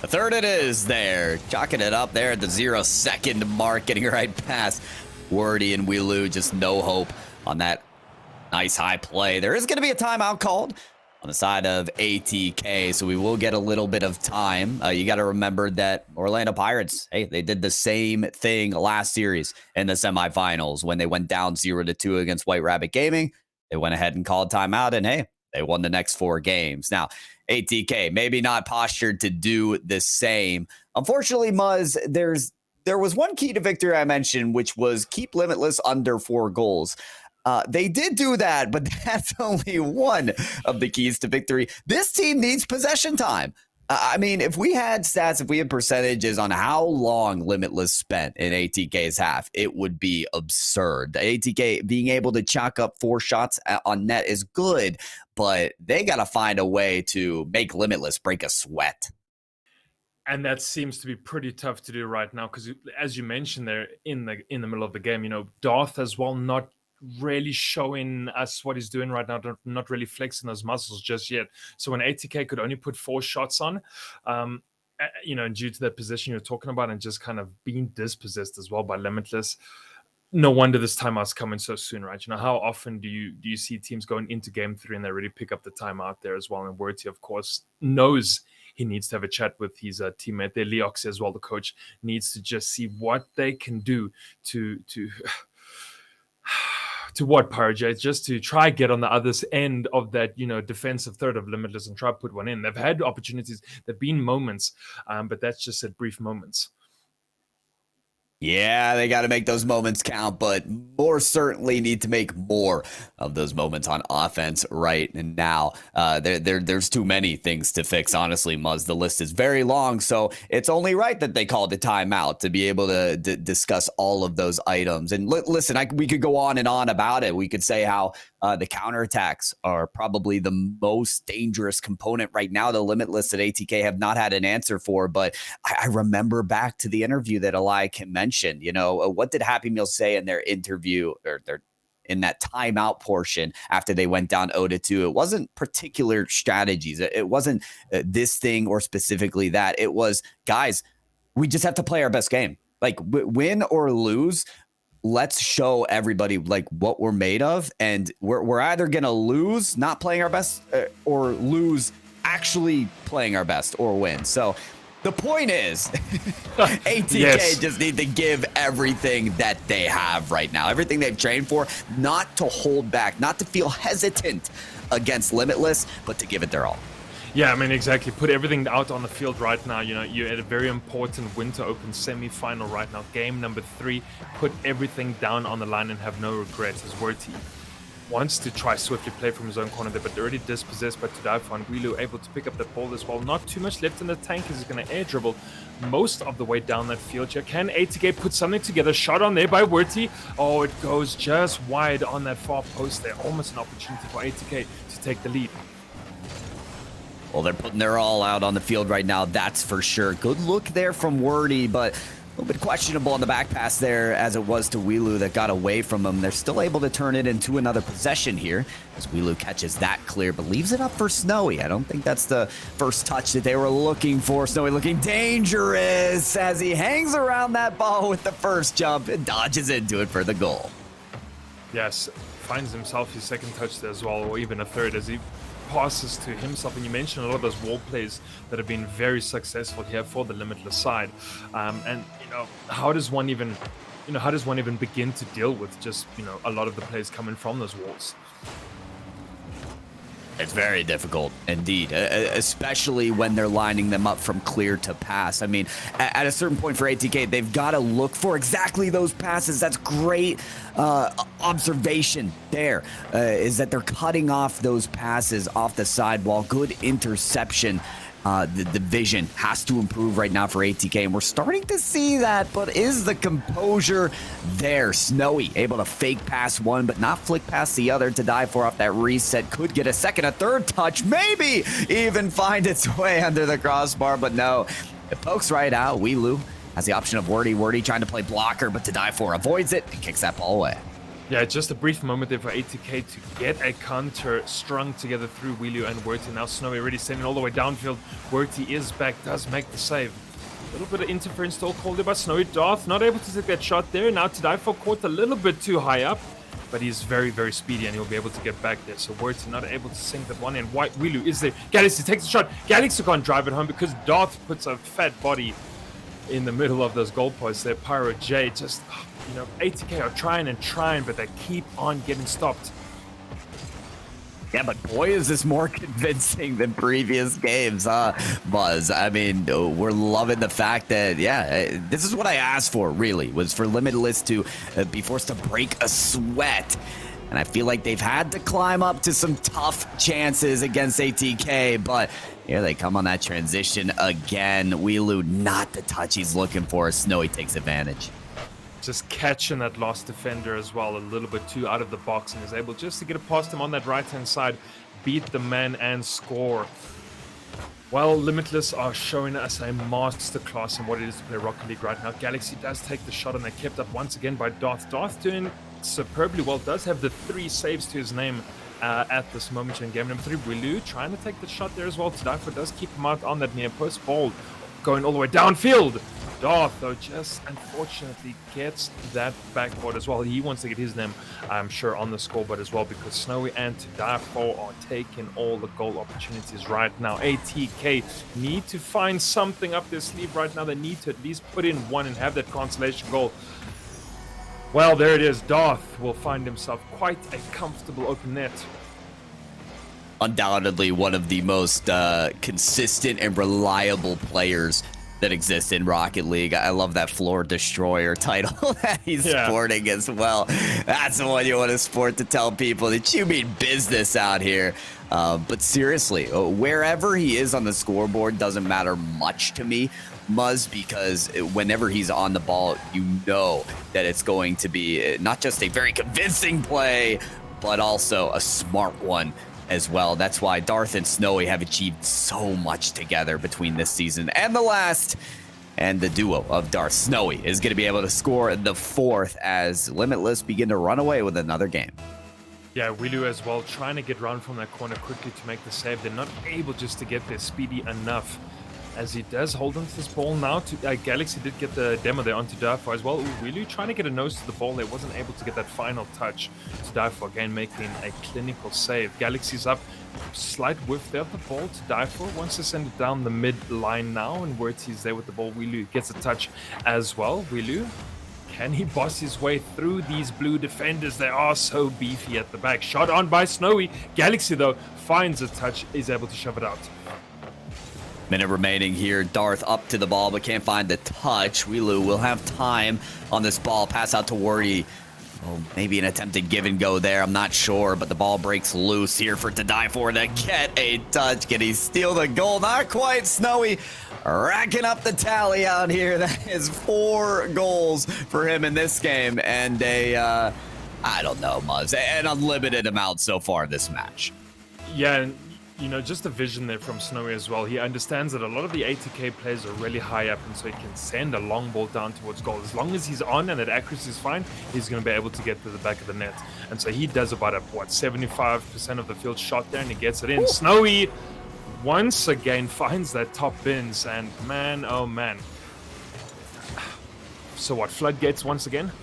A third it is there. Chalking it up there at the 0-second mark, getting right past Wordy and Weelu. Just no hope on that nice high play. There is going to be a timeout called on the side of ATK, so we will get a little bit of time. You got to remember that Orlando Pirates, hey, they did the same thing last series in the semifinals when they went down 0-2 against White Rabbit Gaming. They went ahead and called timeout, and hey, they won the next 4 games. Now, ATK maybe not postured to do the same. Unfortunately, Muzz, there was one key to victory I mentioned, which was keep Limitless under 4 goals. They did do that, but that's only one of the keys to victory. This team needs possession time. I mean, if we had stats, if we had percentages on how long Limitless spent in ATK's half, it would be absurd. The ATK being able to chalk up 4 shots on net is good, but they got to find a way to make Limitless break a sweat. And that seems to be pretty tough to do right now because, as you mentioned there, in the middle of the game, Darth as well not really showing us what he's doing right now, not really flexing those muscles just yet. So when ATK could only put 4 shots on, due to that position you're talking about and just kind of being dispossessed as well by Limitless, no wonder this timeout's coming so soon, right? How often do you see teams going into game 3 and they really pick up the timeout there as well? And Werty, of course, knows he needs to have a chat with his teammate there. Leox as well, the coach, needs to just see what they can do to what, Pyrojet, just to try get on the other end of that, defensive third of Limitless and try to put one in. They've had opportunities, there've been moments, but that's just at brief moments. Yeah, they got to make those moments count, but more certainly need to make more of those moments on offense right now. There's too many things to fix, honestly, Muzz. The list is very long, so it's only right that they called a timeout to be able to discuss all of those items. And listen, we could go on and on about it. We could say how the counterattacks are probably the most dangerous component right now. The Limitless that ATK have not had an answer for, but I remember back to the interview that Eliakim mentioned. What did Happy Meal say in their interview or in that timeout portion after they went down 0-2? It wasn't particular strategies. It wasn't this thing or specifically that. It was, guys, we just have to play our best game. Like win or lose, let's show everybody like what we're made of, and we're either gonna lose not playing our best or lose actually playing our best or win. So the point is, ATK just need to give everything that they have right now, everything they've trained for, not to hold back, not to feel hesitant against Limitless, but to give it their all. Yeah, I mean, exactly. Put everything out on the field right now. You know, you're at a very important Winter Open semi-final right now. Game number 3. Put everything down on the line and have no regrets. As Werty wants to try swiftly play from his own corner there, but already dispossessed by Tudaifa, and Wheelu able to pick up that ball as well. Not too much left in the tank as he's going to air dribble most of the way down that field here. Can ATK put something together? Shot on there by Werty. Oh, it goes just wide on that far post there. Almost an opportunity for ATK to take the lead. Well, they're putting their all out on the field right now, that's for sure. Good look there from Wordy, but a little bit questionable on the back pass there as it was to Wheelu that got away from him. They're still able to turn it into another possession here as Wheelu catches that clear, but leaves it up for Snowy. I don't think that's the first touch that they were looking for. Snowy looking dangerous as he hangs around that ball with the first jump and dodges into it for the goal. Yes, finds himself his second touch there as well, or even a third as he passes to himself. And you mentioned a lot of those wall plays that have been very successful here for the Limitless side. And you know, how does one even begin to deal with just, you know, a lot of the plays coming from those walls? It's very difficult indeed, especially when they're lining them up from clear to pass. I mean, at a certain point for ATK, they've got to look for exactly those passes. That's great observation there, is that they're cutting off those passes off the sidewall. Good interception. The vision has to improve right now for ATK, and we're starting to see that, but is the composure there? Snowy able to fake pass one, but not flick past the other to die for off that reset. Could get a second, a third touch, maybe even find its way under the crossbar, but no. It pokes right out. Wheelu has the option of Wordy trying to play blocker, but to die for avoids it and kicks that ball away. Yeah, just a brief moment there for ATK to get a counter strung together through Wheelu and Werty. Now Snowy already sending all the way downfield. Werty is back, does make the save. A little bit of interference still called there by Snowy. Darth not able to take that shot there. Now Tudaifa caught a little bit too high up, but he's very, very speedy and he'll be able to get back there. So Werty not able to sink that one in. White Wheelu is there. Galaxy takes the shot. Galaxy can't drive it home because Darth puts a fat body in the middle of those goalposts there. Pyro J just, you know, ATK are trying, but they keep on getting stopped. Yeah, but boy, is this more convincing than previous games, huh, Buzz? I mean, we're loving the fact that, yeah, this is what I asked for, really, was for Limitless to be forced to break a sweat. And I feel like they've had to climb up to some tough chances against ATK, but here they come on that transition again. Wheelu, not the touch he's looking for. Snowy takes advantage. Just catching that last defender as well, a little bit too out of the box, and is able just to get it past him on that right-hand side, beat the man and score. Well, Limitless are showing us a masterclass in what it is to play Rocket League right now. Galaxy does take the shot, and they're kept up once again by Darth. Darth doing superbly well, does have the 3 saves to his name at this moment in game number 3. Wheelu trying to take the shot there as well. Tudaifa does keep him out on that near post. Ball going all the way downfield. Darth, though, just unfortunately gets that backboard as well. He wants to get his name, I'm sure, on the scoreboard as well, because Snowy and Tudaifa are taking all the goal opportunities right now. ATK need to find something up their sleeve right now. They need to at least put in one and have that consolation goal. Well, there it is. Darth will find himself quite a comfortable open net. Undoubtedly one of the most consistent and reliable players that exists in Rocket League. I love that Floor Destroyer title that he's sporting as well. That's the one you want to sport, to tell people that you mean business out here. But seriously, wherever he is on the scoreboard doesn't matter much to me, Muzz, because whenever he's on the ball, you know that it's going to be not just a very convincing play, but also a smart one as well. That's why Darth and Snowy have achieved so much together between this season and the last. And the duo of Darth Snowy is going to be able to score the 4th as Limitless begin to run away with another game. Yeah, Wheelu as well, trying to get round from that corner quickly to make the save. They're not able just to get there speedy enough. as he does hold onto this ball now. Galaxy did get the demo there onto Dafo as well. Really trying to get a nose to the ball there, wasn't able to get that final touch to Dafo, again making a clinical save. Galaxy's up, slight whiff there of the ball to Dafo, wants to send it down the mid line now, and Werty's there with the ball. Wilu gets a touch as well. Wilu, can he boss his way through these blue defenders? They are so beefy at the back. Shot on by Snowy. Galaxy, though, finds a touch, is able to shove it out. Minute remaining here. Darth up to the ball, but can't find the touch. Wilu will have time on this ball. Pass out to Wordy. Oh, maybe an attempted give and go there. I'm not sure, but the ball breaks loose here for to die for to get a touch. Can he steal the goal? Not quite. Snowy racking up the tally out here. That is 4 goals for him in this game, and I don't know, Muzz, an unlimited amount so far in this match. Yeah, and you know, just a vision there from Snowy as well. He understands that a lot of the ATK players are really high up, and so he can send a long ball down towards goal. As long as he's on and that accuracy is fine, he's going to be able to get to the back of the net. And so he does about 75% of the field shot there, and he gets it in. Ooh. Snowy once again finds that top bins, and man, oh man. So what, floodgates once again?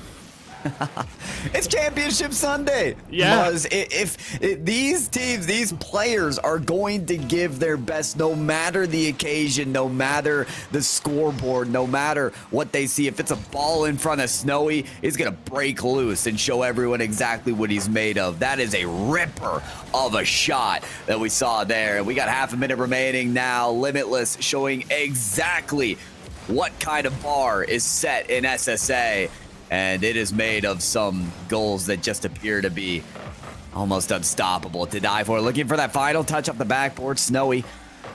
It's Championship Sunday. Yeah. If these teams, these players are going to give their best no matter the occasion, no matter the scoreboard, no matter what they see. If it's a ball in front of Snowy, he's going to break loose and show everyone exactly what he's made of. That is a ripper of a shot that we saw there. We got half a minute remaining now. Limitless showing exactly what kind of bar is set in SSA. And it is made of some goals that just appear to be almost unstoppable to die for. Looking for that final touch off the backboard. Snowy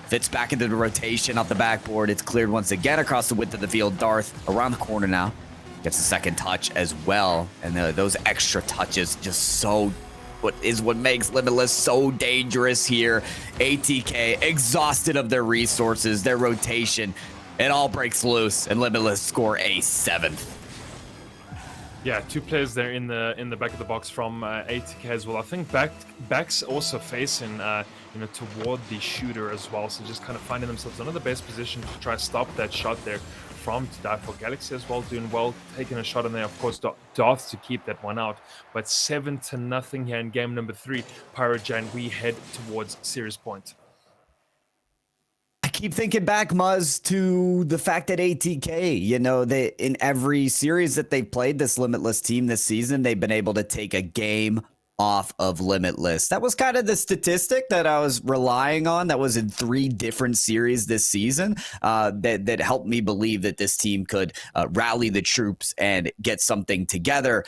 fits back into the rotation off the backboard. It's cleared once again across the width of the field. Darth around the corner now. Gets a second touch as well. And those extra touches just what makes Limitless so dangerous here. ATK exhausted of their resources, their rotation. It all breaks loose, and Limitless score a 7th. Yeah, 2 players there in the back of the box from ATK as well. I think backs also facing toward the shooter as well, so just kind of finding themselves in the best position to try to stop that shot there from to die for. Galaxy as well, doing well, taking a shot in there. Of course, Darth to keep that one out, but 7-0 here in game number 3. Pyrojan, we head towards series point. I keep thinking back, Muzz, to the fact that ATK, they in every series that they've played, this Limitless team this season, they've been able to take a game off of Limitless. That was kind of the statistic that I was relying on. That was in 3 different series this season that helped me believe that this team could rally the troops and get something together.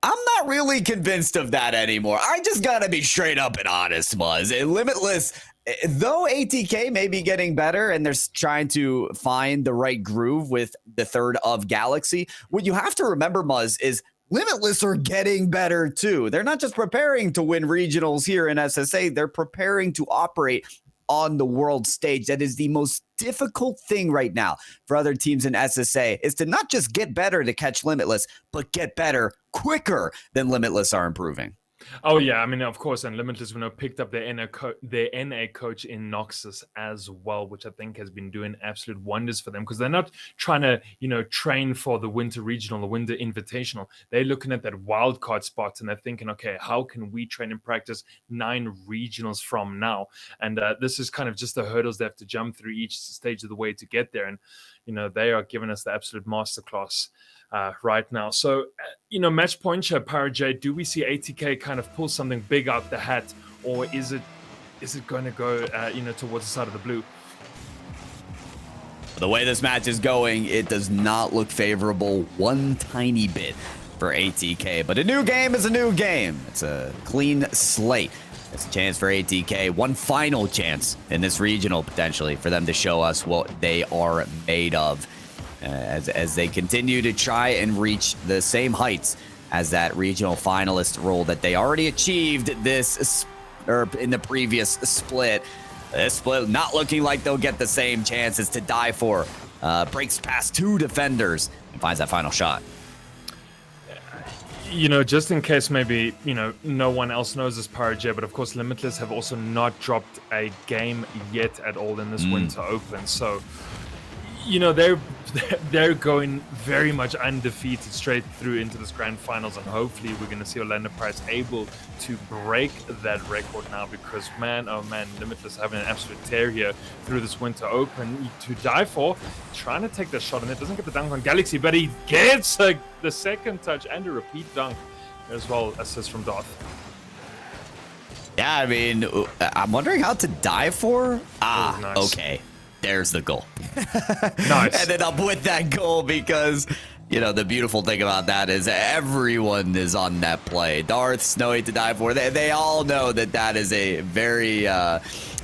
I'm not really convinced of that anymore. I just got to be straight up and honest, Muzz. Limitless, though ATK may be getting better and they're trying to find the right groove with the third of Galaxy, what you have to remember, Muzz, is Limitless are getting better too. They're not just preparing to win regionals here in SSA, they're preparing to operate on the world stage. That is the most difficult thing right now for other teams in SSA, is to not just get better to catch Limitless, but get better quicker than Limitless are improving. Oh yeah, I mean, of course, and Limitless, picked up their NA coach in Noxus as well, which I think has been doing absolute wonders for them, because they're not trying to, train for the Winter Regional, the Winter Invitational. They're looking at that wildcard spot and they're thinking, okay, how can we train and practice 9 regionals from now? And this is kind of just the hurdles they have to jump through each stage of the way to get there. And, they are giving us the absolute masterclass right now. So, match point, Pyro J, do we see ATK kind of pull something big out the hat, or is it going to go, towards the side of the blue? The way this match is going, it does not look favorable one tiny bit for ATK, but a new game is a new game. It's a clean slate. It's a chance for ATK, one final chance in this regional, potentially, for them to show us what they are made of. As they continue to try and reach the same heights as that regional finalist role that they already achieved in the previous split. This split not looking like they'll get the same chances to die for. Breaks past 2 defenders and finds that final shot. You know, just in case maybe, you know, no one else knows this Pirate yet, but of course Limitless have also not dropped a game yet at all in this Winter Open. So, you know, they're going very much undefeated straight through into this grand finals, and hopefully we're going to see Orlando Pirates able to break that record now, because man, oh man, Limitless having an absolute tear here through this Winter Open. To die for, trying to take the shot, and it doesn't get the dunk on Galaxy, but he gets the second touch and a repeat dunk as well, assist from Darth. Yeah, I mean, I'm wondering how to die for. Nice. Okay. There's the goal. Nice. Ended up with that goal because, you know, the beautiful thing about that is everyone is on that play. Darth, Snowy to die for. They all know that that is a very,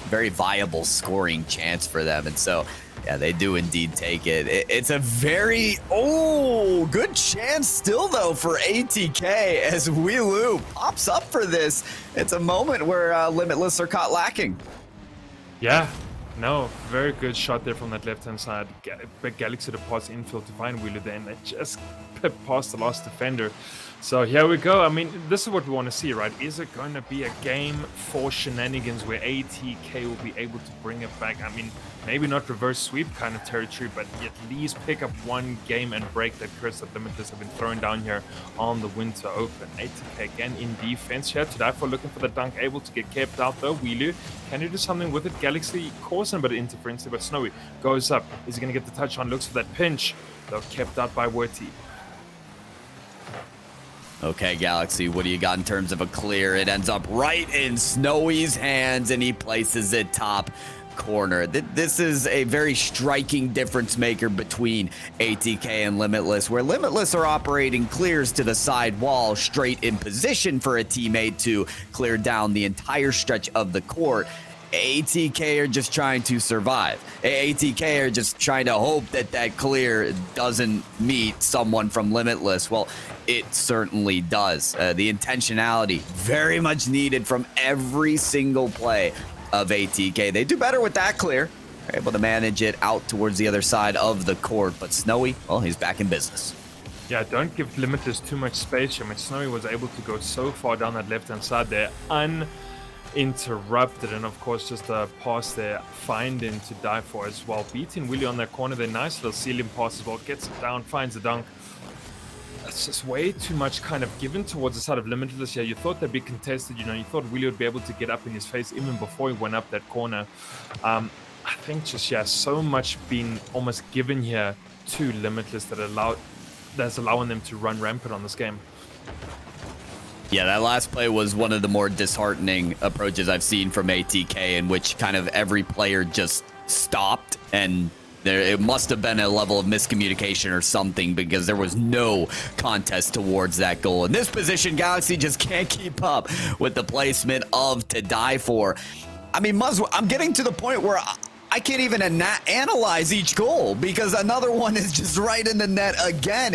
very viable scoring chance for them. And so, yeah, they do indeed take it. It's a very, good chance still, though, for ATK as Weelu pops up for this. It's a moment where Limitless are caught lacking. Yeah. No, very good shot there from that left-hand side. Big Galaxy to pass infield to find Wheeler there, and they just pipped past the last defender. So here we go. I mean, this is what we want to see, right? Is it going to be a game for shenanigans where ATK will be able to bring it back? I mean, maybe not reverse sweep kind of territory, but at least pick up one game and break that curse that Limitless have been thrown down here on the Winter Open. ATK again in defense here. To die for looking for the dunk, able to get kept out though. Wheeler, can you do something with it? Galaxy causing a bit of interference, but Snowy goes up. Is he going to get the touch on? Looks for that pinch, though kept out by Werty. Okay, Galaxy, what do you got in terms of a clear? It ends up right in Snowy's hands, and he places it top corner. This is a very striking difference maker between ATK and Limitless, where Limitless are operating clears to the side wall straight in position for a teammate to clear down the entire stretch of the court. ATK are just trying to survive. ATK are just trying to hope that that clear doesn't meet someone from Limitless. Well, it certainly does. The intentionality very much needed from every single play of ATK. They do better with that clear. They're able to manage it out towards the other side of the court. But Snowy, well, he's back in business. Yeah, don't give Limitless too much space here. I mean, Snowy was able to go so far down that left-hand side there, uninterrupted, and of course just a pass there, finding to die for as well. Beating Willie on that corner there, nice little ceiling pass as well, gets it down, finds the dunk. That's just way too much kind of given towards the side of Limitless here. You thought they'd be contested, you know, you thought Willie would be able to get up in his face even before he went up that corner. I think just, yeah, so much being almost given here to Limitless that's allowing them to run rampant on this game. Yeah, that last play was one of the more disheartening approaches I've seen from ATK, in which kind of every player just stopped, and it must have been a level of miscommunication or something, because there was no contest towards that goal. In this position, Galaxy just can't keep up with the placement of To Die For. I mean, Muzz, I'm getting to the point where I can't even analyze each goal, because another one is just right in the net again.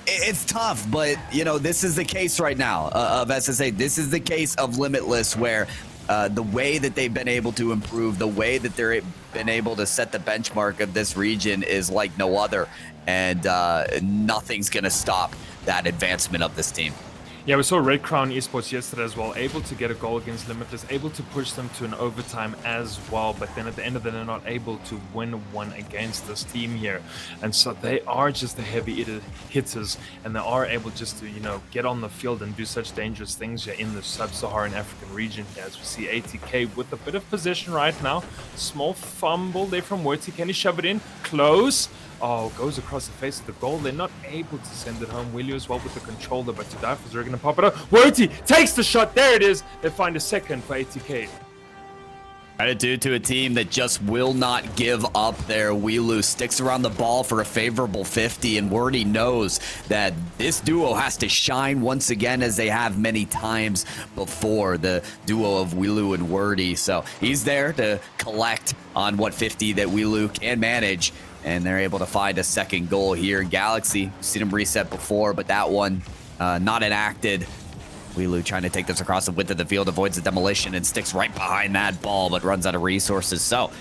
It's tough, but, you know, this is the case right now of SSA. This is the case of Limitless, where the way that they've been able to improve, the way that they've been able to set the benchmark of this region is like no other, and nothing's going to stop that advancement of this team. Yeah, we saw Red Crown Esports yesterday as well, able to get a goal against Limitless, able to push them to an overtime as well, but then at the end of it, they're not able to win one against this team here. And so they are just the heavy hitters, and they are able just to, you know, get on the field and do such dangerous things here in the sub-Saharan African region here, as we see ATK with a bit of possession right now. Small fumble there from Werty. Can he shove it in? Close. Oh, goes across the face of the goal. They're not able to send it home. Willie as well with the controller, but To Die For are going to pop it up. Werty takes the shot. There it is. They find a second for ATK. Attitude to a team that just will not give up there. Weelu sticks around the ball for a favorable 50, and Werty knows that this duo has to shine once again, as they have many times before, the duo of Weelu and Werty. So he's there to collect on what 50 that Weelu can manage, and they're able to find a second goal here. Galaxy, seen him reset before, but that one not enacted. Weelu trying to take this across the width of the field, avoids the demolition, and sticks right behind that ball, but runs out of resources. So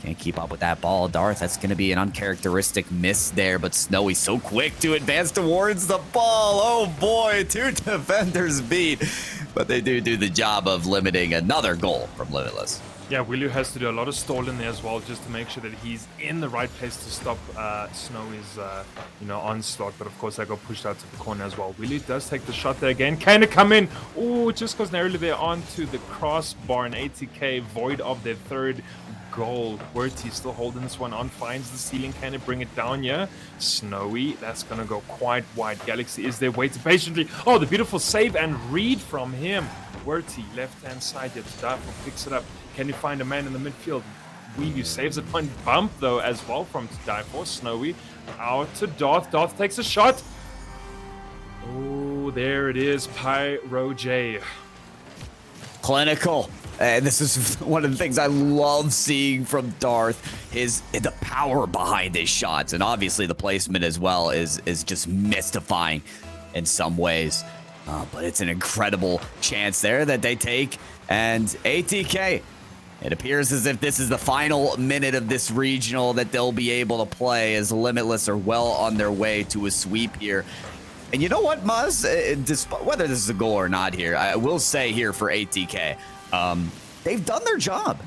Can't keep up with that ball. Darth, that's going to be an uncharacteristic miss there, but Snowy so quick to advance towards the ball. Oh boy, 2 defenders beat, but they do the job of limiting another goal from Limitless. Yeah, Willu has to do a lot of stalling there as well, just to make sure that he's in the right place to stop Snowy's, onslaught. But of course, I got pushed out to the corner as well. Willu does take the shot there again. Can it come in? Oh, just goes narrowly there onto the crossbar, and ATK void of their 3rd goal. Werty still holding this one on, finds the ceiling. Can it bring it down? Yeah, Snowy, that's gonna go quite wide. Galaxy is there waiting patiently. Oh, the beautiful save and read from him. Werty, left-hand side here. Tadafo picks it up. Can you find a man in the midfield? Weevu saves it. One bump though as well from Tadafo. Snowy out to Darth. Darth takes a shot. Oh, there it is. Pyro J. Clinical. And this is one of the things I love seeing from Darth, is the power behind his shots. And obviously the placement as well is just mystifying in some ways. But it's an incredible chance there that they take. And ATK, it appears as if this is the final minute of this regional that they'll be able to play, as Limitless are well on their way to a sweep here. And you know what, Muzz? Despite whether this is a goal or not here, I will say here for ATK, they've done their job.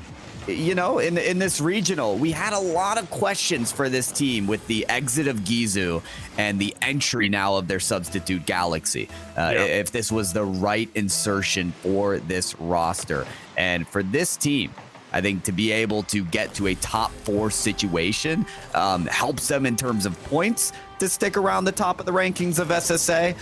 You know, in this regional, we had a lot of questions for this team with the exit of Gizu and the entry now of their substitute Galaxy. If this was the right insertion for this roster. And for this team, I think to be able to get to a top 4 situation helps them in terms of points to stick around the top of the rankings of SSA,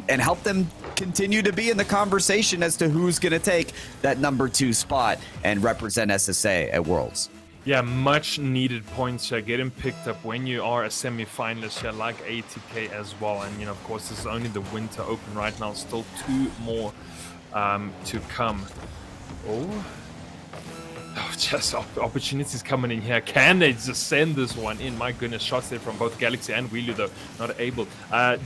and help them continue to be in the conversation as to who's going to take that number 2 spot and represent SSA at Worlds. Yeah, much needed points getting picked up when you are a semi-finalist here, like ATK as well. And, of course, this is only the Winter Open right now. Still 2 more to come. Oh, just opportunities coming in here. Can they just send this one in? My goodness, shots there from both Galaxy and Willu, though not able.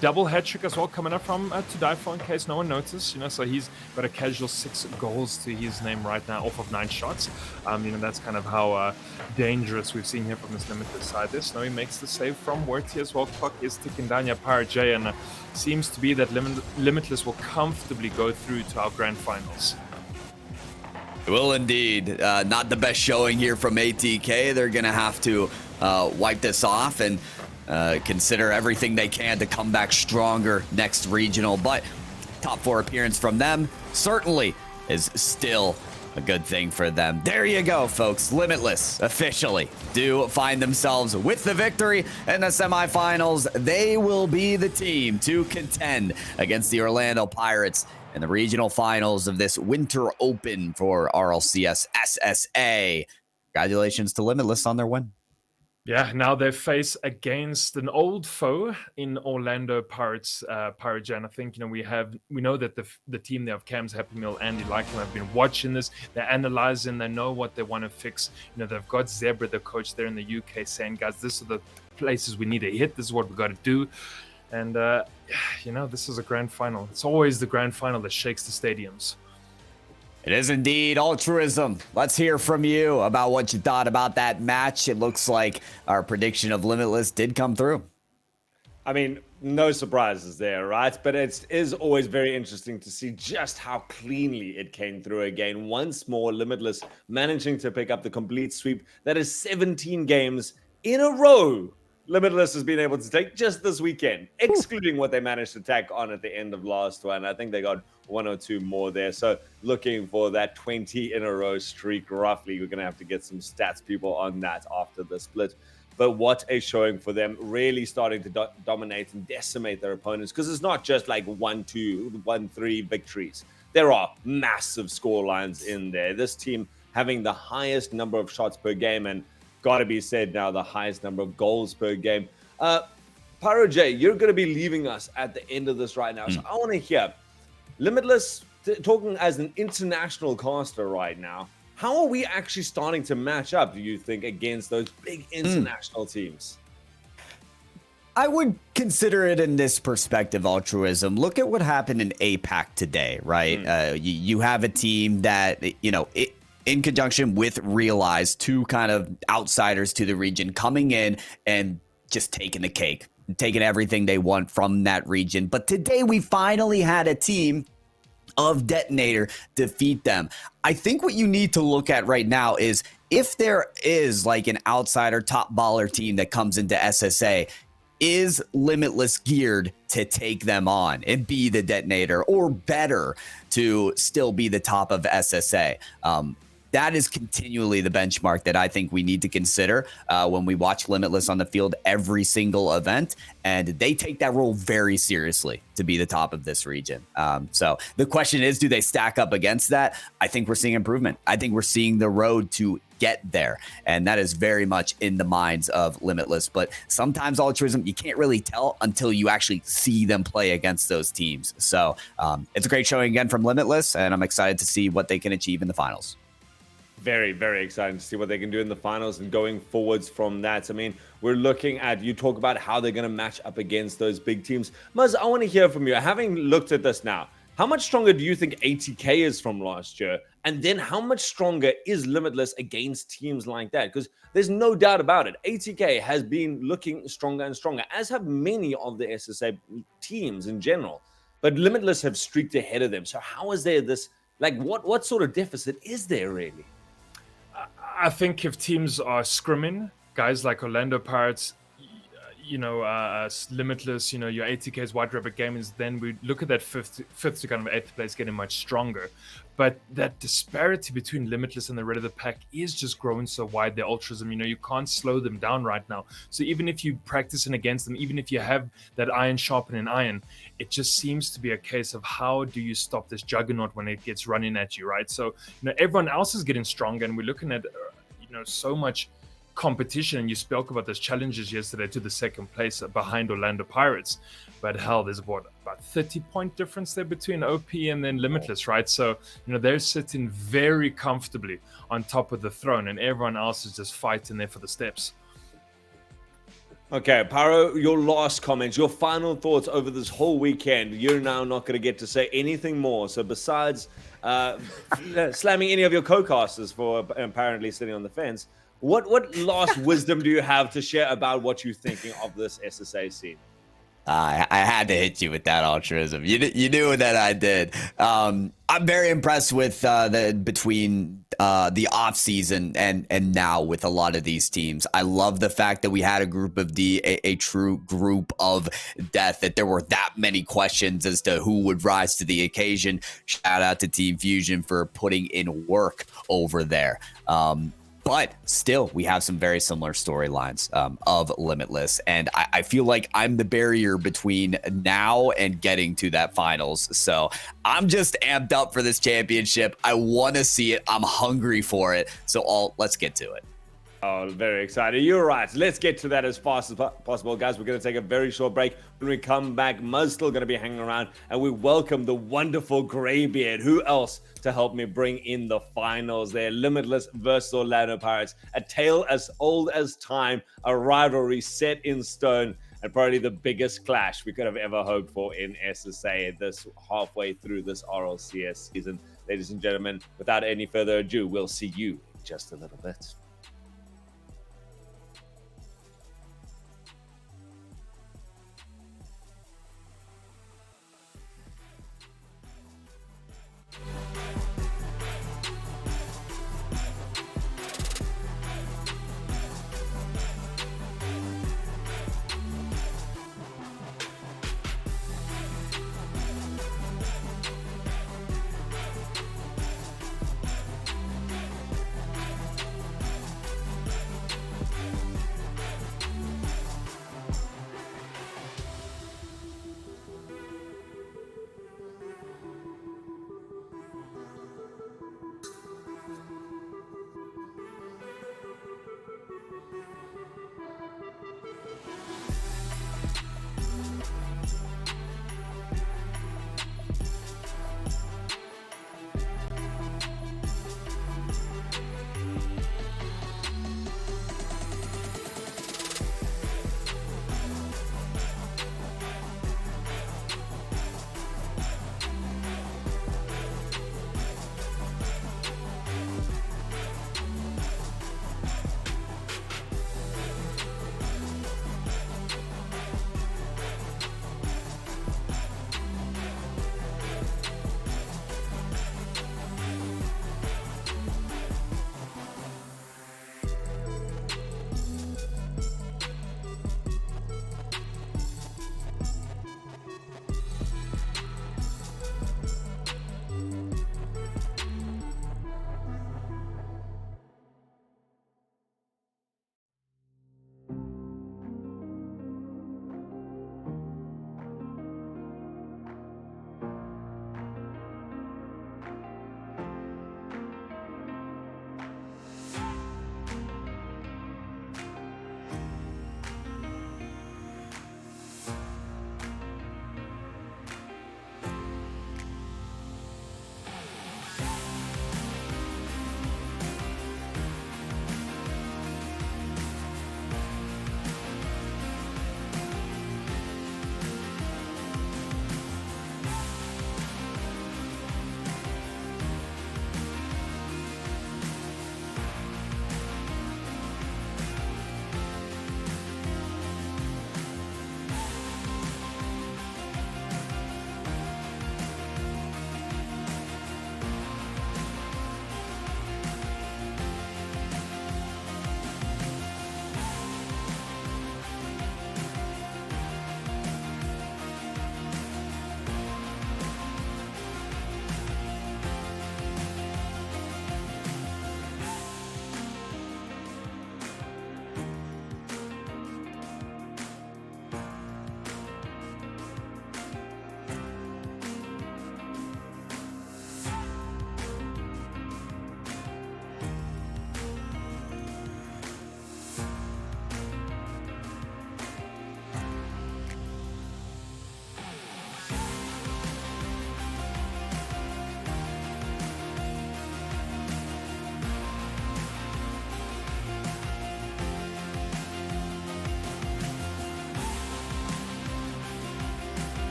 Double hat trick as well coming up from Tadafo, in case no one noticed. So he's got a casual 6 goals to his name right now off of 9 shots. That's kind of how dangerous we've seen here from this limited side. There, Snowy makes the save from Werty as well. Clock is ticking down. Yeah, Pyro J, and seems to be that Limitless will comfortably go through to our grand finals. Will indeed. Not the best showing here from ATK. They're going to have to wipe this off and consider everything they can to come back stronger next regional. But top 4 appearance from them certainly is still a good thing for them. There you go, folks. Limitless officially do find themselves with the victory in the semifinals. They will be the team to contend against the Orlando Pirates in the regional finals of this Winter Open for RLCS SSA. Congratulations to Limitless on their win. Yeah, now they face against an old foe in Orlando Pirates, Pyrogen. I think, we know that the team there of Cams, Happy Meal, Andy Lycom have been watching this. They're analyzing, they know what they want to fix. They've got Zebra, the coach there in the UK, saying, guys, this are the places we need to hit. This is what we got to do. And, this is a grand final. It's always the grand final that shakes the stadiums. It is indeed altruism. Let's hear from you about what you thought about that match. It looks like our prediction of Limitless did come through. I mean, no surprises there, right? But it is always very interesting to see just how cleanly it came through again. Once more, Limitless managing to pick up the complete sweep. That is 17 games in a row Limitless has been able to take just this weekend, excluding what they managed to tack on at the end of last one. I think they got 1 or 2 more there. So looking for that 20 in a row streak, roughly. We're going to have to get some stats people on that after the split. But what a showing for them, really starting to dominate and decimate their opponents, because it's not just like 1-2, 1-3 victories. There are massive score lines in there. This team having the highest number of shots per game, and got to be said now, the highest number of goals per game. Pyro J, you're going to be leaving us at the end of this right now. So I want to hear, Limitless, talking as an international caster right now, how are we actually starting to match up, do you think, against those big international teams? I would consider it in this perspective, altruism. Look at what happened in APAC today, right? You have a team that, in conjunction with Rlcs, two kind of outsiders to the region, coming in and just taking the cake, taking everything they want from that region. But today we finally had a team of Detonator defeat them. I think what you need to look at right now is if there is like an outsider top baller team that comes into SSA, is Limitless geared to take them on and be the Detonator, or better, to still be the top of SSA? That is continually the benchmark that I think we need to consider when we watch Limitless on the field every single event. And they take that role very seriously to be the top of this region. So the question is, do they stack up against that? I think we're seeing improvement. I think we're seeing the road to get there. And that is very much in the minds of Limitless. But sometimes Altruism, you can't really tell until you actually see them play against those teams. So it's a great showing again from Limitless, and I'm excited to see what they can achieve in the finals. Very, very exciting to see what they can do in the finals and going forwards from that. I mean, we're looking at, you talk about how they're going to match up against those big teams. Muzz, I want to hear from you. Having looked at this now, how much stronger do you think ATK is from last year? And then how much stronger is Limitless against teams like that? Because there's no doubt about it. ATK has been looking stronger and stronger, as have many of the SSA teams in general. But Limitless have streaked ahead of them. So how is there this, like, what sort of deficit is there really? I think if teams are scrimming, guys like Orlando Pirates, Limitless, your ATK's White Rabbit Gamers, then we look at that fifth to kind of eighth place getting much stronger. But that disparity between Limitless and the red of the pack is just growing so wide. The Altruism, you can't slow them down right now. So even if you practicing against them, even if you have that iron sharpening iron, it just seems to be a case of how do you stop this juggernaut when it gets running at you, right? So everyone else is getting stronger, and we're looking at so much competition. And you spoke about those challenges yesterday to the second place behind Orlando Pirates, but hell, there's about 30-point difference there between OP and then Limitless, right? So they're sitting very comfortably on top of the throne, and everyone else is just fighting there for the steps. Okay, Pyro, your last comments, your final thoughts over this whole weekend. You're now not going to get to say anything more. So besides slamming any of your co-casters for apparently sitting on the fence, what last wisdom do you have to share about what you're thinking of this SSA scene? I had to hit you with that altruism. You knew that I did. I'm very impressed with between the off season and now with a lot of these teams. I love the fact that we had a group of a true group of death, that there were that many questions as to who would rise to the occasion. Shout out to Team Fusion for putting in work over there. But still, we have some very similar storylines of Limitless. And I feel like I'm the barrier between now and getting to that finals. So I'm just amped up for this championship. I want to see it. I'm hungry for it. So let's get to it. Oh, very excited. You're right. Let's get to that as fast as possible, guys. We're going to take a very short break. When we come back, Muzz still going to be hanging around, and we welcome the wonderful Greybeard. Who else to help me bring in the finals there? Limitless versus Orlando Pirates. A tale as old as time, a rivalry set in stone, and probably the biggest clash we could have ever hoped for in SSA this halfway through this RLCS season. Ladies and gentlemen, without any further ado, we'll see you in just a little bit.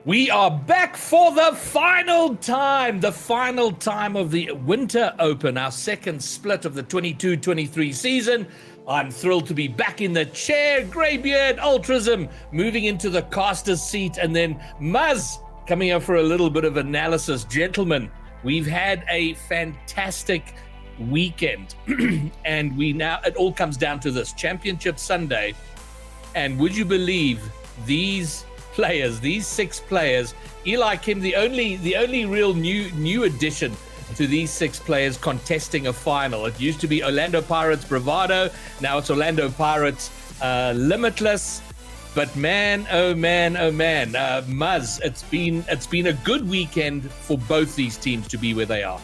We are back for the final time of the Winter Open, our second split of the 22-23 season. I'm thrilled to be back in the chair, Greybeard, Ultrism, moving into the caster's seat, and then Muzz coming up for a little bit of analysis. Gentlemen, we've had a fantastic weekend, and it all comes down to this, Championship Sunday, and would you believe these players, these 6 players, Eli Kim, the only real new addition to these 6 players contesting a final. It used to be Orlando Pirates Bravado, now it's Orlando Pirates Limitless. But man, oh man, Muzz, it's been a good weekend for both these teams to be where they are.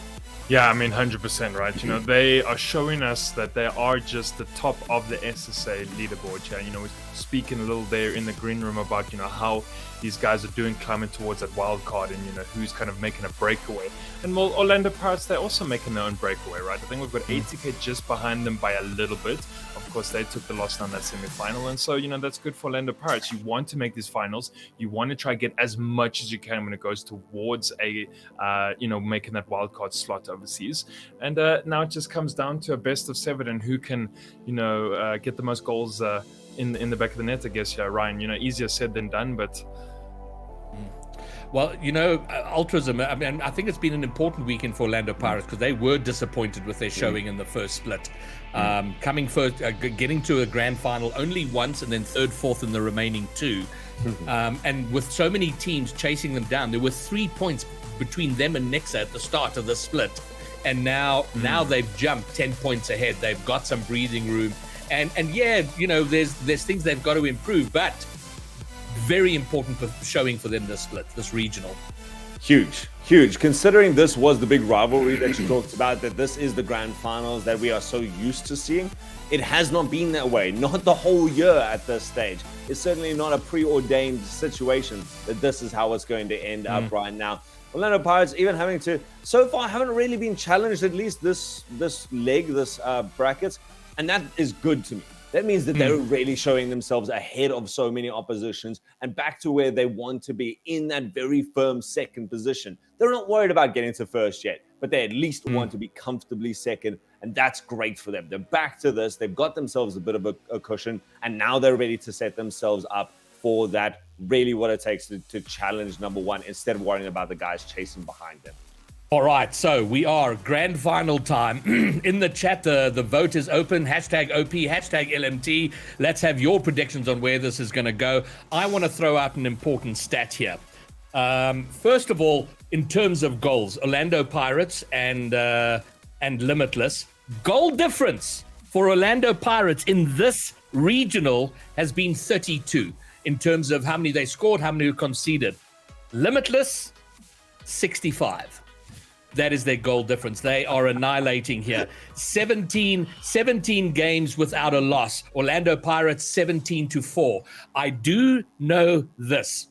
Yeah, I mean, 100%, right? You know, they are showing us that they are just the top of the SSA leaderboard. Yeah, you know, we're speaking a little there in the green room about, you know, how these guys are doing climbing towards that wild card and, you know, who's kind of making a breakaway. And well, Orlando Pirates, they're also making their own breakaway, right? I think we've got 80k just behind them by a little bit. Of course, they took the loss down that semi-final. And so, you know, that's good for Orlando Pirates. You want to make these finals. You want to try to get as much as you can when it goes towards a, you know, making that wild card slot overseas. And now it just comes down to a best of 7 and who can, you know, get the most goals in the back of the net, I guess. Yeah, Ryan, you know, easier said than done, but... Well, you know, Ultrism, I mean, I think it's been an important weekend for Orlando Pirates because they were disappointed with their showing in the first split. Coming first, getting to a grand final only once and then third, fourth in the remaining 2. And with so many teams chasing them down, there were 3 points between them and Nexa at the start of the split. And now they've jumped 10 points ahead. They've got some breathing room. And yeah, you know, there's things they've got to improve, but very important for showing for them this split, this regional. Huge. Considering this was the big rivalry that you talked about, that this is the grand finals that we are so used to seeing, it has not been that way. Not the whole year at this stage. It's certainly not a preordained situation that this is how it's going to end up right now. Orlando Pirates even having to, so far, haven't really been challenged, at least this brackets, and that is good to me. That means that they're really showing themselves ahead of so many oppositions and back to where they want to be in that very firm second position. They're not worried about getting to first yet, but they at least want to be comfortably second, and that's great for them. They're back to this. They've got themselves a bit of a cushion, and now they're ready to set themselves up for that, really what it takes to challenge number 1 instead of worrying about the guys chasing behind them. All right, so we are grand final time. In the chat, the vote is open. Hashtag OP, hashtag LMT. Let's have your predictions on where this is going to go. I want to throw out an important stat here. First of all, in terms of goals, Orlando Pirates and Limitless, goal difference for Orlando Pirates in this regional has been 32 in terms of how many they scored, how many who conceded. Limitless, 65. That is their goal difference. They are annihilating here. 17 games without a loss. Orlando Pirates 17-4. I do know this.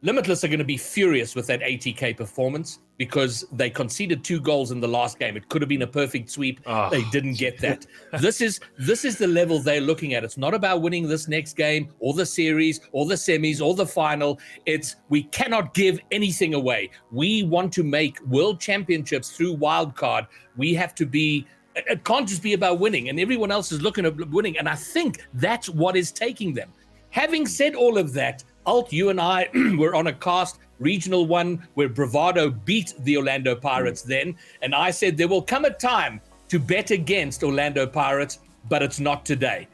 Limitless are going to be furious with that 80k performance because they conceded 2 goals in the last game. It could have been a perfect sweep. They didn't get that. This is the level they're looking at. It's not about winning this next game or the series or the semis or the final. It's we cannot give anything away. We want to make world championships through wildcard. We have to be, it can't just be about winning, and everyone else is looking at winning. And I think that's what is taking them. Having said all of that, Alt, you and I were on a cast, Regional 1, where Bravado beat the Orlando Pirates then. And I said there will come a time to bet against Orlando Pirates, but it's not today.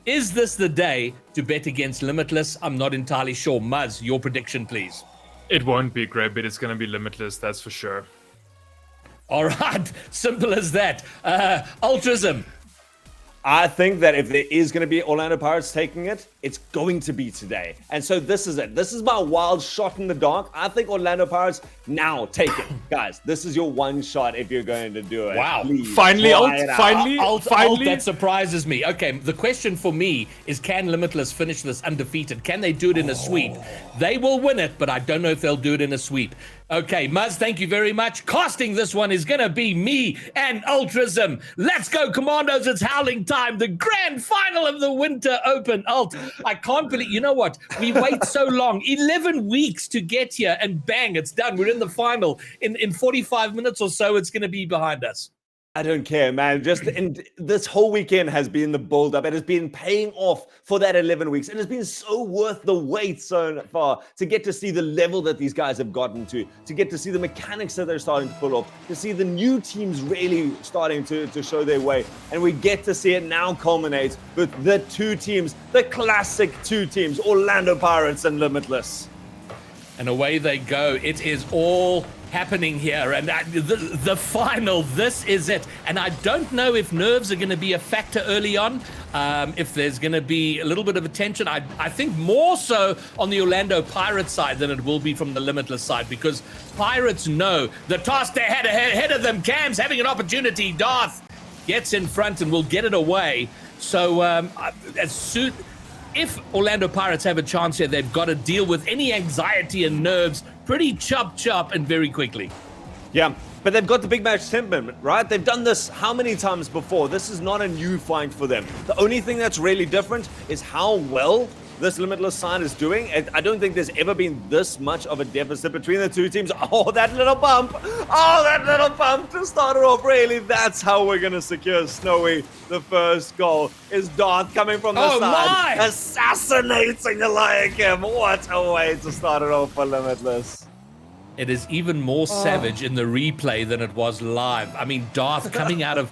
Is this the day to bet against Limitless? I'm not entirely sure. Muzz, your prediction, please. It won't be great, but it's going to be Limitless, that's for sure. All right, simple as that. Ultrism. I think that if there is going to be Orlando Pirates taking it, it's going to be today. And so this is it. This is my wild shot in the dark. I think Orlando Pirates, now take it. Guys, this is your one shot if you're going to do it. Wow. Please, finally, Alt, finally. that surprises me. Okay, the question for me is, can Limitless finish this undefeated? Can they do it in a sweep? They will win it, but I don't know if they'll do it in a sweep. Okay, Muzz, thank you very much. Casting this one is going to be me and Ultrazim. Let's go, Commandos. It's howling time. The grand final of the Winter Open Ult. I can't believe, you know what? We wait so long, 11 weeks to get here, and bang, it's done. We're in the final. In 45 minutes or so, it's going to be behind us. I don't care, man. Just this whole weekend has been the build-up. It has been paying off for that 11 weeks. It has been so worth the wait so far to get to see the level that these guys have gotten to get to see the mechanics that they're starting to pull off, to see the new teams really starting to show their way. And we get to see it now culminate with the two teams, the classic two teams, Orlando Pirates and Limitless. And away they go. It is all happening here. And the final, this is it. And I don't know if nerves are going to be a factor early on, if there's going to be a little bit of attention. I think more so on the Orlando Pirates side than it will be from the Limitless side, because Pirates know the task they had ahead of them. Cam's having an opportunity. Darth gets in front and will get it away. So if Orlando Pirates have a chance here, they've got to deal with any anxiety and nerves pretty chop and very quickly. Yeah, but they've got the big match temperament, right? They've done this how many times before? This is not a new find for them. The only thing that's really different is how well this Limitless side is doing. I don't think there's ever been this much of a deficit between the two teams. Oh, that little bump. Oh, that little bump to start it off. Really, that's how we're going to secure Snowy. The first goal is Darth coming from the side. My! Assassinating Eliakim. What a way to start it off for Limitless. It is even more savage in the replay than it was live. I mean, Darth coming out of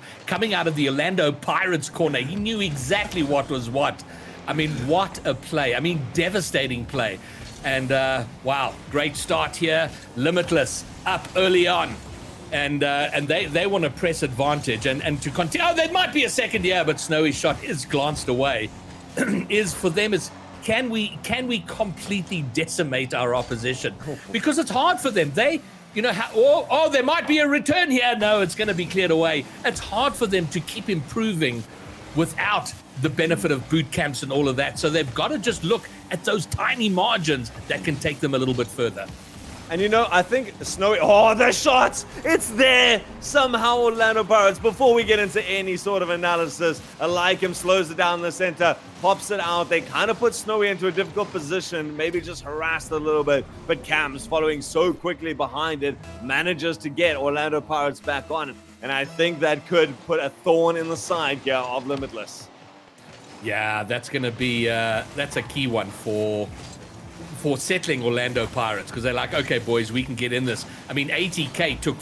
the Orlando Pirates corner. He knew exactly what was what. I mean, what a play. I mean, devastating play. And wow, great start here. Limitless up early on. And they want to press advantage and to continue. Oh, there might be a second here, but Snowy's shot is glanced away. Is for them is can we completely decimate our opposition? Because it's hard for them. They, you know, there might be a return here. No, it's going to be cleared away. It's hard for them to keep improving without the benefit of boot camps and all of that. So they've got to just look at those tiny margins that can take them a little bit further. And you know, I think Snowy, oh, the shot! It's there! Somehow Orlando Pirates, before we get into any sort of analysis, Eliakim slows it down in the center, pops it out. They kind of put Snowy into a difficult position, maybe just harassed a little bit, but Cam's following so quickly behind it, manages to get Orlando Pirates back on. And I think that could put a thorn in the side here of Limitless. Yeah, that's going to be, that's a key one for settling Orlando Pirates, because they're like, okay, boys, we can get in this. I mean, ATK took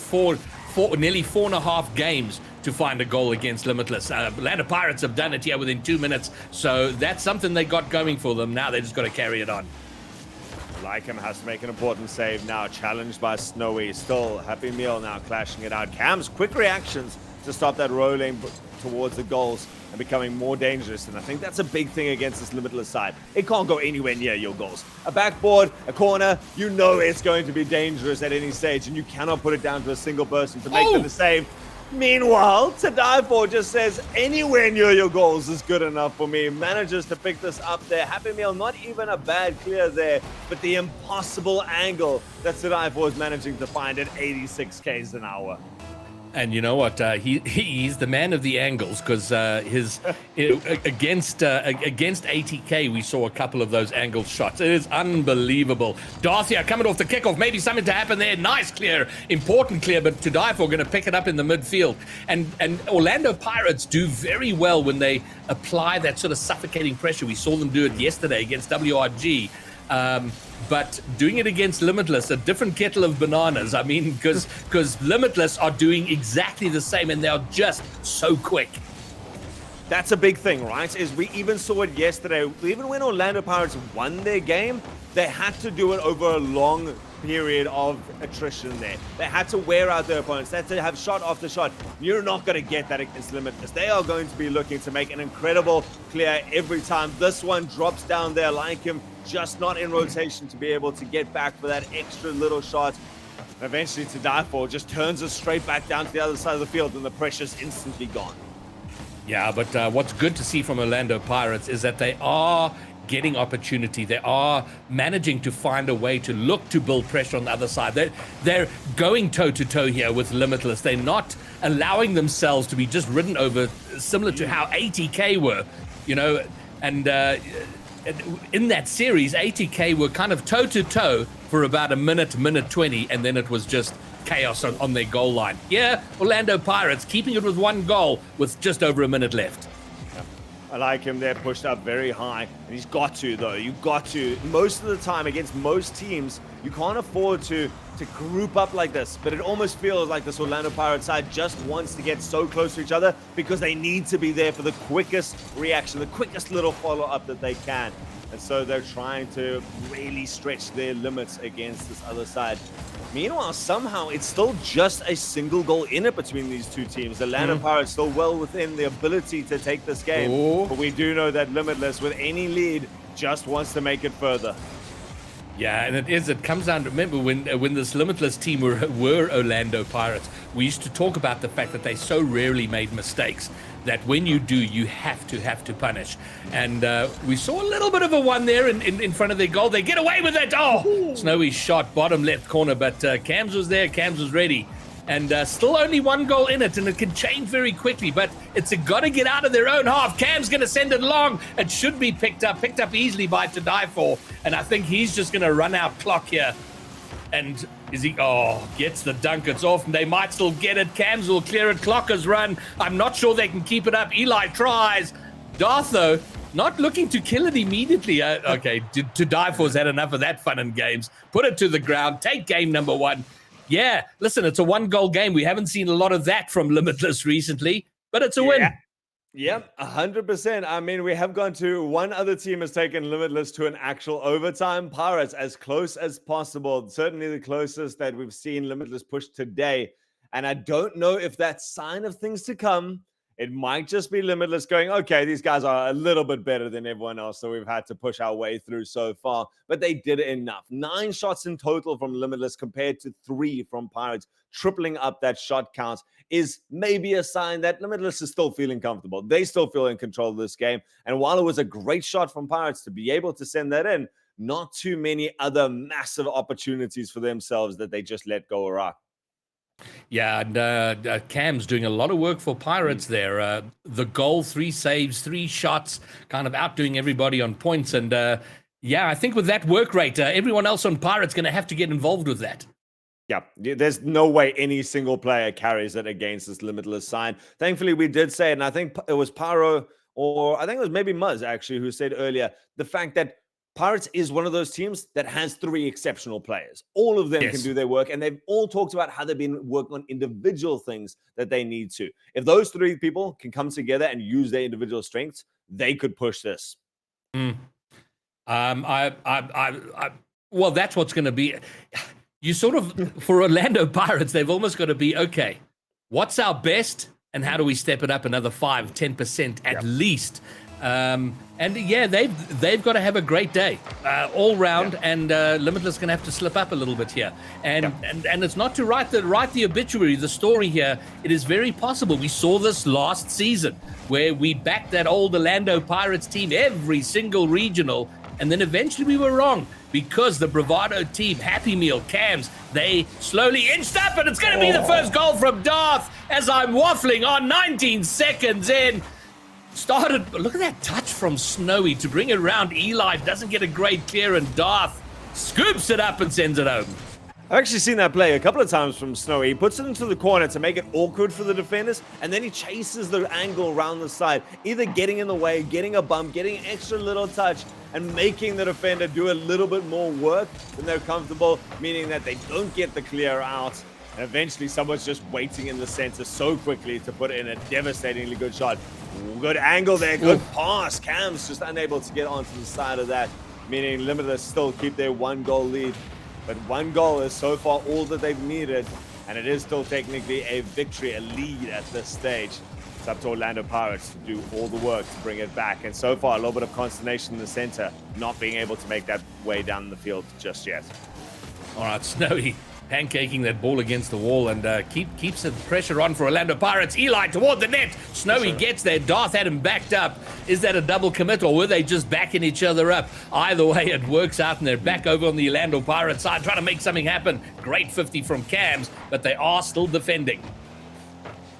nearly 4.5 games to find a goal against Limitless. Orlando Pirates have done it here within 2 minutes, so that's something they got going for them. Now they just got to carry it on. Eliakim has to make an important save now, challenged by Snowy. Still, Happy Meal now clashing it out. Cam's quick reactions to stop that rolling towards the goals and becoming more dangerous. And I think that's a big thing against this Limitless side. It can't go anywhere near your goals. A backboard, a corner, you know it's going to be dangerous at any stage, and you cannot put it down to a single person to make them the save. Meanwhile, To Die For just says anywhere near your goals is good enough for me. Manages to pick this up there. Happy Meal, not even a bad clear there, but the impossible angle that To Die For is managing to find at 86 k's an hour. And you know what? He's the man of the angles, because against ATK, we saw a couple of those angled shots. It is unbelievable. Darthia coming off the kickoff. Maybe something to happen there. Nice clear, important clear, but To Die For going to pick it up in the midfield. And Orlando Pirates do very well when they apply that sort of suffocating pressure. We saw them do it yesterday against WRG. But doing it against Limitless, a different kettle of bananas. I mean, because Limitless are doing exactly the same, and they're just so quick. That's a big thing, right? Is we even saw it yesterday. Even when Orlando Pirates won their game, they had to do it over a long period of attrition there. They had to wear out their opponents. They had to have shot after shot. You're not going to get that against Limitless. They are going to be looking to make an incredible clear every time. This one drops down there like him, just not in rotation to be able to get back for that extra little shot. And eventually To Die For just turns it straight back down to the other side of the field, and the pressure's instantly gone. Yeah, but what's good to see from Orlando Pirates is that they are getting opportunity. They are managing to find a way to look to build pressure on the other side. They're going toe-to-toe here with Limitless. They're not allowing themselves to be just ridden over, similar to how ATK were, you know, and in that series, ATK were kind of toe-to-toe for about a minute 20, and then it was just chaos on their goal line. Yeah, Orlando Pirates keeping it with one goal with just over a minute left. I like him there, pushed up very high. And he's got to, though. You've got to. Most of the time, against most teams, you can't afford to group up like this. But it almost feels like this Orlando Pirates side just wants to get so close to each other because they need to be there for the quickest reaction, the quickest little follow-up that they can. And so they're trying to really stretch their limits against this other side. Meanwhile, somehow it's still just a single goal in it between these two teams. The Orlando Pirates still well within the ability to take this game. Ooh. But we do know that Limitless, with any lead, just wants to make it further. Yeah, and it comes down to, remember when this Limitless team were Orlando Pirates, we used to talk about the fact that they so rarely made mistakes that when you do, you have to punish. And we saw a little bit of a one there in front of their goal. They get away with it. Oh, Snowy shot, bottom left corner, but Cams was there, Cams was ready. And still only one goal in it, and it can change very quickly, but it's got to get out of their own half. Cam's going to send it long. It should be picked up easily by To Die For, and I think he's just going to run out clock here. And is he? Oh, gets the dunk. It's off, and they might still get it. Cams will clear it. Clocker's run. I'm not sure they can keep it up. Eli tries. Darth, though, not looking to kill it immediately. Okay, To Die For's had enough of that fun and games. Put it to the ground. Take game number one. Yeah, listen, it's a one-goal game. We haven't seen a lot of that from Limitless recently, but it's a win. Yep, 100%. I mean, we have gone to one other team has taken Limitless to an actual overtime. Pirates, as close as possible. Certainly the closest that we've seen Limitless push today. And I don't know if that's a sign of things to come. It might just be Limitless going, okay, these guys are a little bit better than everyone else, so we've had to push our way through so far. But they did enough. 9 shots in total from Limitless compared to 3 from Pirates. Tripling up that shot count is maybe a sign that Limitless is still feeling comfortable. They still feel in control of this game. And while it was a great shot from Pirates to be able to send that in, not too many other massive opportunities for themselves that they just let go awry. Yeah, and Cam's doing a lot of work for Pirates there. The goal, 3 saves, 3 shots, kind of outdoing everybody on points. And yeah, I think with that work rate, everyone else on Pirates going to have to get involved with that. Yeah, there's no way any single player carries it against this Limitless side. Thankfully, we did say it, and I think it was Pyro, or I think it was maybe Muzz, actually, who said earlier, the fact that Pirates is one of those teams that has 3 exceptional players. All of them can do their work, and they've all talked about how they've been working on individual things that they need to. If those 3 people can come together and use their individual strengths, they could push this. Well, that's what's going to be. You sort of, for Orlando Pirates, they've almost got to be, okay, what's our best, and how do we step it up another 5-10% at least? And yeah, they've got to have a great day all round, and Limitless going to have to slip up a little bit here. And it's not to write the obituary, the story here. It is very possible. We saw this last season where we backed that old Orlando Pirates team every single regional, and then eventually we were wrong because the Bravado team, Happy Meal, Cams, they slowly inched up, and it's going to be the first goal from Darth as I'm waffling on 19 seconds in. Started, look at that touch from Snowy to bring it around. Eli doesn't get a great clear, and Darth scoops it up and sends it home. I've actually seen that play a couple of times from Snowy. He puts it into the corner to make it awkward for the defenders, and then he chases the angle around the side, either getting in the way, getting a bump, getting an extra little touch, and making the defender do a little bit more work than they're comfortable, meaning that they don't get the clear out. And eventually someone's just waiting in the center so quickly to put in a devastatingly good shot. Good angle there, good pass. Cam's just unable to get onto the side of that, meaning Limitless still keep their 1-goal lead. But 1 goal is so far all that they've needed, and it is still technically a victory, a lead at this stage. It's up to Orlando Pirates to do all the work to bring it back. And so far, a little bit of consternation in the center, not being able to make that way down the field just yet. All right, Snowy, pancaking that ball against the wall and keeps the pressure on for Orlando Pirates. Eli toward the net. Snowy gets there. Darth had him backed up. Is that a double commit, or were they just backing each other up? Either way, it works out, and they're back over on the Orlando Pirates side trying to make something happen. Great 50 from Cams, but they are still defending.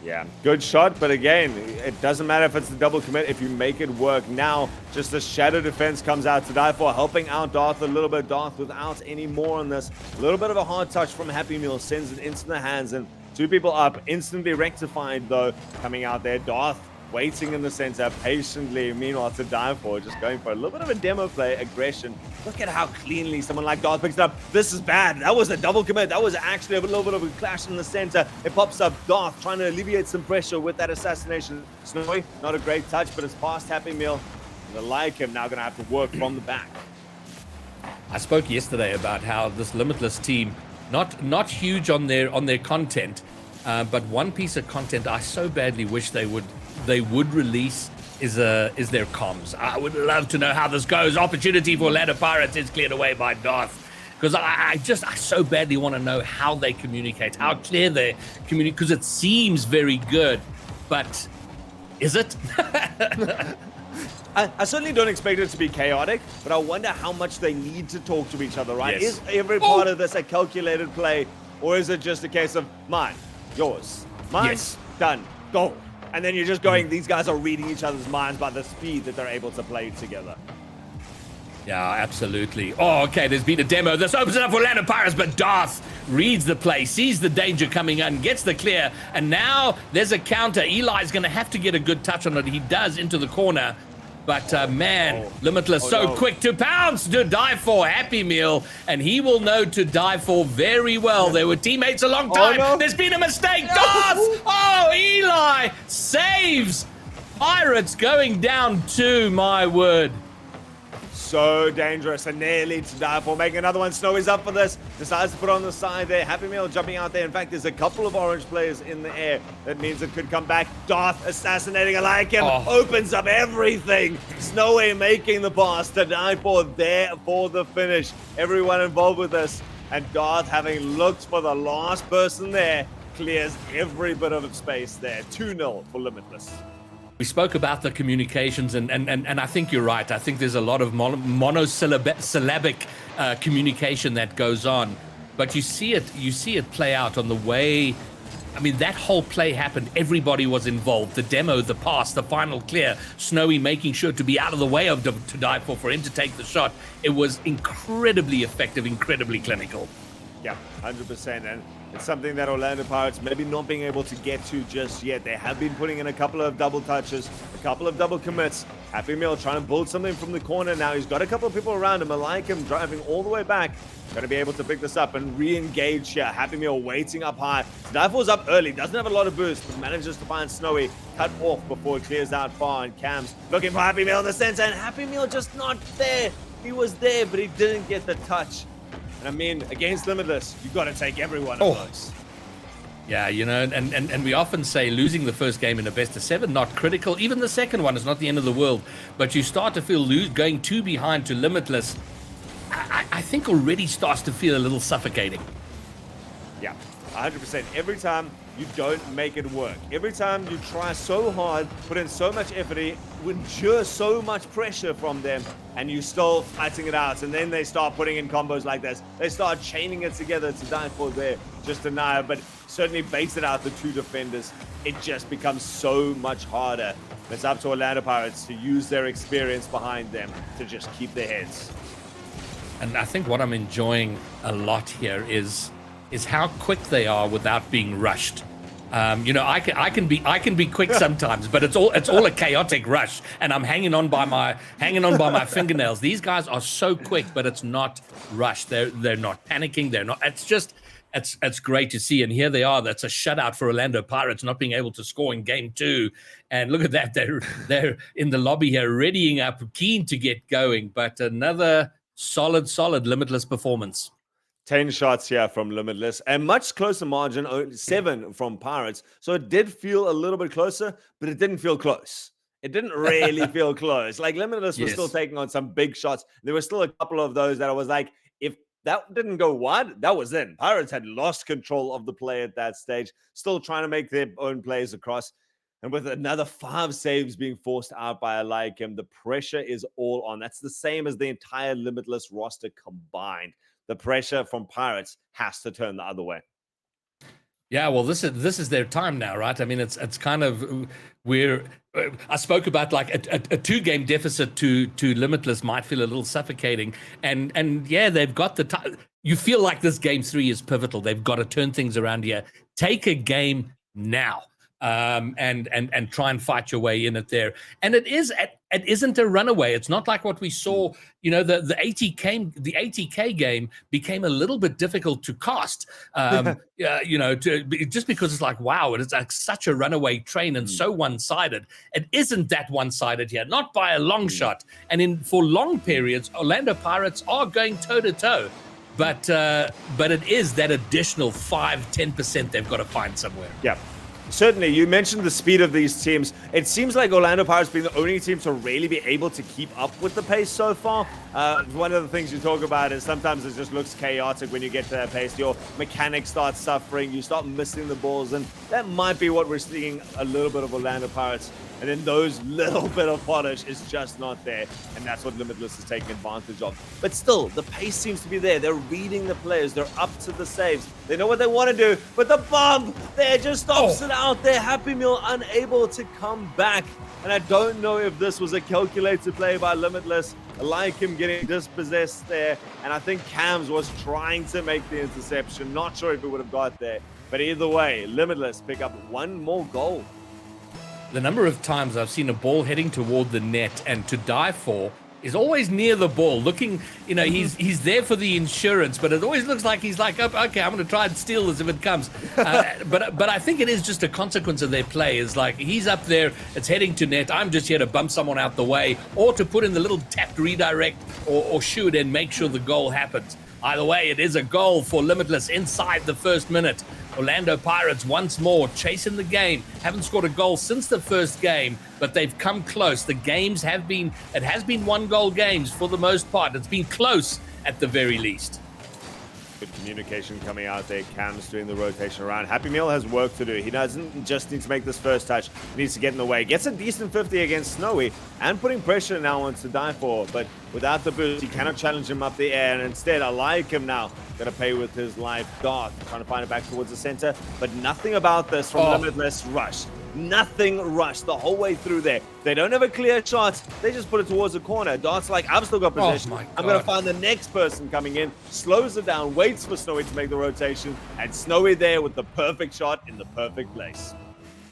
Yeah, good shot, but again, it doesn't matter if it's the double commit if you make it work. Now, just the shadow defense comes out to die for, helping out Darth a little bit. Darth without any more on this. A little bit of a hard touch from Happy Meal, sends it into the hands, and two people up, instantly rectified though, coming out there. Darth waiting in the center patiently, meanwhile to die for, just going for a little bit of a demo play, aggression. Look at how cleanly someone like Darth picks it up. This is bad. That was a double commit. That was actually a little bit of a clash in the center. It pops up. Darth trying to alleviate some pressure with that assassination. Snowy, not a great touch, but it's past Happy Meal. And the like him now going to have to work from the back. I spoke yesterday about how this Limitless team, not huge on their content, but one piece of content I so badly wish they would release is their comms. I would love to know how this goes. Opportunity for Orlando Pirates is cleared away by Darth. Because I so badly want to know how they communicate, how clear they communicate, because it seems very good, but is it? I certainly don't expect it to be chaotic, but I wonder how much they need to talk to each other, right? Yes. Is every part of this a calculated play, or is it just a case of mine, yours, mine, Yes. done, go? And then you're just going, these guys are reading each other's minds by the speed that they're able to play together. Yeah, absolutely. Oh, okay, there's been a demo. This opens it up for Orlando Pirates, but Darth reads the play, sees the danger coming in, gets the clear, and now there's a counter. Eli's going to have to get a good touch on it. He does into the corner. But Limitless so quick to pounce, to die for Happy Meal, and he will know to die for very well. They were teammates a long time. no. There's been a mistake. Darth! Oh, Eli saves. Pirates going down 2, my word. So dangerous and nearly to die for. Making another one. Snowy's up for this. Decides to put on the side there. Happy Meal jumping out there. In fact, there's a couple of orange players in the air. That means it could come back. Darth assassinating like him. Opens up everything. Snowy making the pass to die for there for the finish. Everyone involved with this. And Darth, having looked for the last person there, clears every bit of space there. 2-0 for Limitless. We spoke about the communications, and I think you're right. I think there's a lot of monosyllabic communication that goes on, but you see it play out on the way. I mean, that whole play happened. Everybody was involved. The demo, the pass, the final clear. Snowy making sure to be out of the way of to die for him to take the shot. It was incredibly effective, incredibly clinical. Yeah, 100%. And it's something that Orlando Pirates maybe not being able to get to just yet. They have been putting in a couple of double touches, a couple of double commits. Happy Meal trying to build something from the corner now. He's got a couple of people around him. I like him driving all the way back. Got to be able to pick this up and re-engage here. Happy Meal waiting up high. Divefor's up early. Doesn't have a lot of boost, but manages to find Snowy. Cut off before it clears out far. And Cam's looking for Happy Meal in the center. And Happy Meal just not there. He was there, but he didn't get the touch. And I mean, against Limitless, you've got to take every one of those. Yeah, you know, and we often say losing the first game in a best of 7, not critical. Even the second one is not the end of the world. But you start to feel going 2 behind to Limitless, I think already starts to feel a little suffocating. Yeah, 100%. Every time you don't make it work. Every time you try so hard, put in so much effort, endure so much pressure from them, and you still fighting it out. And then they start putting in combos like this. They start chaining it together to die for there, just deny it. But certainly baited out the 2 defenders. It just becomes so much harder. It's up to Orlando Pirates to use their experience behind them to just keep their heads. And I think what I'm enjoying a lot here is how quick they are without being rushed. You know, I can be quick sometimes, but it's all a chaotic rush, and I'm hanging on by my fingernails. These guys are so quick, but it's not rushed. They're not panicking. They're not. It's great to see, and here they are. That's a shutout for Orlando Pirates, not being able to score in game 2. And look at that, they're in the lobby here, readying up, keen to get going. But another solid Limitless performance. 10 shots here from Limitless, and much closer margin, 7 from Pirates. So it did feel a little bit closer, but it didn't feel close. It didn't really feel close. Like Limitless was still taking on some big shots. There were still a couple of those that I was like, if that didn't go wide. That was in. Pirates had lost control of the play at that stage, still trying to make their own plays across. And with another 5 saves being forced out by a like him, the pressure is all on. That's the same as the entire Limitless roster combined. The pressure from Pirates has to turn the other way. Yeah, well, this is their time now, right? I mean, it's kind of I spoke about like a 2-game deficit to Limitless might feel a little suffocating, and yeah, they've got the time. You feel like this game 3 is pivotal. They've got to turn things around here. Take a game now. And try and fight your way in it there. And it isn't a runaway. It's not like what we saw, the ATK game became a little bit difficult to cast, just because it's like, wow, it's like such a runaway train and so one-sided. It isn't that one-sided here, not by a long shot. And for long periods, Orlando Pirates are going toe-to-toe. But it is that additional 5-10% they've got to find somewhere. Yeah. Certainly, you mentioned the speed of these teams. It seems like Orlando Pirates being the only team to really be able to keep up with the pace so far. One of the things you talk about is sometimes it just looks chaotic when you get to that pace. Your mechanics start suffering, you start missing the balls, and that might be what we're seeing a little bit of Orlando Pirates. And then those little bit of polish is just not there. And that's what Limitless is taking advantage of. But still, the pace seems to be there. They're reading the players. They're up to the saves. They know what they want to do. But the bomb there just stops it out there. Happy Meal unable to come back. And I don't know if this was a calculated play by Limitless. I like him getting dispossessed there. And I think Cams was trying to make the interception. Not sure if it would have got there. But either way, Limitless pick up one more goal. The number of times I've seen a ball heading toward the net and to die for is always near the ball, looking, he's there for the insurance, but it always looks like he's like, oh, okay, I'm going to try and steal this if it comes. But I think it is just a consequence of their play. Is like he's up there, it's heading to net. I'm just here to bump someone out the way or to put in the little tapped redirect or shoot and make sure the goal happens. Either way, it is a goal for Limitless inside the first minute. Orlando Pirates once more chasing the game. Haven't scored a goal since the first game, but they've come close. The games it has been 1-goal games for the most part. It's been close at the very least. Good communication coming out there. Cam's doing the rotation around. Happy Meal has work to do. He doesn't just need to make this first touch. He needs to get in the way. Gets a decent 50 against Snowy and putting pressure now on to die for. But without the boost, he cannot challenge him up the air. And instead, I like him now. Going to pay with his life. Darth trying to find it back towards the center. But nothing about this from Limitless Rush. Nothing rushed the whole way through there. They don't have a clear shot. They just put it towards the corner. Dart's like, I've still got possession. I'm going to find the next person coming in. Slows it down. Waits for Snowy to make the rotation. And Snowy there with the perfect shot in the perfect place.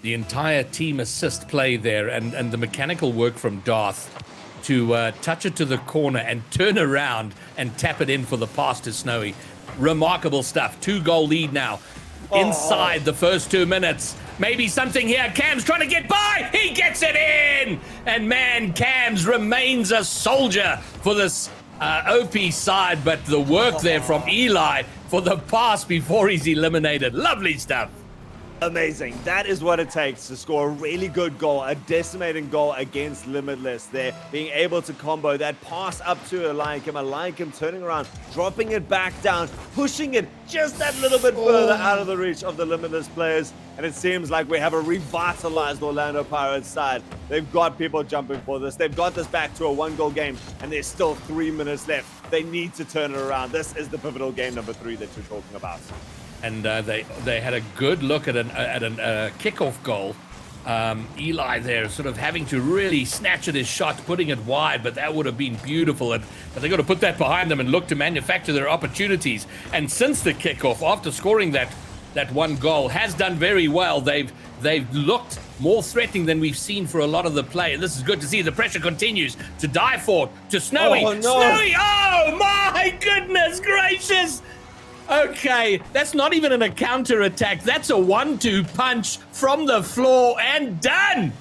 The entire team assist play there and the mechanical work from Darth to touch it to the corner and turn around and tap it in for the pass to Snowy. Remarkable stuff. 2-goal lead now. Inside the first 2 minutes. Maybe something here. Cam's trying to get by. He gets it in. And man, Cams remains a soldier for this OP side. But the work there from Eli for the pass before he's eliminated. Lovely stuff. Amazing. That is what it takes to score a really good goal, a decimating goal against Limitless there. Being able to combo that pass up to him, turning around, dropping it back down, pushing it just that little bit further out of the reach of the Limitless players. And it seems like we have a revitalized Orlando Pirates side. They've got people jumping for this. They've got this back to a 1-goal game, and there's still 3 minutes left. They need to turn it around. This is the pivotal game number 3 that you're talking about. And they had a good look at a kickoff goal. Eli there sort of having to really snatch at his shot, putting it wide, but that would have been beautiful. But they got to put that behind them and look to manufacture their opportunities. And since the kickoff, after scoring that 1 goal, has done very well. They've looked more threatening than we've seen for a lot of the play. And this is good to see. The pressure continues to die for, to Snowy. Oh, no. Snowy! Oh, my goodness gracious! Okay, that's not even a counter-attack. That's a 1-2 punch from the floor and done!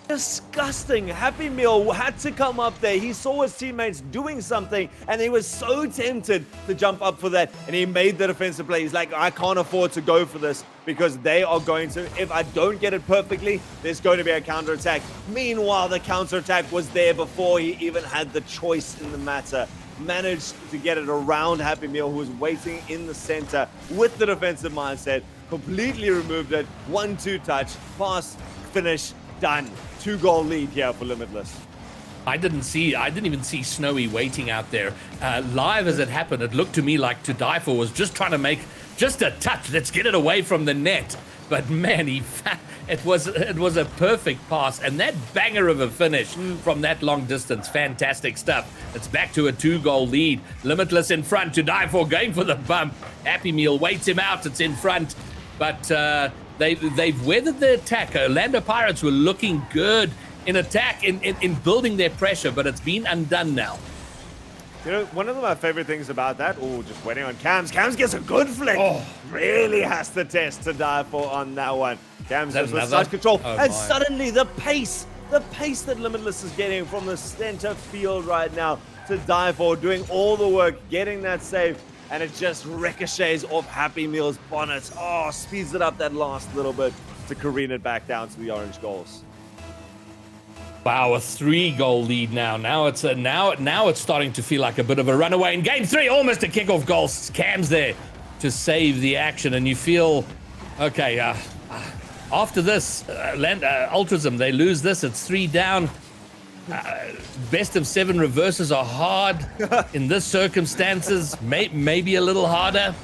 Disgusting. Happy Meal had to come up there. He saw his teammates doing something, and he was so tempted to jump up for that, and he made the defensive play. He's like, I can't afford to go for this because they are going to, if I don't get it perfectly, there's going to be a counterattack. Meanwhile, the counterattack was there before he even had the choice in the matter. managed to get it around Happy Meal, who was waiting in the center with the defensive mindset, completely removed it. 1-2 touch, pass, finish, done. 2-goal lead here for Limitless. I didn't even see Snowy waiting out there. Live as it happened, it looked to me like To Die For was just trying to make just a touch. Let's get it away from the net. But man, it was a perfect pass, and that banger of a finish from that long distance, fantastic stuff. It's back to a 2-goal lead. Limitless in front, To Die For going for the bump. Happy Meal waits him out. It's in front, but they've weathered the attack. Orlando Pirates were looking good in attack, in building their pressure, but it's been undone now. You know, one of my favorite things about that, just waiting on Cams. Cams gets a good flick. Really has to test To Die For on that one. Cams goes with side control. And suddenly the pace that Limitless is getting from the center field right now. To Die For doing all the work, getting that save, and it just ricochets off Happy Meal's bonnet. Speeds it up that last little bit to careen it back down to the orange goals. Wow, a 3-goal lead now. Now it's starting to feel like a bit of a runaway in game 3. Almost a kickoff goal. Cam's there to save the action, and you feel, okay, after this, Ultrazim, they lose this. It's 3 down. Best of 7 reverses are hard in this circumstances. Maybe a little harder.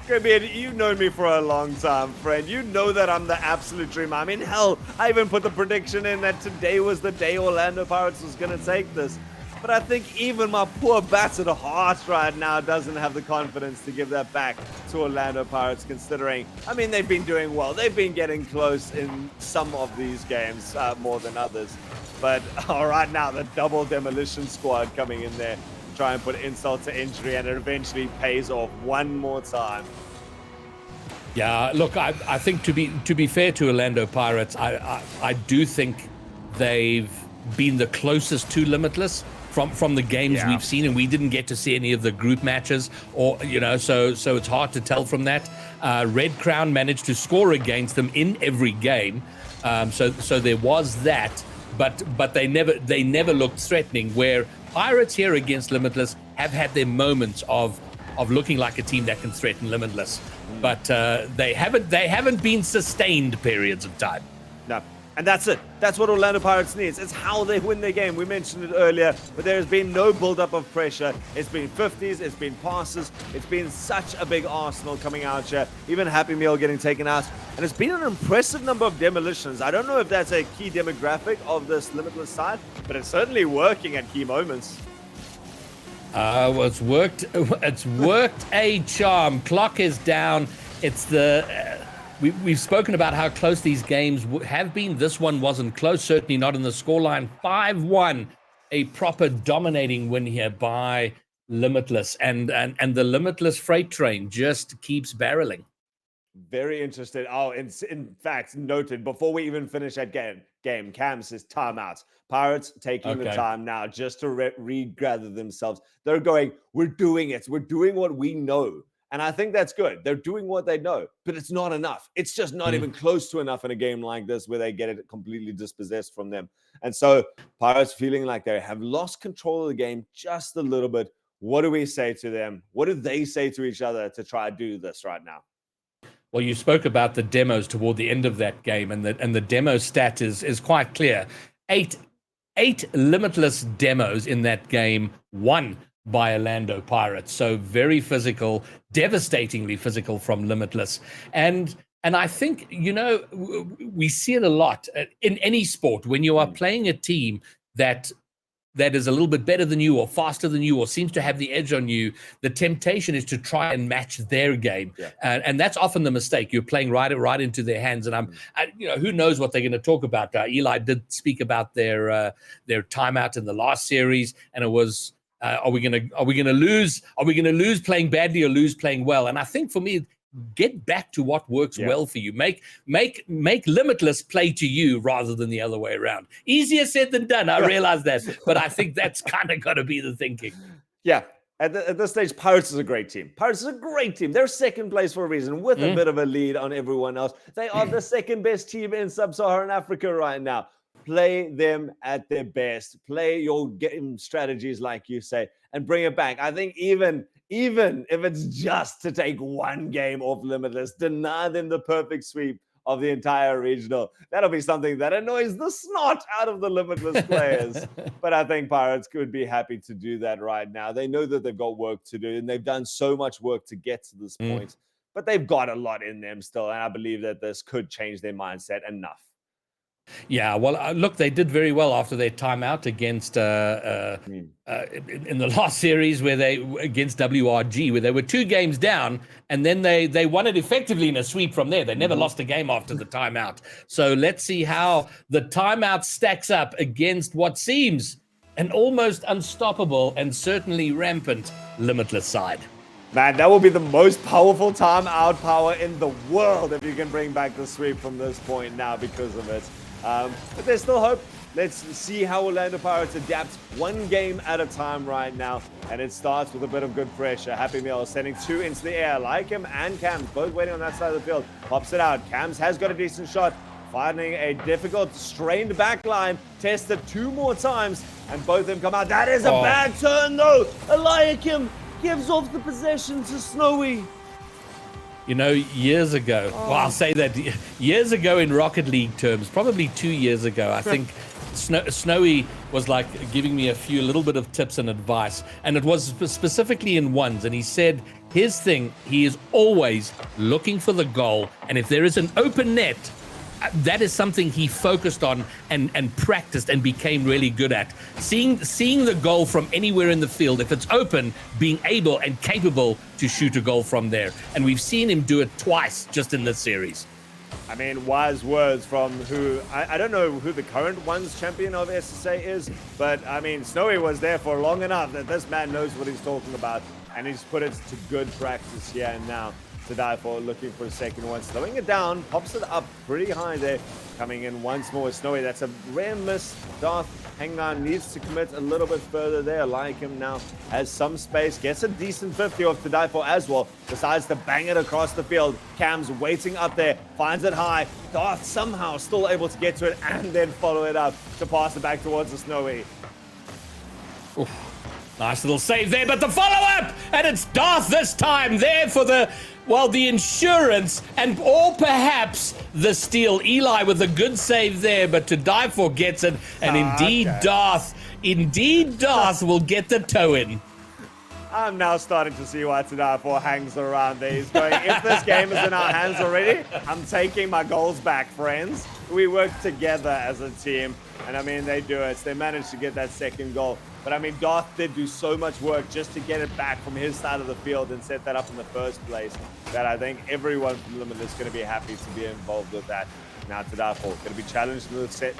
You've known me for a long time, friend. You know that I'm the absolute dreamer. I mean, hell, I even put the prediction in that today was the day Orlando Pirates was going to take this. But I think even my poor battered heart right now doesn't have the confidence to give that back to Orlando Pirates, considering, I mean, they've been doing well. They've been getting close in some of these games more than others. But right now, the double demolition squad coming in there, try and put insult to injury, and it eventually pays off one more time. Yeah, look, I think to be fair to Orlando Pirates, I do think they've been the closest to Limitless from the games we've seen, and we didn't get to see any of the group matches, or so it's hard to tell from that. Red Crown managed to score against them in every game, so there was that, but they never looked threatening. Where Pirates here against Limitless have had their moments of looking like a team that can threaten Limitless, but they haven't been sustained periods of time. No. And that's it. That's what Orlando Pirates needs. It's how they win their game. We mentioned it earlier, but there has been no build-up of pressure. It's been 50s, it's been passes, it's been such a big arsenal coming out here. Even Happy Meal getting taken out. And it's been an impressive number of demolitions. I don't know if that's a key demographic of this Limitless side, but it's certainly working at key moments. Well, it's worked a charm. Clock is down. It's the... We've spoken about how close these games have been. This one wasn't close, certainly not in the scoreline. 5-1, a proper dominating win here by Limitless. And the Limitless freight train just keeps barreling. Very interested. In fact, noted, before we even finish that game, Cam says timeout. Pirates taking the time now just to regather themselves. They're going, we're doing it. We're doing what we know. And I think that's good. They're doing what they know, but it's not enough. It's just not even close to enough in a game like this where they get it completely dispossessed from them. And so Pirates feeling like they have lost control of the game just a little bit. What do we say to them? What do they say to each other to try to do this right now? Well, you spoke about the demos toward the end of that game, and the demo stat is quite clear. Eight Limitless demos in that game, 1 by Orlando Pirates. So very physical, devastatingly physical from Limitless. And I think, we see it a lot in any sport when you are playing a team that is a little bit better than you or faster than you or seems to have the edge on you. The temptation is to try and match their game. Yeah. And that's often the mistake. You're playing right into their hands. And who knows what they're going to talk about. Eli did speak about their timeout in the last series, and it was, are we going to lose? Are we going to lose playing badly or lose playing well? And I think for me, get back to what works well for you. Make Limitless play to you rather than the other way around. Easier said than done. I realize that, but I think that's kind of got to be the thinking. Yeah. At this stage, Pirates is a great team. Pirates is a great team. They're second place for a reason, with a bit of a lead on everyone else. They are the second best team in Sub-Saharan Africa right now. play them at their best, play your game strategies like you say, and bring it back. I think even if it's just to take one game off Limitless, deny them the perfect sweep of the entire regional. That'll be something that annoys the snot out of the Limitless players. But I think Pirates could be happy to do that right now. They know that they've got work to do, and they've done so much work to get to this point. But they've got a lot in them still, and I believe that this could change their mindset enough. Yeah, well, look, they did very well after their timeout against in the last series where they against WRG, where they were 2 games down, and then they won it effectively in a sweep from there. They never lost a game after the timeout. So let's see how the timeout stacks up against what seems an almost unstoppable and certainly rampant Limitless side. Man, that will be the most powerful timeout power in the world if you can bring back the sweep from this point now because of it. But there's still hope. Let's see how Orlando Pirates adapt one game at a time right now. And it starts with a bit of good pressure. Happy Meal sending 2 into the air. Like him and Cams, both waiting on that side of the field. Pops it out. Cams has got a decent shot. Finding a difficult, strained back line. Tested 2 more times. And both of them come out. That is a bad turn, though. Eliakim gives off the possession to Snowy. You know, years ago, well, I'll say that years ago in Rocket League terms, probably 2 years ago, I think Snowy was like giving me a little bit of tips and advice. And it was specifically in ones. And he said his thing, he is always looking for the goal. And if there is an open net, that is something he focused on and practiced and became really good at. Seeing the goal from anywhere in the field, if it's open, being able and capable to shoot a goal from there. And we've seen him do it twice just in this series. I mean, wise words from who, I don't know who the current ones champion of SSA is, but I mean, Snowy was there for long enough that this man knows what he's talking about, and he's put it to good practice here and now. To die for, looking for a second one, slowing it down, pops it up pretty high there, coming in once more with Snowy. That's a rare miss. Darth hanging on, needs to commit a little bit further there. Like him now has some space, gets a decent 50 off to die for as well, decides to bang it across the field. Cam's waiting up there, finds it high. Darth somehow still able to get to it and then follow it up to pass it back towards the Snowy. Oof. Nice little save there, but the follow-up! And it's Darth this time there for the insurance or perhaps the steal. Eli with a good save there, but to die for gets it. And indeed Darth will get the toe in. I'm now starting to see why Tadafo hangs around there. He's going, if this game is in our hands already, I'm taking my goals back, friends. We work together as a team. And I mean, they do it. They managed to get that second goal. But I mean, Darth did do so much work just to get it back from his side of the field and set that up in the first place that I think everyone from Limitless is going to be happy to be involved with that. Now Tadafo going to be challenged to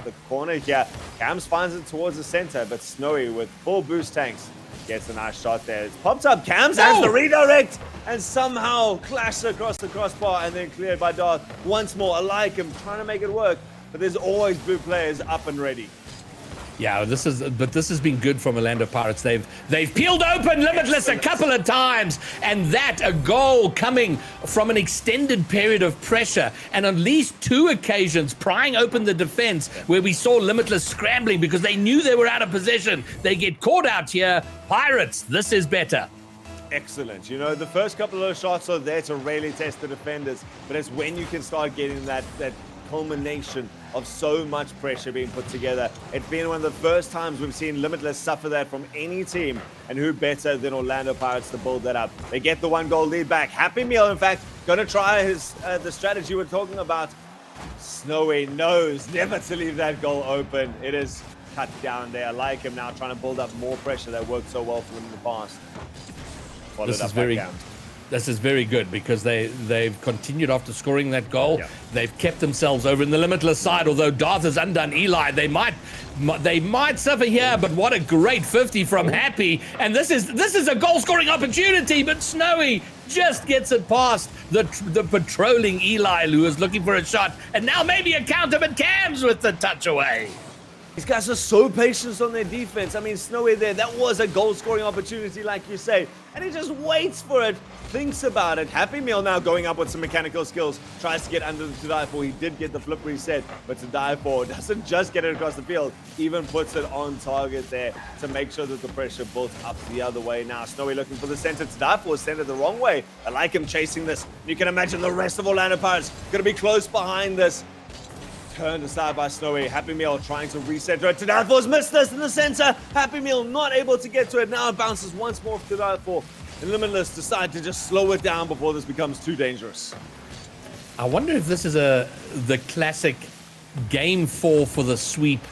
the corner here. Cams finds it towards the center, but Snowy with full boost tanks gets a nice shot there. It's popped up. Cams has the redirect and somehow clashed across the crossbar and then cleared by Darth. Once more, I like him trying to make it work, but there's always blue players up and ready. Yeah, this has been good from Orlando Pirates. They've peeled open Limitless a couple of times, and that a goal coming from an extended period of pressure, and at least 2 occasions prying open the defense where we saw Limitless scrambling because they knew they were out of position. They get caught out here. Pirates, this is better. Excellent. You know, the first couple of shots are there to really test the defenders, but it's when you can start getting that culmination of so much pressure being put together. It's been one of the first times we've seen Limitless suffer that from any team, and who better than Orlando Pirates to build that up. They get the 1-goal lead back. Happy Meal, in fact, going to try the strategy we're talking about. Snowy knows never to leave that goal open. It is cut down there. I like him now trying to build up more pressure that worked so well for him in the past. This is very good because they've continued after scoring that goal. Yeah. They've kept themselves over in the Limitless side. Although Darth has undone Eli, they might suffer here. But what a great 50 from Happy! And this is a goal-scoring opportunity. But Snowy just gets it past the patrolling Eli, who is looking for a shot. And now maybe a counter, but Cams with the touch away. These guys are so patient on their defense. I mean, Snowy there, that was a goal-scoring opportunity, like you say. And he just waits for it, thinks about it. Happy Meal now going up with some mechanical skills. Tries to get under the To Die For. He did get the flip reset, but To Die For doesn't just get it across the field, even puts it on target there to make sure that the pressure builds up the other way. Now, Snowy looking for the center. To Die For is centered the wrong way. I like him chasing this. You can imagine the rest of Orlando Pirates going to be close behind this. Turned aside by Snowy. Happy Meal trying to reset it. To Die For's missed this in the center. Happy Meal not able to get to it. Now it bounces once more to Die For. And Limitless decide to just slow it down before this becomes too dangerous. I wonder if this is the classic game 4 for the sweep,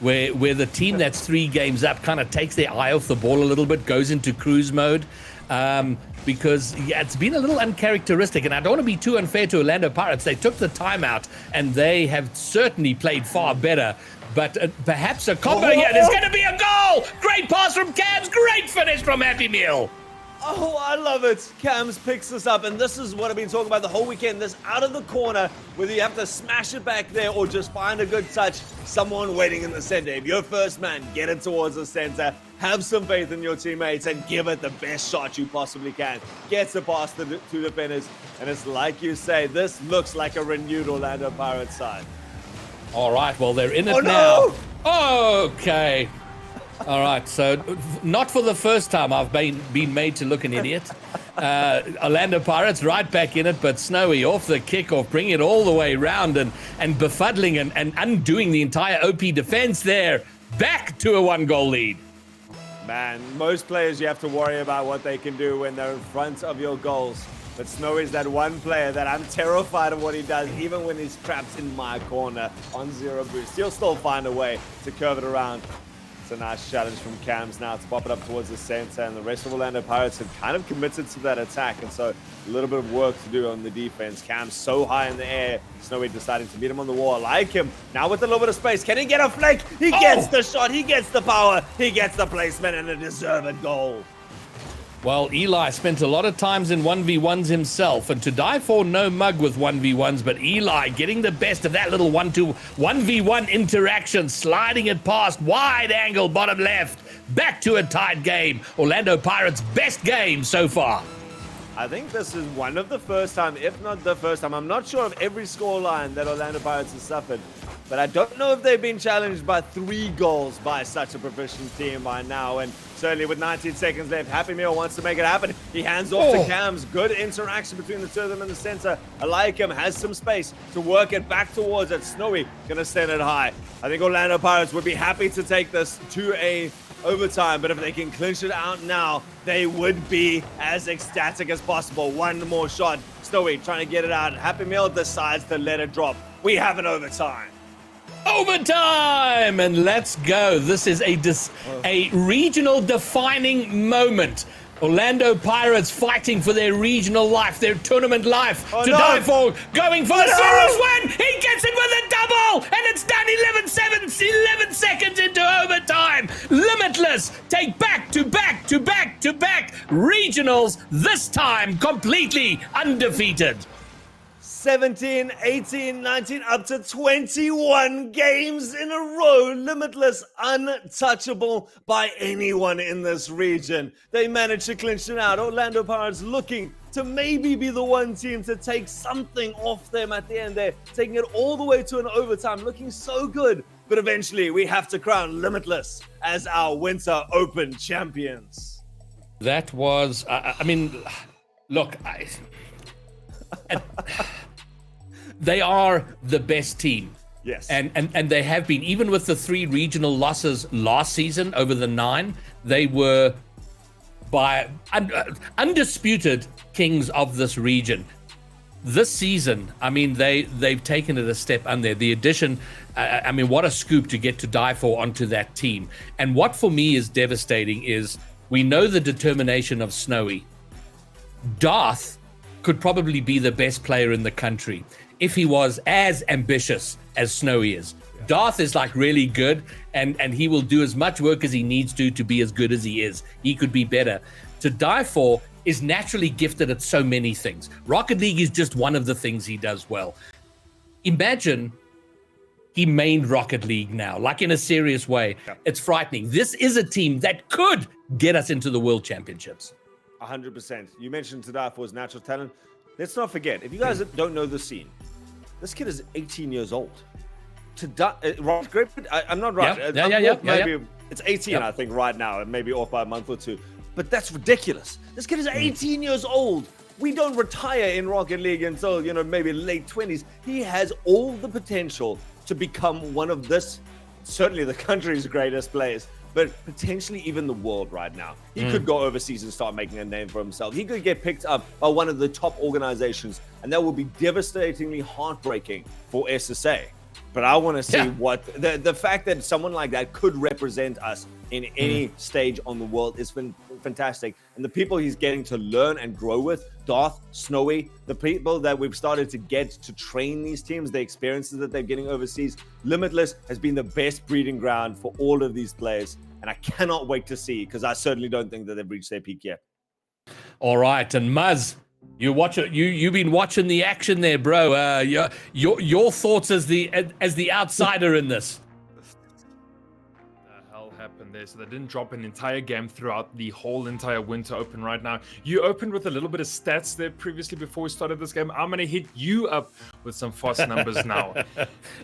where the team that's 3 games up kind of takes their eye off the ball a little bit, goes into cruise mode. Because yeah, it's been a little uncharacteristic, and I don't want to be too unfair to Orlando Pirates. They took the timeout, and they have certainly played far better. But perhaps a combo here. There's going to be a goal! Great pass from Cams, great finish from Happy Meal. Oh, I love it. Cams picks this up, and this is what I've been talking about the whole weekend. This out of the corner, whether you have to smash it back there or just find a good touch, someone waiting in the center. If you're first man, get it towards the center. Have some faith in your teammates and give it the best shot you possibly can. Gets it past the 2 defenders, and it's like you say, this looks like a renewed Orlando Pirates side. All right, well, they're in it Oh, now. no! Okay. All right, so not for the first time I've been made to look an idiot. Orlando Pirates right back in it, but Snowy off the kickoff, bringing it all the way around and befuddling and undoing the entire OP defense there. Back to a 1-goal lead. Man, most players you have to worry about what they can do when they're in front of your goals. But Snowy's that one player that I'm terrified of what he does, even when he's trapped in my corner on 0 boost. He'll still find a way to curve it around. It's a nice challenge from Cams now to pop it up towards the center, and the rest of Orlando Pirates have kind of committed to that attack, and so a little bit of work to do on the defense. Cams so high in the air, Snowy deciding to meet him on the wall. I like him. Now with a little bit of space, can he get a flick? He gets the shot, he gets the power, he gets the placement, and a deserved goal. Well, Eli spent a lot of times in 1v1s himself, and To Die For no mug with 1v1s, but Eli getting the best of that little 1v1 interaction, sliding it past, wide angle, bottom left, back to a tied game. Orlando Pirates' best game so far. I think this is one of the first time, if not the first time. I'm not sure of every scoreline that Orlando Pirates has suffered, but I don't know if they've been challenged by 3 goals by such a proficient team by now. And certainly with 19 seconds left, Happy Meal wants to make it happen. He hands off to Cams. Good interaction between the 2 of them in the center. I like him, has some space to work it back towards it. Snowy gonna send it high. I think Orlando Pirates would be happy to take this to a overtime, but if they can clinch it out now, they would be as ecstatic as possible. One more shot. Snowy trying to get it out. Happy Meal decides to let it drop. We have an overtime. Overtime! And let's go. This is a regional defining moment. Orlando Pirates fighting for their regional life, their tournament life to die for, going for the series win. He gets it with a double, and it's done 11 seconds into overtime. Limitless take back to back to back to back regionals, this time completely undefeated. 17, 18, 19, up to 21 games in a row. Limitless, untouchable by anyone in this region. They managed to clinch it out. Orlando Pirates looking to maybe be the one team to take something off them at the end there, taking it all the way to an overtime, looking so good. But eventually, we have to crown Limitless as our Winter Open champions. That was, I mean, look, they are the best team. Yes. And they have been, even with the 3 regional losses last season over the 9, they were by undisputed kings of this region. This season, I mean, they've taken it a step under. The addition, I mean, what a scoop to get To Die For onto that team. And what for me is devastating is we know the determination of Snowy. Darth could probably be the best player in the country if he was as ambitious as Snowy is. Yeah. Darth is like really good, and he will do as much work as he needs to be as good as he is. He could be better. To Die For is naturally gifted at so many things. Rocket League is just one of the things he does well. Imagine he mained Rocket League now, like in a serious way. Yeah. It's frightening. This is a team that could get us into the World Championships. 100%. You mentioned To Die For's natural talent. Let's not forget, if you guys don't know the scene, this kid is 18 years old. Right, Greg? I'm not right. Yeah. Maybe it's 18, I think, right now, and maybe off by a month or two. But that's ridiculous. This kid is 18 years old. We don't retire in Rocket League until, maybe late 20s. He has all the potential to become one of certainly the country's greatest players, but potentially even the world right now. He could go overseas and start making a name for himself. He could get picked up by one of the top organizations, and that would be devastatingly heartbreaking for SSA. But I want to see what the fact that someone like that could represent us in any stage on the world is fantastic. And the people he's getting to learn and grow with, Darth, Snowy, the people that we've started to get to train these teams, the experiences that they're getting overseas, Limitless has been the best breeding ground for all of these players. And I cannot wait to see, because I certainly don't think that they've reached their peak yet. All right, and Muzz, you've been watching the action there, bro. Your thoughts as the outsider in this? Happened there. So they didn't drop an entire game throughout the whole entire Winter Open right now. You opened with a little bit of stats there previously before we started this game. I'm going to hit you up with some fast numbers now.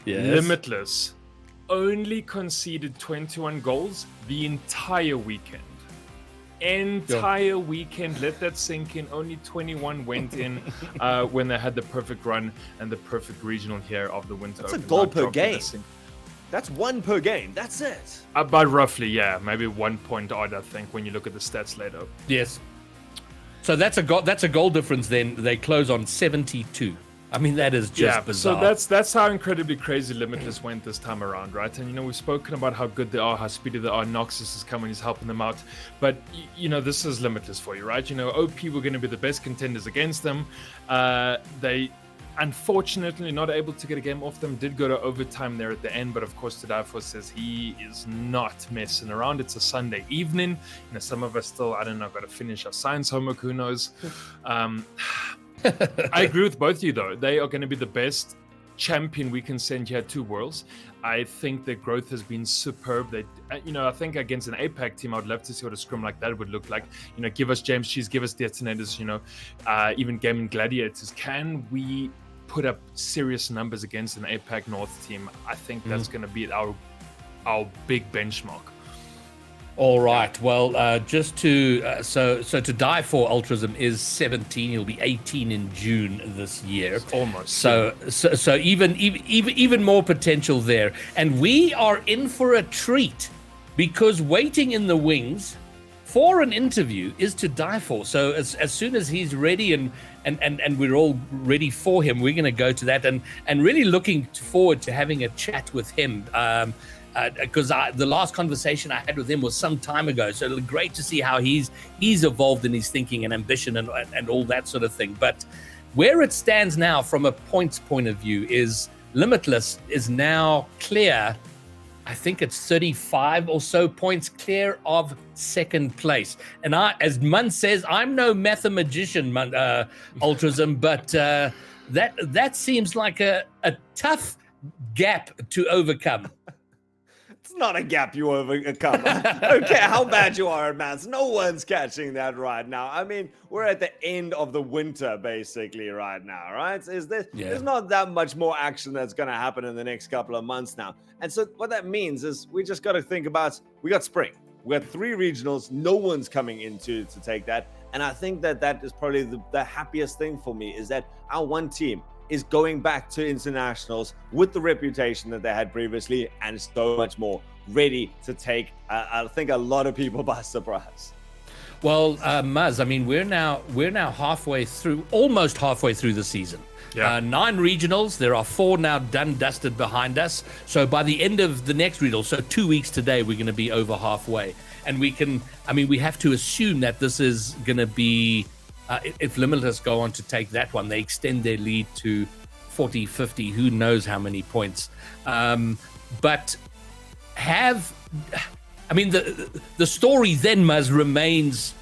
Yes. Limitless only conceded 21 goals the entire weekend. Weekend. Let that sink in. Only 21 went in when they had the perfect run and the perfect regional here of the Winter Open. That's a goal per game. That's one per game. That's it. About roughly, yeah. Maybe 1 point odd, I think, when you look at the stats later. Yes. So that's a goal difference then. They close on 72. I mean, that is just bizarre. So that's how incredibly crazy Limitless went this time around, right? And, we've spoken about how good they are, how speedy they are. Noxus is coming, he's helping them out. But, this is Limitless for you, right? OP were going to be the best contenders against them. They... unfortunately not able to get a game off them, did go to overtime there at the end, but of course To Die For says he is not messing around. It's a Sunday evening, some of us still, I don't know, got to finish our science homework, who knows. I agree with both of you though. They are going to be the best champion we can send here to Worlds. I think their growth has been superb. They, I think against an APAC team, I'd love to see what a scrum like that would look like. Give us James Cheese, give us Detonators, even Gaming Gladiators. Can we put up serious numbers against an APAC North team? I think that's going to be our big benchmark. All right. Well, just to so To Die For Ultrasm is 17. He'll be 18 in June this year. Almost. So even more potential there. And we are in for a treat, because waiting in the wings for an interview is To Die For. So as soon as he's ready and we're all ready for him, we're going to go to that and really looking forward to having a chat with him. Because the last conversation I had with him was some time ago, so it's great to see how he's evolved in his thinking and ambition and all that sort of thing. But where it stands now from a points point of view is Limitless is now clear. I think it's 35 or so points clear of second place. And as Mun says, I'm no mathematician, Ultrasm, but that seems like a tough gap to overcome. It's not a gap you overcome. I don't care how bad you are at maths. No one's catching that right now. I mean, we're at the end of the winter, basically, right now, right? There's not that much more action that's going to happen in the next couple of months now. And so what that means is we just got to think about, we got spring. We got 3 regionals. No one's coming in to take that. And I think that is probably the happiest thing for me, is that our one team is going back to internationals with the reputation that they had previously and so much more, ready to take, I think, a lot of people by surprise. Well, Muzz, I mean, we're now almost halfway through the season. Yeah. 9 regionals. There are 4 now done, dusted behind us. So by the end of the next regional, so 2 weeks today, we're going to be over halfway. And we have to assume that this is going to be, if Limitless go on to take that one, they extend their lead to 40, 50, who knows how many points. But the story then, Muzz, remains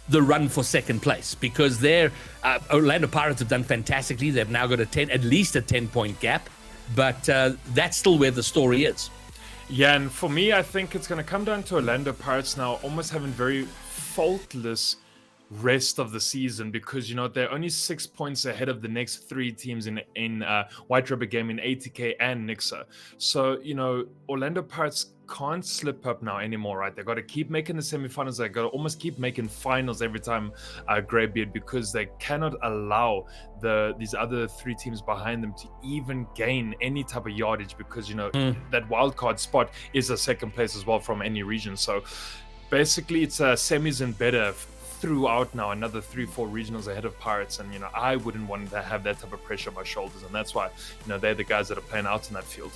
the run for second place, because Orlando Pirates have done fantastically. They've now got at least a 10-point gap. but that's still where the story is. Yeah, and for me, I think it's going to come down to Orlando Pirates now almost having very faultless rest of the season, because they're only 6 points ahead of the next 3 teams in White River Gaming, ATK and Nixa. So Orlando Pirates can't slip up now anymore, right? They got to keep making the semifinals. They got to almost keep making finals every time, Greybeard, because they cannot allow these other 3 teams behind them to even gain any type of yardage, because that wild card spot is a second place as well from any region. So basically, it's semis and better throughout now, another 3-4 regionals ahead of Pirates, and I wouldn't want to have that type of pressure on my shoulders, and that's why they're the guys that are playing out in that field.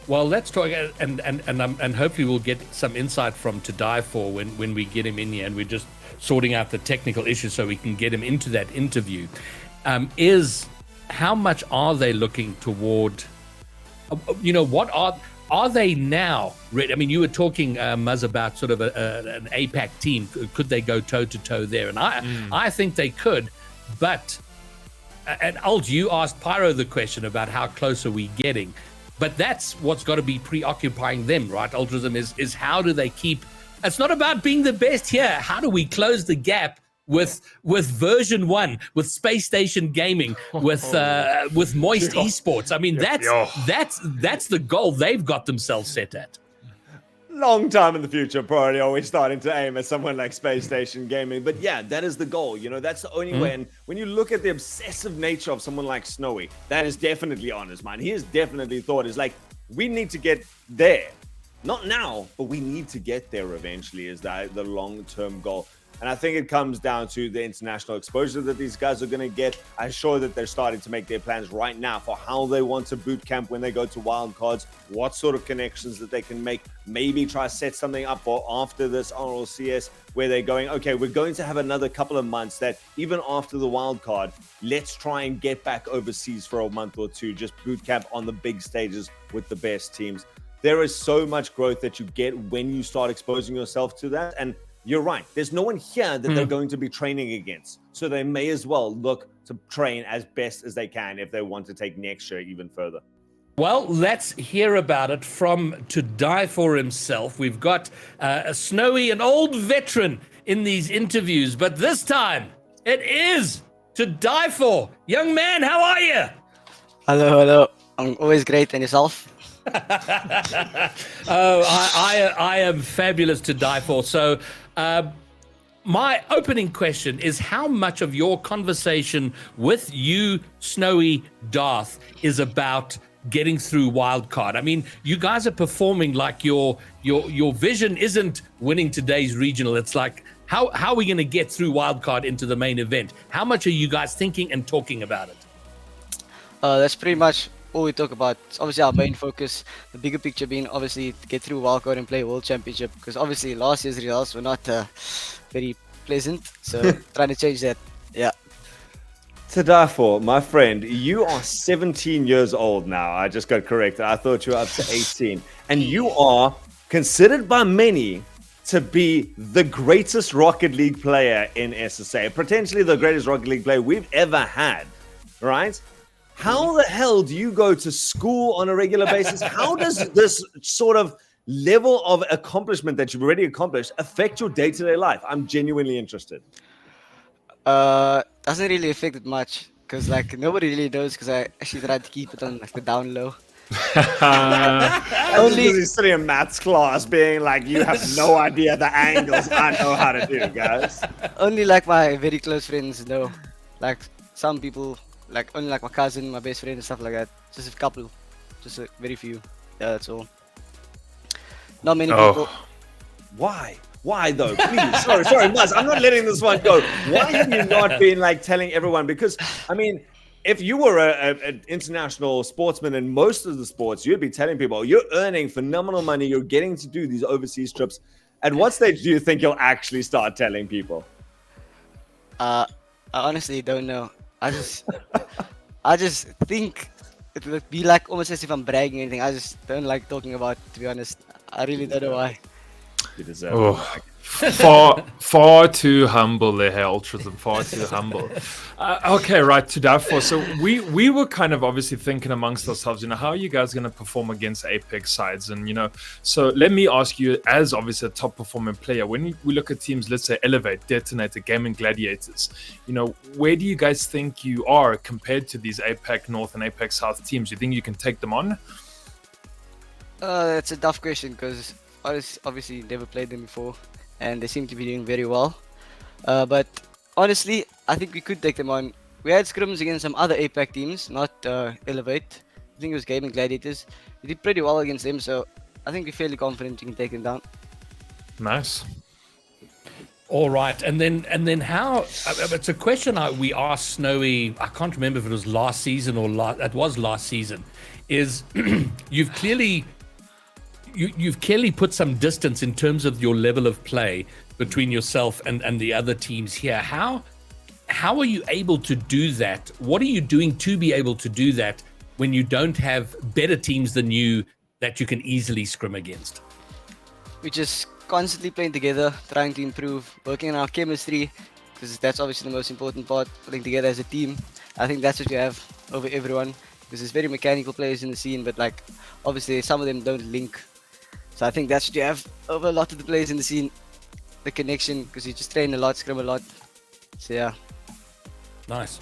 Well, let's talk, and hopefully we'll get some insight from To Die For when we get him in here, and we're just sorting out the technical issues so we can get him into that interview. Is how much are they looking toward? What are they now ready? I mean, you were talking, Muzz, about sort of an APAC team. Could they go toe-to-toe there? And I think they could. But, and Alt, you asked Pyro the question about how close are we getting. But that's what's got to be preoccupying them, right? Altruism is how do they keep... It's not about being the best here. How do we close the gap with version 1, with Space Station Gaming, with Moist Esports? I mean, that's the goal they've got themselves set at. Long time in the future, probably always starting to aim at someone like Space Station Gaming. But yeah, that is the goal. That's the only way. And when you look at the obsessive nature of someone like Snowy, that is definitely on his mind. He has definitely thought, is like, we need to get there. Not now, but we need to get there eventually, is that the long-term goal. And I think it comes down to the international exposure that these guys are going to get. I'm sure that they're starting to make their plans right now for how they want to boot camp when they go to wildcards, what sort of connections that they can make, maybe try to set something up for after this RLCS where they're going, okay, we're going to have another couple of months that even after the wildcard, let's try and get back overseas for a month or 2, just boot camp on the big stages with the best teams. There is so much growth that you get when you start exposing yourself to that. And you're right. There's no one here that they're going to be training against. So they may as well look to train as best as they can if they want to take next year even further. Well, let's hear about it from To Die For himself. We've got a Snowy, an old veteran in these interviews, but this time it is To Die For. Young man, how are you? Hello. I'm always great. And yourself? I am fabulous, To Die For. So my opening question is, how much of your conversation with you, Snowy, Darth, is about getting through wildcard? I mean, you guys are performing like your vision isn't winning today's regional. It's like, how are we going to get through wildcard into the main event? How much are you guys thinking and talking about it? That's pretty much all we talk about. It's obviously our main focus, the bigger picture being obviously to get through wildcard and play World Championship, because obviously last year's results were not very pleasant, so trying to change that. Yeah. To Die For, my friend, you are 17 years old now. I just got corrected. I thought you were up to 18. And you are considered by many to be the greatest Rocket League player in SSA, potentially the greatest Rocket League player we've ever had, right? How the hell do you go to school on a regular basis? How does this sort of level of accomplishment that you've already accomplished affect your day-to-day life? I'm genuinely interested. Doesn't really affect it much, because like nobody really knows, because I actually tried to keep it on like the down low. Only he's sitting in maths class being like, you have no idea the angles I know how to do, guys. Only like my very close friends know. Like some people, like only like my cousin, my best friend and stuff like that. Just a couple, just a very few. Yeah, that's all. Not many people. Why? Why though? Please. Sorry, Muzz. I'm not letting this one go. Why have you not been like telling everyone? Because I mean, if you were an international sportsman in most of the sports, you'd be telling people you're earning phenomenal money. You're getting to do these overseas trips. At what stage do you think you'll actually start telling people? I honestly don't know. I just think it would be like almost as if I'm bragging or anything. I just don't like talking about it, to be honest. I really don't know why. You deserve it. far too humble there, hey, Ultras, and far too humble. Okay, right, to die for. So we were kind of obviously thinking amongst ourselves, how are you guys going to perform against Apex sides? And, so let me ask you, as obviously a top performing player, when we look at teams, let's say Elevate, Detonator, Gaming Gladiators, where do you guys think you are compared to these Apex North and Apex South teams? You think you can take them on? That's a tough question because I obviously never played them before, and they seem to be doing very well. But honestly, I think we could take them on. We had scrims against some other APAC teams, not Elevate. I think it was Gaming Gladiators. We did pretty well against them, so I think we're fairly confident we can take them down. Nice. All right, and then how? It's a question we asked Snowy. I can't remember if it was last season or it was last season. Is you've clearly put some distance in terms of your level of play between yourself and the other teams here. How are you able to do that? What are you doing to be able to do that when you don't have better teams than you that you can easily scrim against? We just constantly playing together, trying to improve, working on our chemistry, because that's obviously the most important part, playing together as a team. I think that's what you have over everyone, because there's very mechanical players in the scene, but like obviously some of them don't link. So I think that's what you have over a lot of the players in the scene, the connection, because you just train a lot, scrim a lot. So yeah. Nice.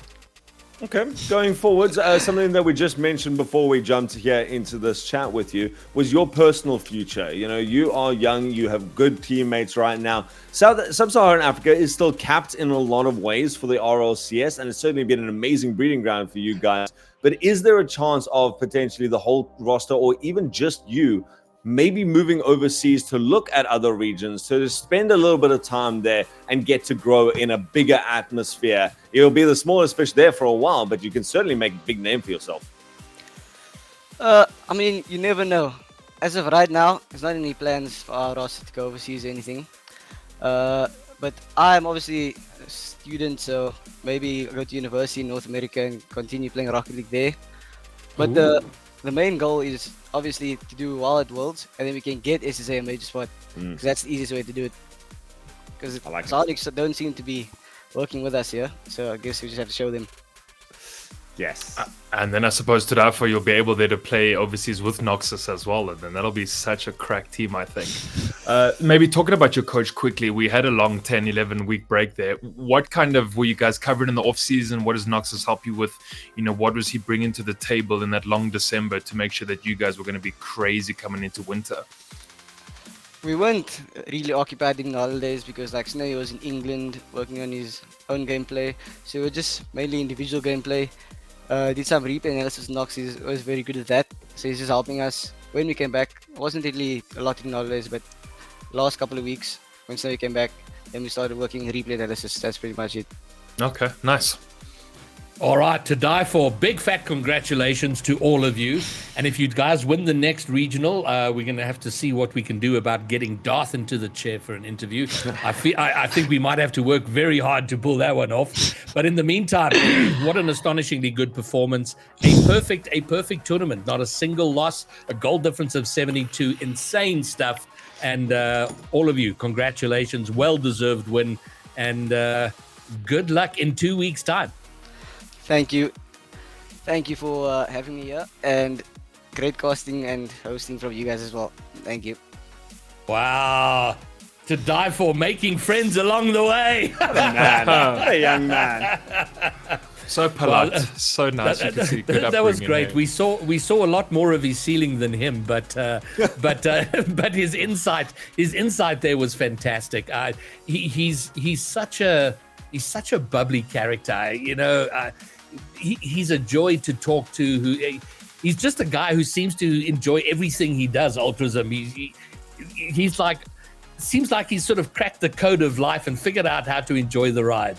Okay, going forwards, something that we just mentioned before we jumped here into this chat with you was your personal future. You are young, you have good teammates right now. Sub-Saharan Africa is still capped in a lot of ways for the RLCS, and it's certainly been an amazing breeding ground for you guys. But is there a chance of potentially the whole roster, or even just you, maybe moving overseas to look at other regions, to spend a little bit of time there and get to grow in a bigger atmosphere? It'll be the smallest fish there for a while, but you can certainly make a big name for yourself. I mean, you never know. As of right now, there's not any plans for our roster to go overseas or anything. But I'm obviously a student, so maybe go to university in North America and continue playing Rocket League there. But the main goal is obviously to do well at Worlds, and then we can get SSA a major spot, because that's the easiest way to do it. Because Sonics don't seem to be working with us here, so I guess we just have to show them. Yes. And then I suppose to that, you'll be able there to play overseas with Noxus as well, and then that'll be such a crack team, I think. Maybe talking about your coach quickly, we had a long 10, 11 week break there. What kind of were you guys covered in the off season? What does Noxus help you with? What was he bringing to the table in that long December to make sure that you guys were going to be crazy coming into winter? We weren't really occupied in the holidays because like Snowy was in England working on his own gameplay, so we were just mainly individual gameplay. Did some replay analysis. Nox was very good at that, so he's just helping us. When we came back, it wasn't really a lot in the holidays, but last couple of weeks when Snowy came back, then we started working replay analysis. That's pretty much it. Okay, nice. All right, to die for. Big fat congratulations to all of you. And if you guys win the next regional, we're going to have to see what we can do about getting Darth into the chair for an interview. I think we might have to work very hard to pull that one off. But in the meantime, what an astonishingly good performance. A perfect tournament. Not a single loss, a goal difference of 72. Insane stuff. And all of you, congratulations. Well-deserved win. And good luck in 2 weeks' time. Thank you. Thank you for having me here, and great casting and hosting from you guys as well. Thank you. Wow. To die for, making friends along the way. What a young man. So polite, so nice. You can see good that was great. there. We saw a lot more of his ceiling than him, but his insight there was fantastic. He's such a bubbly character, he's a joy to talk to. He's just a guy who seems to enjoy everything he does. Ultrazum. He's like, seems like he's sort of cracked the code of life and figured out how to enjoy the ride.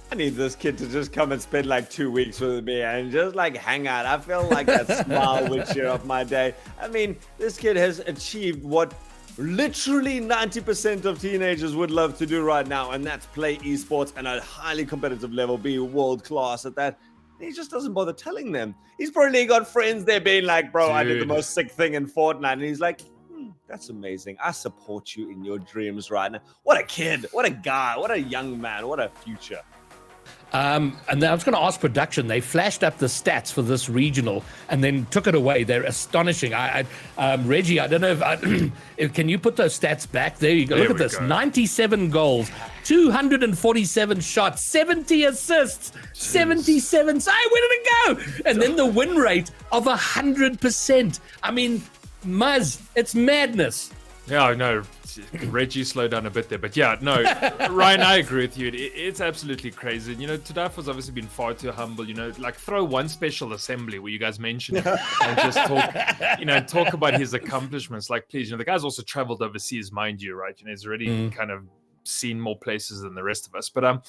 I need this kid to just come and spend like 2 weeks with me and just like hang out. I feel like that smile would cheer up my day. I mean, this kid has achieved what literally 90% of teenagers would love to do right now, and that's play esports at a highly competitive level, be world class at that. And he just doesn't bother telling them. He's probably got friends there being like, bro, I did the most sick thing in Fortnite, and he's like, That's amazing. I support you in your dreams right now. What a kid. What a guy. What a young man. What a future. And then I was going to ask production. They flashed up the stats for this regional and then took it away. They're astonishing. Reggie, I don't know if can you put those stats back? There you go. Look at this: 97 goals, 247 shots, 70 assists, 77. Where did it go? And then the win rate of 100%. I mean, Muzz, it's madness. Yeah, no, Reggie slowed down a bit there, but yeah, no, Ryan, I agree with you. It's absolutely crazy. You know, Tadafo's obviously been far too humble. You know, like throw one special assembly where you guys mentioned it and just talk about his accomplishments. Like, please, you know, the guy's also traveled overseas, mind you, right? You know, he's already kind of seen more places than the rest of us. But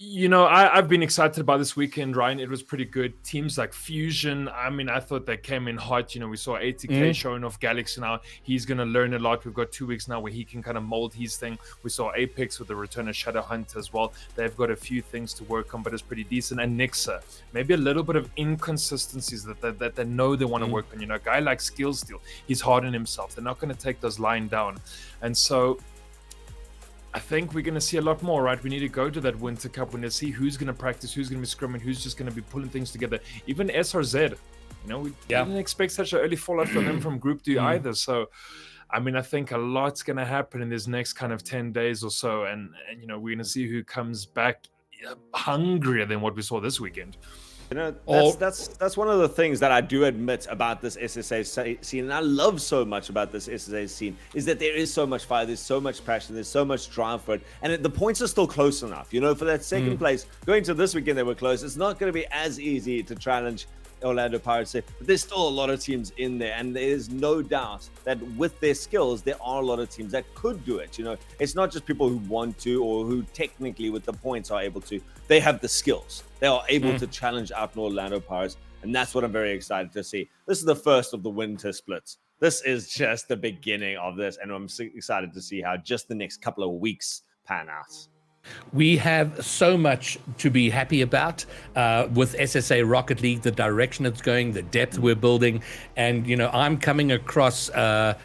you know, I've been excited about this weekend, Ryan. It was pretty good. Teams like Fusion, I mean, I thought they came in hot. You know, we saw ATK showing off Galaxy now. He's going to learn a lot. We've got 2 weeks now where he can kind of mold his thing. We saw Apex with the return of Shadowhunt as well. They've got a few things to work on, but it's pretty decent. And Nixa, maybe a little bit of inconsistencies that they know they want to work on. You know, a guy like Skillsteel, he's hard on himself. They're not going to take those lying down. And so I think we're going to see a lot more, right? We need to go to that Winter Cup. We need to see who's going to practice, who's going to be scrimming, who's just going to be pulling things together. Even SRZ, you know, we didn't expect such an early fallout from them from Group 2 either. So, I mean, I think a lot's going to happen in this next kind of 10 days or so. And you know, we're going to see who comes back hungrier than what we saw this weekend. You know, that's one of the things that I do admit about this SSA scene, and I love so much about this SSA scene, is that there is so much fire, there's so much passion, there's so much drive for it, and the points are still close enough. You know, for that second place, going to this weekend they were close. It's not going to be as easy to challenge Orlando Pirates, but there's still a lot of teams in there, and there is no doubt that with their skills, there are a lot of teams that could do it. You know, it's not just people who want to or who technically with the points are able to. They have the skills. They are able to challenge out Orlando Pirates, and that's what I'm very excited to see. This is the first of the winter splits. This is just the beginning of this, and I'm so excited to see how just the next couple of weeks pan out. We have so much to be happy about with SSA Rocket League, the direction it's going, the depth we're building. And, you know, I'm coming across 13,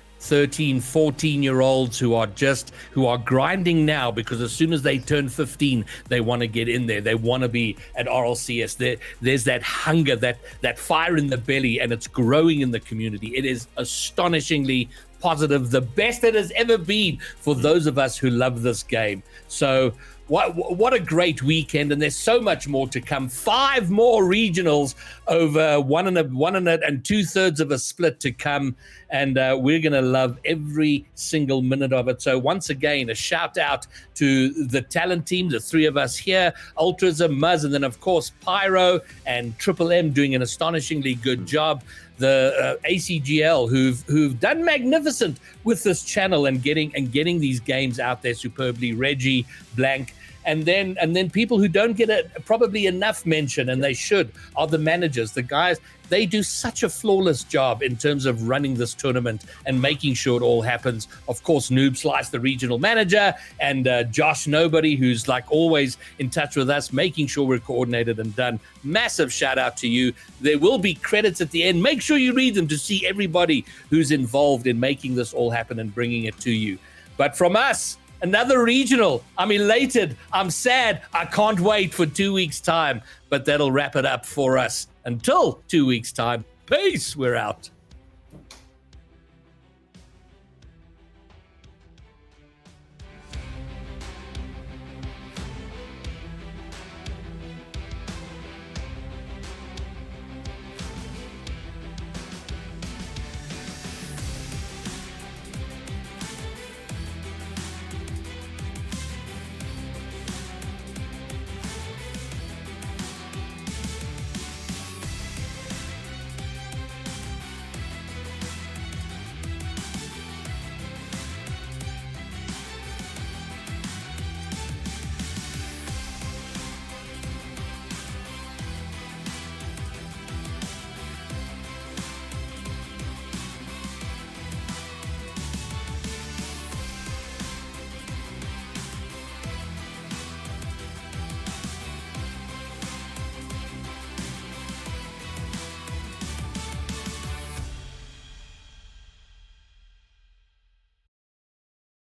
14-year-olds who are grinding now, because as soon as they turn 15, they want to get in there. They want to be at RLCS. There's that hunger, that fire in the belly, and it's growing in the community. It is astonishingly positive, the best it has ever been for those of us who love this game. So what a great weekend, and there's so much more to come. 5 more regionals over 1 and 2/3 of a split to come, and we're going to love every single minute of it. So once again, a shout out to the talent team, the 3 of us here, Ultrazm, Muzz, and then of course Pyro and Triple M doing an astonishingly good job. The ACGL who've done magnificent with this channel and getting these games out there superbly. Reggie, Blank, and then people who don't get probably enough mention, and they should, are the managers, the guys. They do such a flawless job in terms of running this tournament and making sure it all happens. Of course, Noob Slice, the regional manager, and Josh Nobody, who's like always in touch with us, making sure we're coordinated and done. Massive shout out to you. There will be credits at the end. Make sure you read them to see everybody who's involved in making this all happen and bringing it to you. But from us, another regional. I'm elated. I'm sad. I can't wait for 2 weeks' time. But that'll wrap it up for us. Until 2 weeks' time. Peace. We're out.